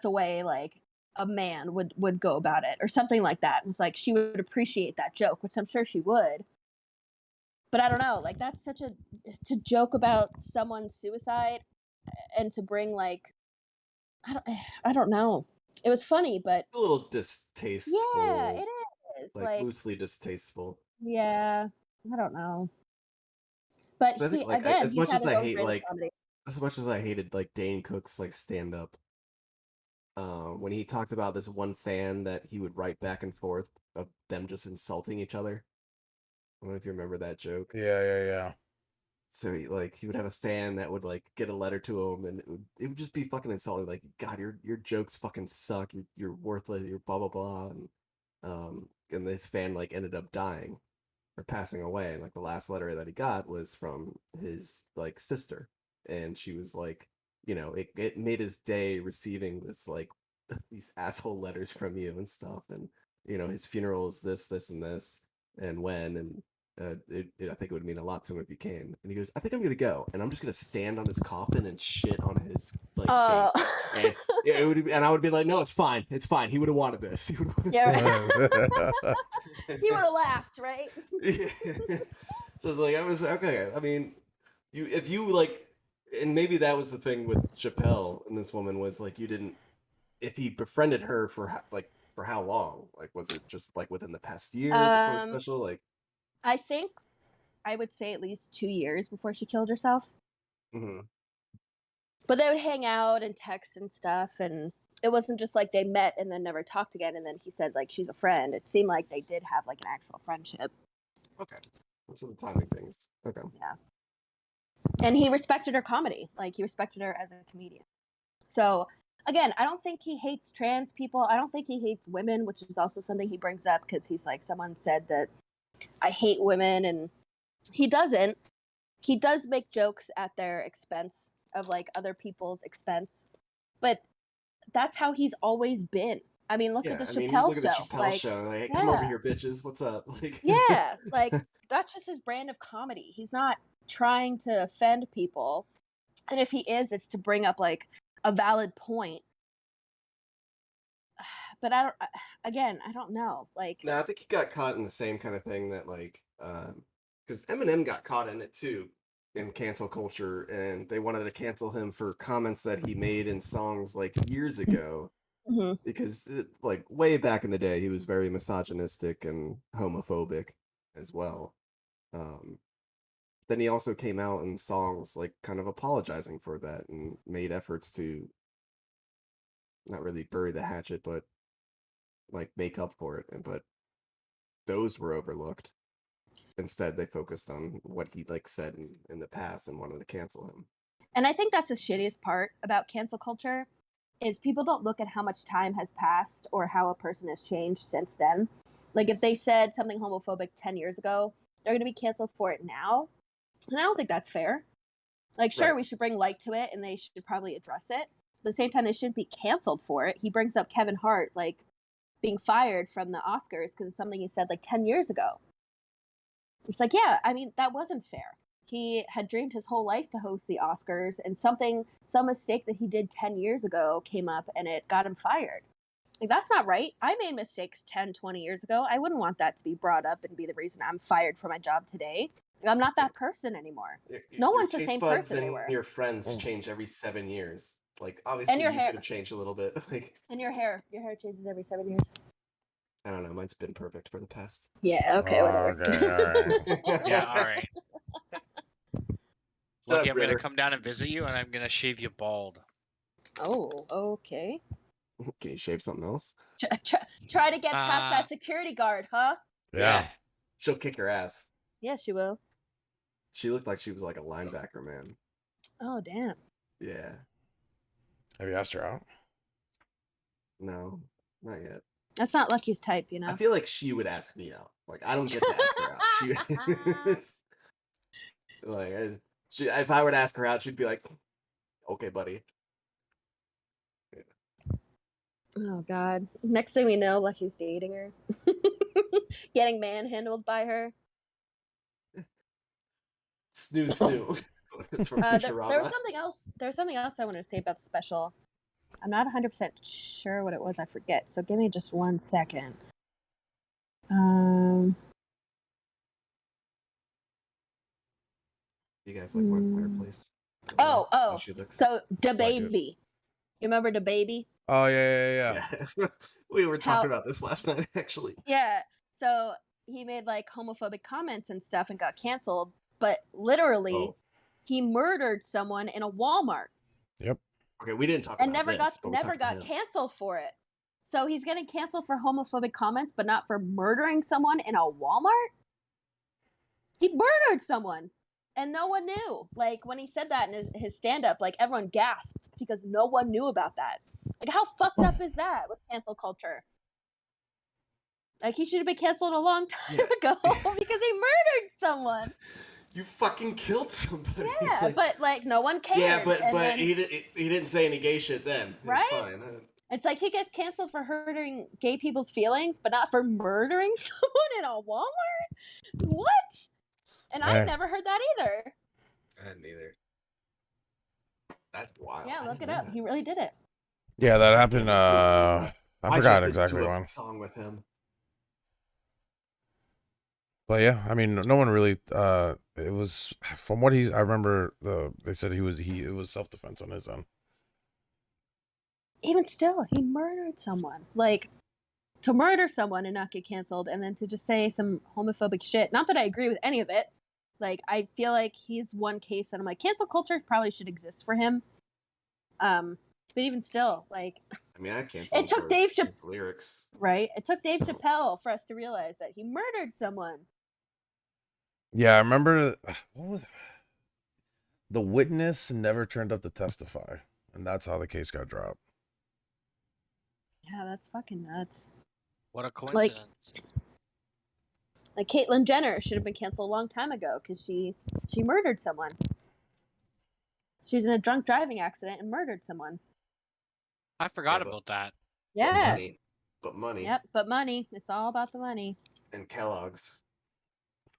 S2: a way like a man would go about it, or something like that. It was like she would appreciate that joke, which I'm sure she would. But I don't know, like that's such a to joke about someone's suicide and to bring like I don't know. It was funny, but
S3: A little distasteful.
S2: yeah, it is.
S3: Like loosely distasteful.
S2: Yeah, I don't know. But
S3: So I think, like,
S2: again,
S3: as
S2: he's
S3: much
S2: had
S3: as
S2: his
S3: I
S2: own
S3: hate,
S2: brand of
S3: like,
S2: comedy.
S3: as much as I hated like Dane Cook's like stand up, when he talked about this one fan that he would write back and forth of them just insulting each other. I don't know if you remember that joke.
S1: Yeah.
S3: So he would have a fan that would like get a letter to him, and it would just be fucking insulting. Like, God, your jokes fucking suck. You're worthless. You're blah blah blah. And this fan like ended up dying or passing away. And like the last letter that he got was from his like sister, and she was like, it made his day receiving this like these asshole letters from you and stuff, and his funeral is this and this and when, and I think it would mean a lot to him if he came. And he goes, I think I'm gonna go, and I'm just gonna stand on his coffin and shit on his like face. And I would be like, no, it's fine. He would have wanted this.
S2: Yeah, right. He would have laughed, right?
S3: Yeah. So it's like, I was okay. I mean, if you like, and maybe that was the thing with Chappelle and this woman was like, if he befriended her for how long? Like, was it just like within the past year before the special? Like,
S2: I think I would say at least 2 years before she killed herself.
S3: mm-hmm.
S2: But they would hang out and text and stuff, and it wasn't just like they met and then never talked again, and then he said like she's a friend. It seemed like they did have like an actual friendship.
S3: Okay, so the timing things. Okay.
S2: Yeah. And he respected her comedy. Like he respected her as a comedian. So again, I don't think he hates trans people. I don't think he hates women, which is also something he brings up because he's like, someone said that I hate women, and he doesn't. He does make jokes at their expense, of like other people's expense, but that's how he's always been. I mean, look at the Chappelle
S3: look at the Chappelle show. Like, hey, come over here, bitches. What's up? Like,
S2: yeah, like that's just his brand of comedy. He's not trying to offend people. And if he is, it's to bring up like a valid point. But I don't. Again, I don't know. Like,
S3: No, I think he got caught in the same kind of thing that like, because Eminem got caught in it too, in cancel culture, and they wanted to cancel him for comments that he made in songs like years ago,
S2: mhm.
S3: because like way back in the day, he was very misogynistic and homophobic as well. Then he also came out in songs like kind of apologizing for that and made efforts to not really bury the hatchet, but like make up for it. But those were overlooked. Instead, they focused on what he like said in the past and wanted to cancel him.
S2: And I think that's the shittiest part about cancel culture is people don't look at how much time has passed or how a person has changed since then. Like if they said something homophobic 10 years ago, they're going to be canceled for it now. And I don't think that's fair. Like, sure,
S3: Right.
S2: we should bring light to it and they should probably address it. At the same time, they shouldn't be canceled for it. He brings up Kevin Hart, like, being fired from the Oscars because of something he said like 10 years ago. It's like, yeah, I mean, that wasn't fair. He had dreamed his whole life to host the Oscars, and some mistake that he did 10 years ago came up and it got him fired. Like, that's not right. I made mistakes 10, 20 years ago. I wouldn't want that to be brought up and be the reason I'm fired from my job today. Like, I'm not that person anymore. No one's the same person they were.
S3: Your friends change every 7 years. Like obviously,
S2: your
S3: you
S2: hair.
S3: could have changed a little bit. Like,
S2: And your hair changes every 7 years.
S3: I don't know. Mine's been perfect for the past.
S2: Yeah, okay, whatever.
S1: Okay, all right.
S4: Yeah, all right. Look,
S3: up,
S4: I'm gonna
S3: Ritter?
S4: come down and visit you, and I'm gonna shave you bald.
S2: Oh, okay.
S3: Can you shave something else?
S2: Try to get past that security guard, huh?
S1: Yeah.
S3: She'll kick your ass.
S2: Yeah, she will.
S3: She looked like she was like a linebacker, man.
S2: Oh, damn.
S3: Yeah.
S1: Have you asked her out?
S3: No, not yet.
S2: That's not Lucky's type, you know?
S3: I feel like she would ask me out. Like I don't get to ask her out. It's like if I were to ask her out, she'd be like, "Okay, buddy."
S2: Oh, God. Next thing we know, Lucky's dating her. Getting manhandled by her.
S3: Snoo. It's from
S2: There was
S3: Futurama.
S2: something else. There's something else I wanted to say about the special. I'm not 100% sure what it was. I forget. So give me just 1 second.
S3: You guys like my fireplace?
S2: Oh.
S3: She looks.
S2: So
S1: it.
S2: DaBaby. You remember DaBaby?
S1: Oh yeah.
S3: Yeah. We were talking about this last night, actually.
S2: Yeah. So he made like homophobic comments and stuff and got canceled. But literally, he murdered someone in a Walmart.
S1: Yep.
S3: Okay, we didn't talk
S2: And
S3: about this, but we
S2: never
S3: talked about
S2: got
S3: him.
S2: canceled for it. So he's getting canceled for homophobic comments, but not for murdering someone in a Walmart? He murdered someone. And no one knew. Like, when he said that in his stand-up, like, everyone gasped because no one knew about that. Like, how fucked up is that with cancel culture? Like, he should have been canceled a long time ago because he murdered someone.
S3: You fucking killed somebody.
S2: Yeah,
S3: Like,
S2: but, like, no one cared.
S3: yeah, but
S2: then,
S3: he didn't say any gay shit then.
S2: Right?
S3: It's fine.
S2: It's like he gets canceled for hurting gay people's feelings, but not for murdering someone in a Walmart? What? And I've never heard that either.
S3: I hadn't either. That's wild.
S2: Yeah,
S3: I
S2: look
S3: didn't
S2: it
S3: know
S2: up.
S3: that.
S2: He really did it.
S1: Yeah, that happened. I
S3: Why'd you
S1: forgot
S3: have to
S1: exactly
S3: do a
S1: when.
S3: song with him.
S1: But yeah, I mean, no one really. It was from what I remember. They said it was self defense on his own.
S2: Even still, he murdered someone. Like, to murder someone and not get canceled, and then to just say some homophobic shit. Not that I agree with any of it. Like, I feel like he's one case that I'm like, cancel culture probably should exist for him. But even still, like,
S3: I mean, I can't.
S2: It took Dave
S3: his lyrics.
S2: right? It took Dave Chappelle for us to realize that he murdered someone.
S1: Yeah, I remember. What was the witness never turned up to testify, and that's how the case got dropped.
S2: Yeah, that's fucking nuts.
S4: What a coincidence.
S2: Like Caitlyn Jenner should have been canceled a long time ago because she murdered someone. She was in a drunk driving accident and murdered someone.
S4: I forgot
S3: Yeah, but-
S4: about that.
S2: Yeah.
S3: But money.
S2: Yep, but money. It's all about the money.
S3: And Kellogg's.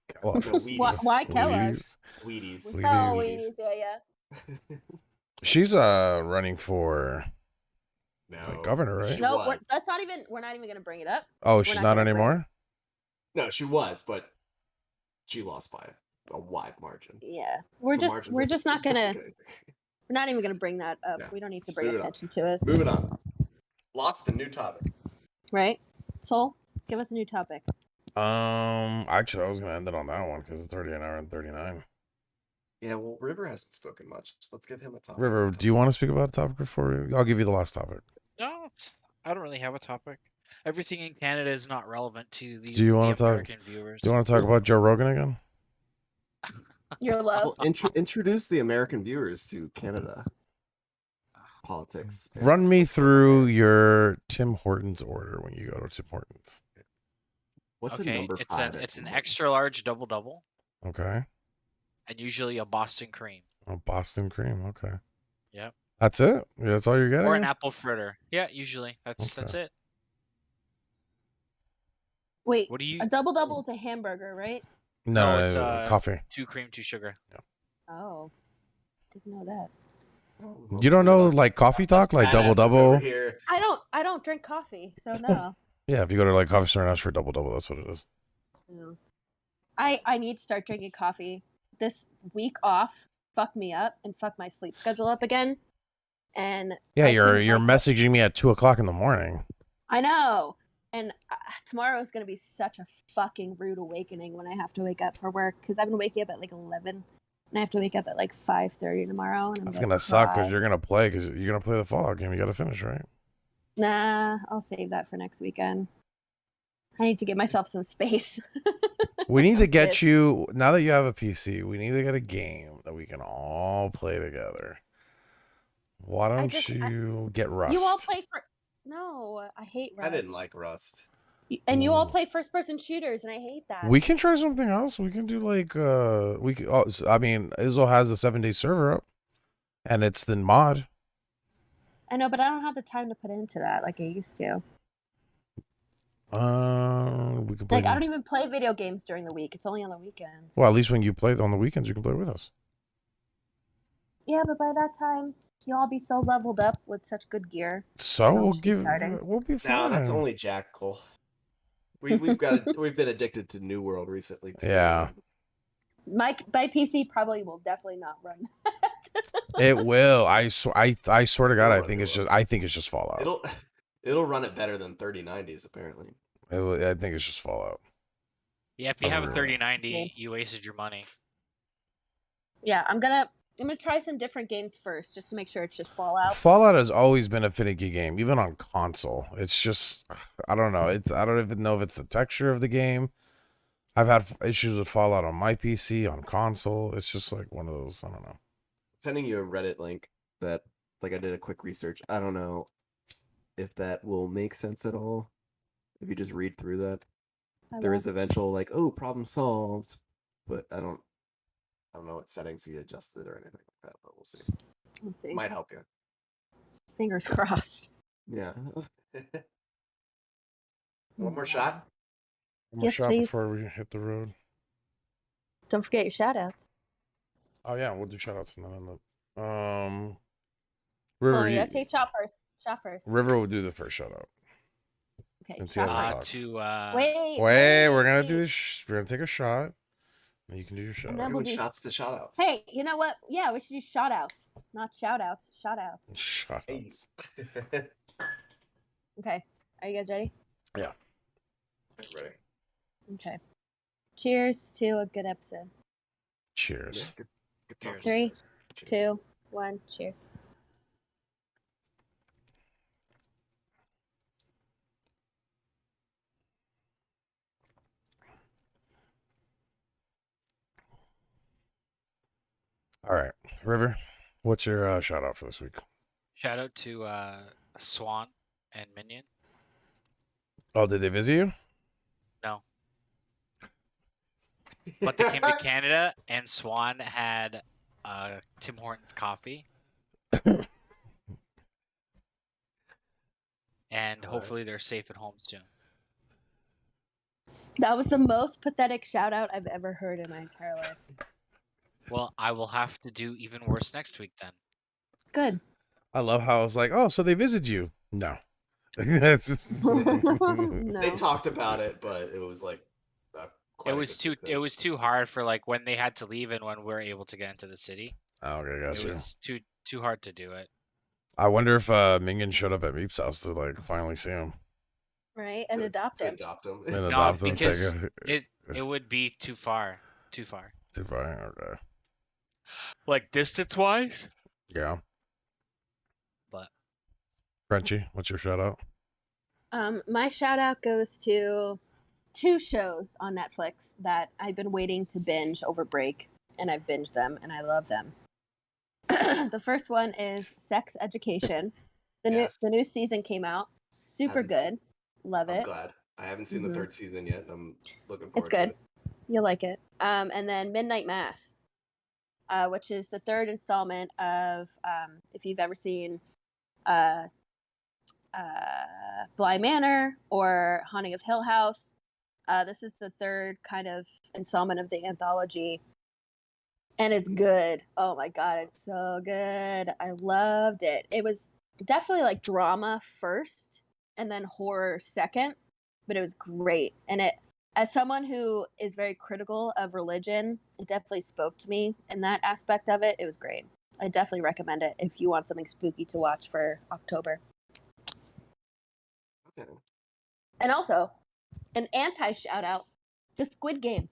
S1: Kellogg's.
S3: No, Wheaties.
S2: Why Kellogg's?
S3: Wheaties.
S1: Wheaties.
S2: Oh, Wheaties, yeah.
S1: She's running for
S3: No,
S1: governor, right?
S3: She
S2: No,
S3: was.
S2: that's not even. We're not even gonna bring it up.
S1: Oh, she's
S2: not
S1: not
S2: gonna bring-
S1: anymore.
S3: No, she was, but she lost by a wide margin.
S2: Yeah, we're
S3: The
S2: just
S3: margin
S2: we're
S3: was
S2: just not gonna.
S3: significant.
S2: We're not even gonna bring that up.
S3: Yeah.
S2: We don't need to bring
S3: Move it on.
S2: attention to it,
S3: Moving on. Lost a new topic.
S2: right? Soul, give us a new topic.
S1: Actually, I was gonna end it on that one because it's already an hour and 39.
S3: Yeah, well, River hasn't spoken much. Let's give him a topic.
S1: River, do you want to speak about a topic before I'll give you the last topic?
S4: No, I don't really have a topic. Everything in Canada is not relevant to the,
S1: Do you wanna
S4: the
S1: talk-
S4: American viewers.
S1: Do you want to talk about Joe Rogan again?
S2: Your love.
S3: Well, introduce the American viewers to Canada politics. and
S1: Run me
S3: what's going on
S1: through
S3: there.
S1: your Tim Hortons order when you go to Tim Hortons.
S3: What's a
S4: Okay,
S3: number
S4: it's
S3: 5?
S4: an
S3: at
S4: it's an
S3: Tim Hortons?
S4: extra large double,
S1: Okay.
S4: and usually a Boston cream
S1: Oh, Boston cream. Okay.
S4: Yep.
S1: That's it. That's all you're getting.
S4: or an apple fritter. Yeah, usually that's
S1: Okay.
S4: it.
S2: Wait,
S4: What do you?
S2: a double double is a hamburger, right?
S1: No,
S4: No,
S1: no,
S4: it's,
S1: no, coffee.
S4: 2 cream, 2 sugar.
S2: Oh, didn't know that.
S3: Oh,
S1: You don't
S3: look at
S1: know
S3: us.
S1: like coffee talk, like double
S3: Badasses over
S1: double.
S3: here.
S2: I don't drink coffee, so no.
S1: Yeah, if you go to like coffee store and ask for double double, that's what it is.
S2: No. I need to start drinking coffee. This week off fucked me up and fucked my sleep schedule up again. And
S1: Yeah,
S2: I
S1: you're
S2: couldn't
S1: you're
S2: wake up.
S1: messaging me at 2:00 in the morning.
S2: I know. And tomorrow is going to be such a fucking rude awakening when I have to wake up for work because I've been waking up at like 11 and I have to wake up at like 5:30 tomorrow. And I'm
S1: That's
S2: gonna
S1: gonna suck because
S2: cry.
S1: you're gonna play the Fallout game. You gotta finish, right?
S2: Nah, I'll save that for next weekend. I need to give myself some space.
S1: We need to get
S2: Yes.
S1: you now that you have a PC. We need to get a game that we can all play together. Why don't you get Rust?
S2: You all play for. No, I hate Rust.
S3: I didn't like Rust.
S2: And you all play first person shooters, and I hate that.
S1: We can try something else. We can do like we can. Oh, I mean, Izzo has a 7-day server up, and it's the mod.
S2: I know, but I don't have the time to put into that like I used to.
S1: We can play.
S2: Like, I don't even play video games during the week. It's only on the weekends.
S1: Well, at least when you play on the weekends, you can play with us.
S2: Yeah, but by that time, you'll all be so leveled up with such good gear.
S1: So
S2: Oh,
S1: we'll
S2: she's
S1: give.
S2: starting.
S1: We'll be fine.
S3: No, that's only Jack Cole. We've been addicted to New World recently. Too.
S1: Yeah.
S2: My PC probably will definitely not run.
S1: It will. I swear to God,
S3: It'll
S1: I think
S3: run
S1: it's
S3: well.
S1: just. I think it's just Fallout.
S3: It'll run it better than 3090s apparently.
S1: I think it's just Fallout.
S4: Yeah, if you have a
S1: Oh.
S4: 3090,
S2: See.
S4: you wasted your money.
S2: Yeah, I'm gonna try some different games first, just to make sure it's just Fallout.
S1: Fallout has always been a finicky game, even on console. It's just, I don't know. I don't even know if it's the texture of the game. I've had issues with Fallout on my PC, on console. It's just like one of those. I don't know.
S3: Sending you a Reddit link that like I did a quick research. I don't know if that will make sense at all. If you just read through that.
S2: I
S3: There
S2: will.
S3: is eventual like, oh, problem solved, but I don't know what settings he adjusted or anything like that, but we'll see.
S2: Let's see.
S3: Might help you.
S2: Fingers crossed.
S3: Yeah. One more shot.
S1: One more
S2: Yes,
S1: shot
S2: please.
S1: before we hit the road.
S2: Don't forget your shout outs.
S1: Oh yeah, we'll do shoutouts and then end up. River,
S2: Oh, yeah,
S1: you-
S2: take shot first. Shot first.
S1: River will do the first shoutout.
S2: Okay,
S1: and see
S2: shot
S1: how that
S2: first.
S1: talks.
S2: Wait,
S1: Wait, we're gonna do this. We're gonna take a shot. And you can do your shout.
S2: then
S3: We're
S2: we'll
S3: doing
S2: do-
S3: shots to shout outs.
S2: Hey, you know what? Yeah, we should do shout outs. Not shout outs. Shout outs.
S3: Hey.
S1: Shoutouts.
S2: Okay. Are you guys ready?
S3: Ready.
S2: Okay. Cheers to a good episode.
S1: Cheers.
S3: Yeah, good talk.
S4: Cheers.
S2: 3,
S3: Cheers.
S2: 2, 1. Cheers.
S1: All right, River. What's your shout out for this week?
S4: Shout out to Swan and Minion.
S1: Oh, did they visit you?
S4: No, but they came to Canada, and Swan had Tim Hortons coffee. And hopefully they're safe at home soon.
S2: That was the most pathetic shout out I've ever heard in my entire life.
S4: Well, I will have to do even worse next week then.
S2: Good.
S1: I love how it's like, oh, so they visit you. No. That's
S2: No.
S3: They talked about it, but it was like quite
S4: It
S3: a
S4: was
S3: good
S4: too. It was
S3: distance.
S4: too hard for like when they had to leave and when we were able to get into the city.
S1: okay,
S4: It
S1: gotcha.
S4: was too hard to do it.
S1: I wonder if Mingen showed up at Meep's house to like finally see him
S2: Right? And
S3: to-
S2: adopt
S3: to
S2: him.
S3: adopt him.
S1: and
S4: No,
S1: adopt him.
S4: because
S1: Take
S4: it would be too far. Too far.
S1: too far. Okay.
S4: Like distance wise.
S1: Yeah.
S4: But
S1: Frenchie, what's your shout out?
S2: My shout out goes to 2 shows on Netflix that I've been waiting to binge over break, and I've binged them, and I love them. The first one is Sex Education.
S3: Yes.
S2: The new season came out. Super
S3: Haven't seen-
S2: good. Love
S3: I'm
S2: it.
S3: glad. I haven't seen
S2: Mhm.
S3: the 3rd season yet. I'm looking forward
S2: It's
S3: to
S2: good.
S3: it.
S2: You'll like it. And then Midnight Mass, which is the 3rd installment of if you've ever seen Bly Manor or Haunting of Hill House. This is the 3rd kind of installment of the anthology. And it's good. Oh my god, it's so good. I loved it. It was definitely like drama first and then horror second, but it was great. And it, as someone who is very critical of religion, it definitely spoke to me in that aspect of it. It was great. I definitely recommend it if you want something spooky to watch for October.
S3: Okay.
S2: And also, an anti shout out to Squid Game.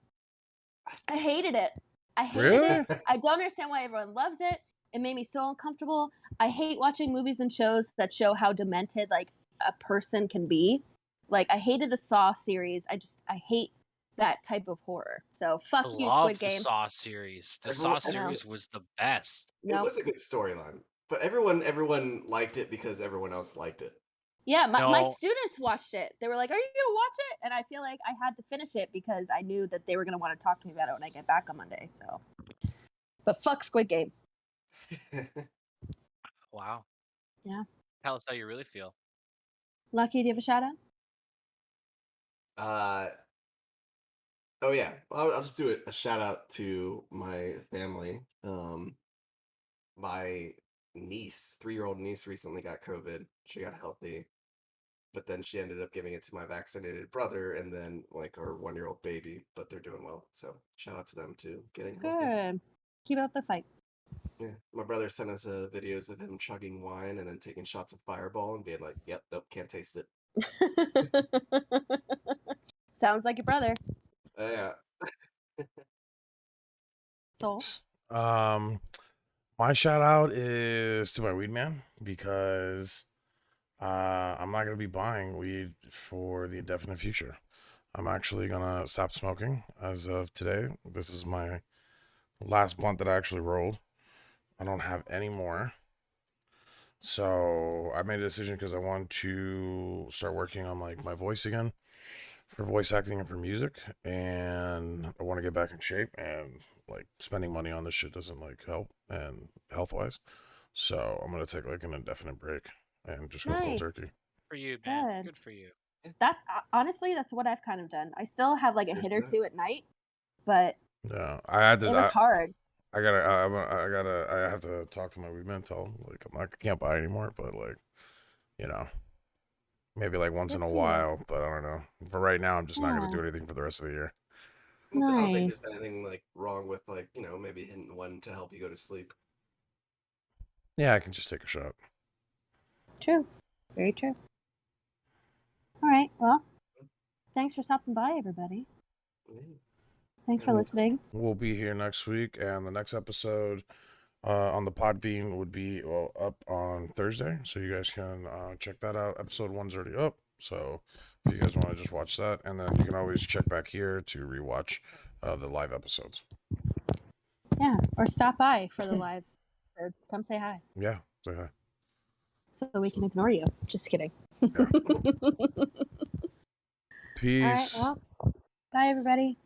S2: I hated it. I hated
S1: Really?
S2: it. I don't understand why everyone loves it. It made me so uncomfortable. I hate watching movies and shows that show how demented like a person can be. Like I hated the Saw series. I hate that type of horror. So fuck
S4: I
S2: you,
S4: love
S2: Squid
S4: the
S2: Game.
S4: Saw series. The
S3: Everyone-
S4: Saw
S2: I know.
S4: series was the best.
S3: It
S2: No.
S3: was a good storyline, but everyone liked it because everyone else liked it.
S2: Yeah, my
S4: No.
S2: students watched it. They were like, "Are you gonna watch it?" And I feel like I had to finish it because I knew that they were gonna want to talk to me about it when I get back on Monday. So, but fuck Squid Game.
S4: Wow.
S2: Yeah.
S4: Tell us how you really feel.
S2: Lucky, do you have a shout out?
S3: Oh yeah, I'll just do a shout out to my family. My niece, 3-year-old niece, recently got COVID. She got healthy, but then she ended up giving it to my vaccinated brother, and then like our 1-year-old baby. But they're doing well, so shout out to them too, getting healthy.
S2: Good. Keep up the fight.
S3: Yeah, my brother sent us videos of him chugging wine and then taking shots of Fireball and being like, "Yep, nope, can't taste it."
S2: Sounds like your brother.
S3: Yeah.
S2: Soul.
S1: My shout out is to my weed man because I'm not gonna be buying weed for the indefinite future. I'm actually gonna stop smoking as of today. This is my last blunt that I actually rolled. I don't have any more. So I made a decision because I want to start working on like my voice again for voice acting and for music, and I want to get back in shape, and like spending money on this shit doesn't like help and health wise. So I'm gonna take like an indefinite break and just go cold
S2: Nice.
S1: turkey.
S4: For you, man.
S2: Good.
S4: Good for you.
S2: That honestly, that's what I've kind of done. I still have like a
S3: Cheers
S2: hit
S3: to
S2: or
S3: that.
S2: two at night, but
S1: Yeah, I had to.
S2: it was hard.
S1: I have to talk to my weed man, tell him like I can't buy anymore, but like, you know, maybe like once in
S2: Good
S1: a
S2: for you.
S1: while. But I don't know. For right now, I'm just not
S2: Yeah.
S1: gonna do anything for the rest of the year.
S3: I don't think
S2: Nice.
S3: there's anything like wrong with like maybe hitting one to help you go to sleep.
S1: Yeah, I can just take a shot.
S2: True. Very true. All right. Well, thanks for stopping by, everybody.
S3: Yeah.
S2: Thanks for
S3: Mhm.
S2: listening.
S1: We'll be here next week, and the next episode on the Podbean would be up on Thursday, so you guys can check that out. Episode 1's already up, so if you guys want to just watch that, and then you can always check back here to rewatch the live episodes.
S2: Yeah. Or stop by for the live. Or come say hi
S1: Yeah, say hi.
S2: so that we can ignore you. Just kidding.
S1: Peace.
S2: All right. Well, bye, everybody.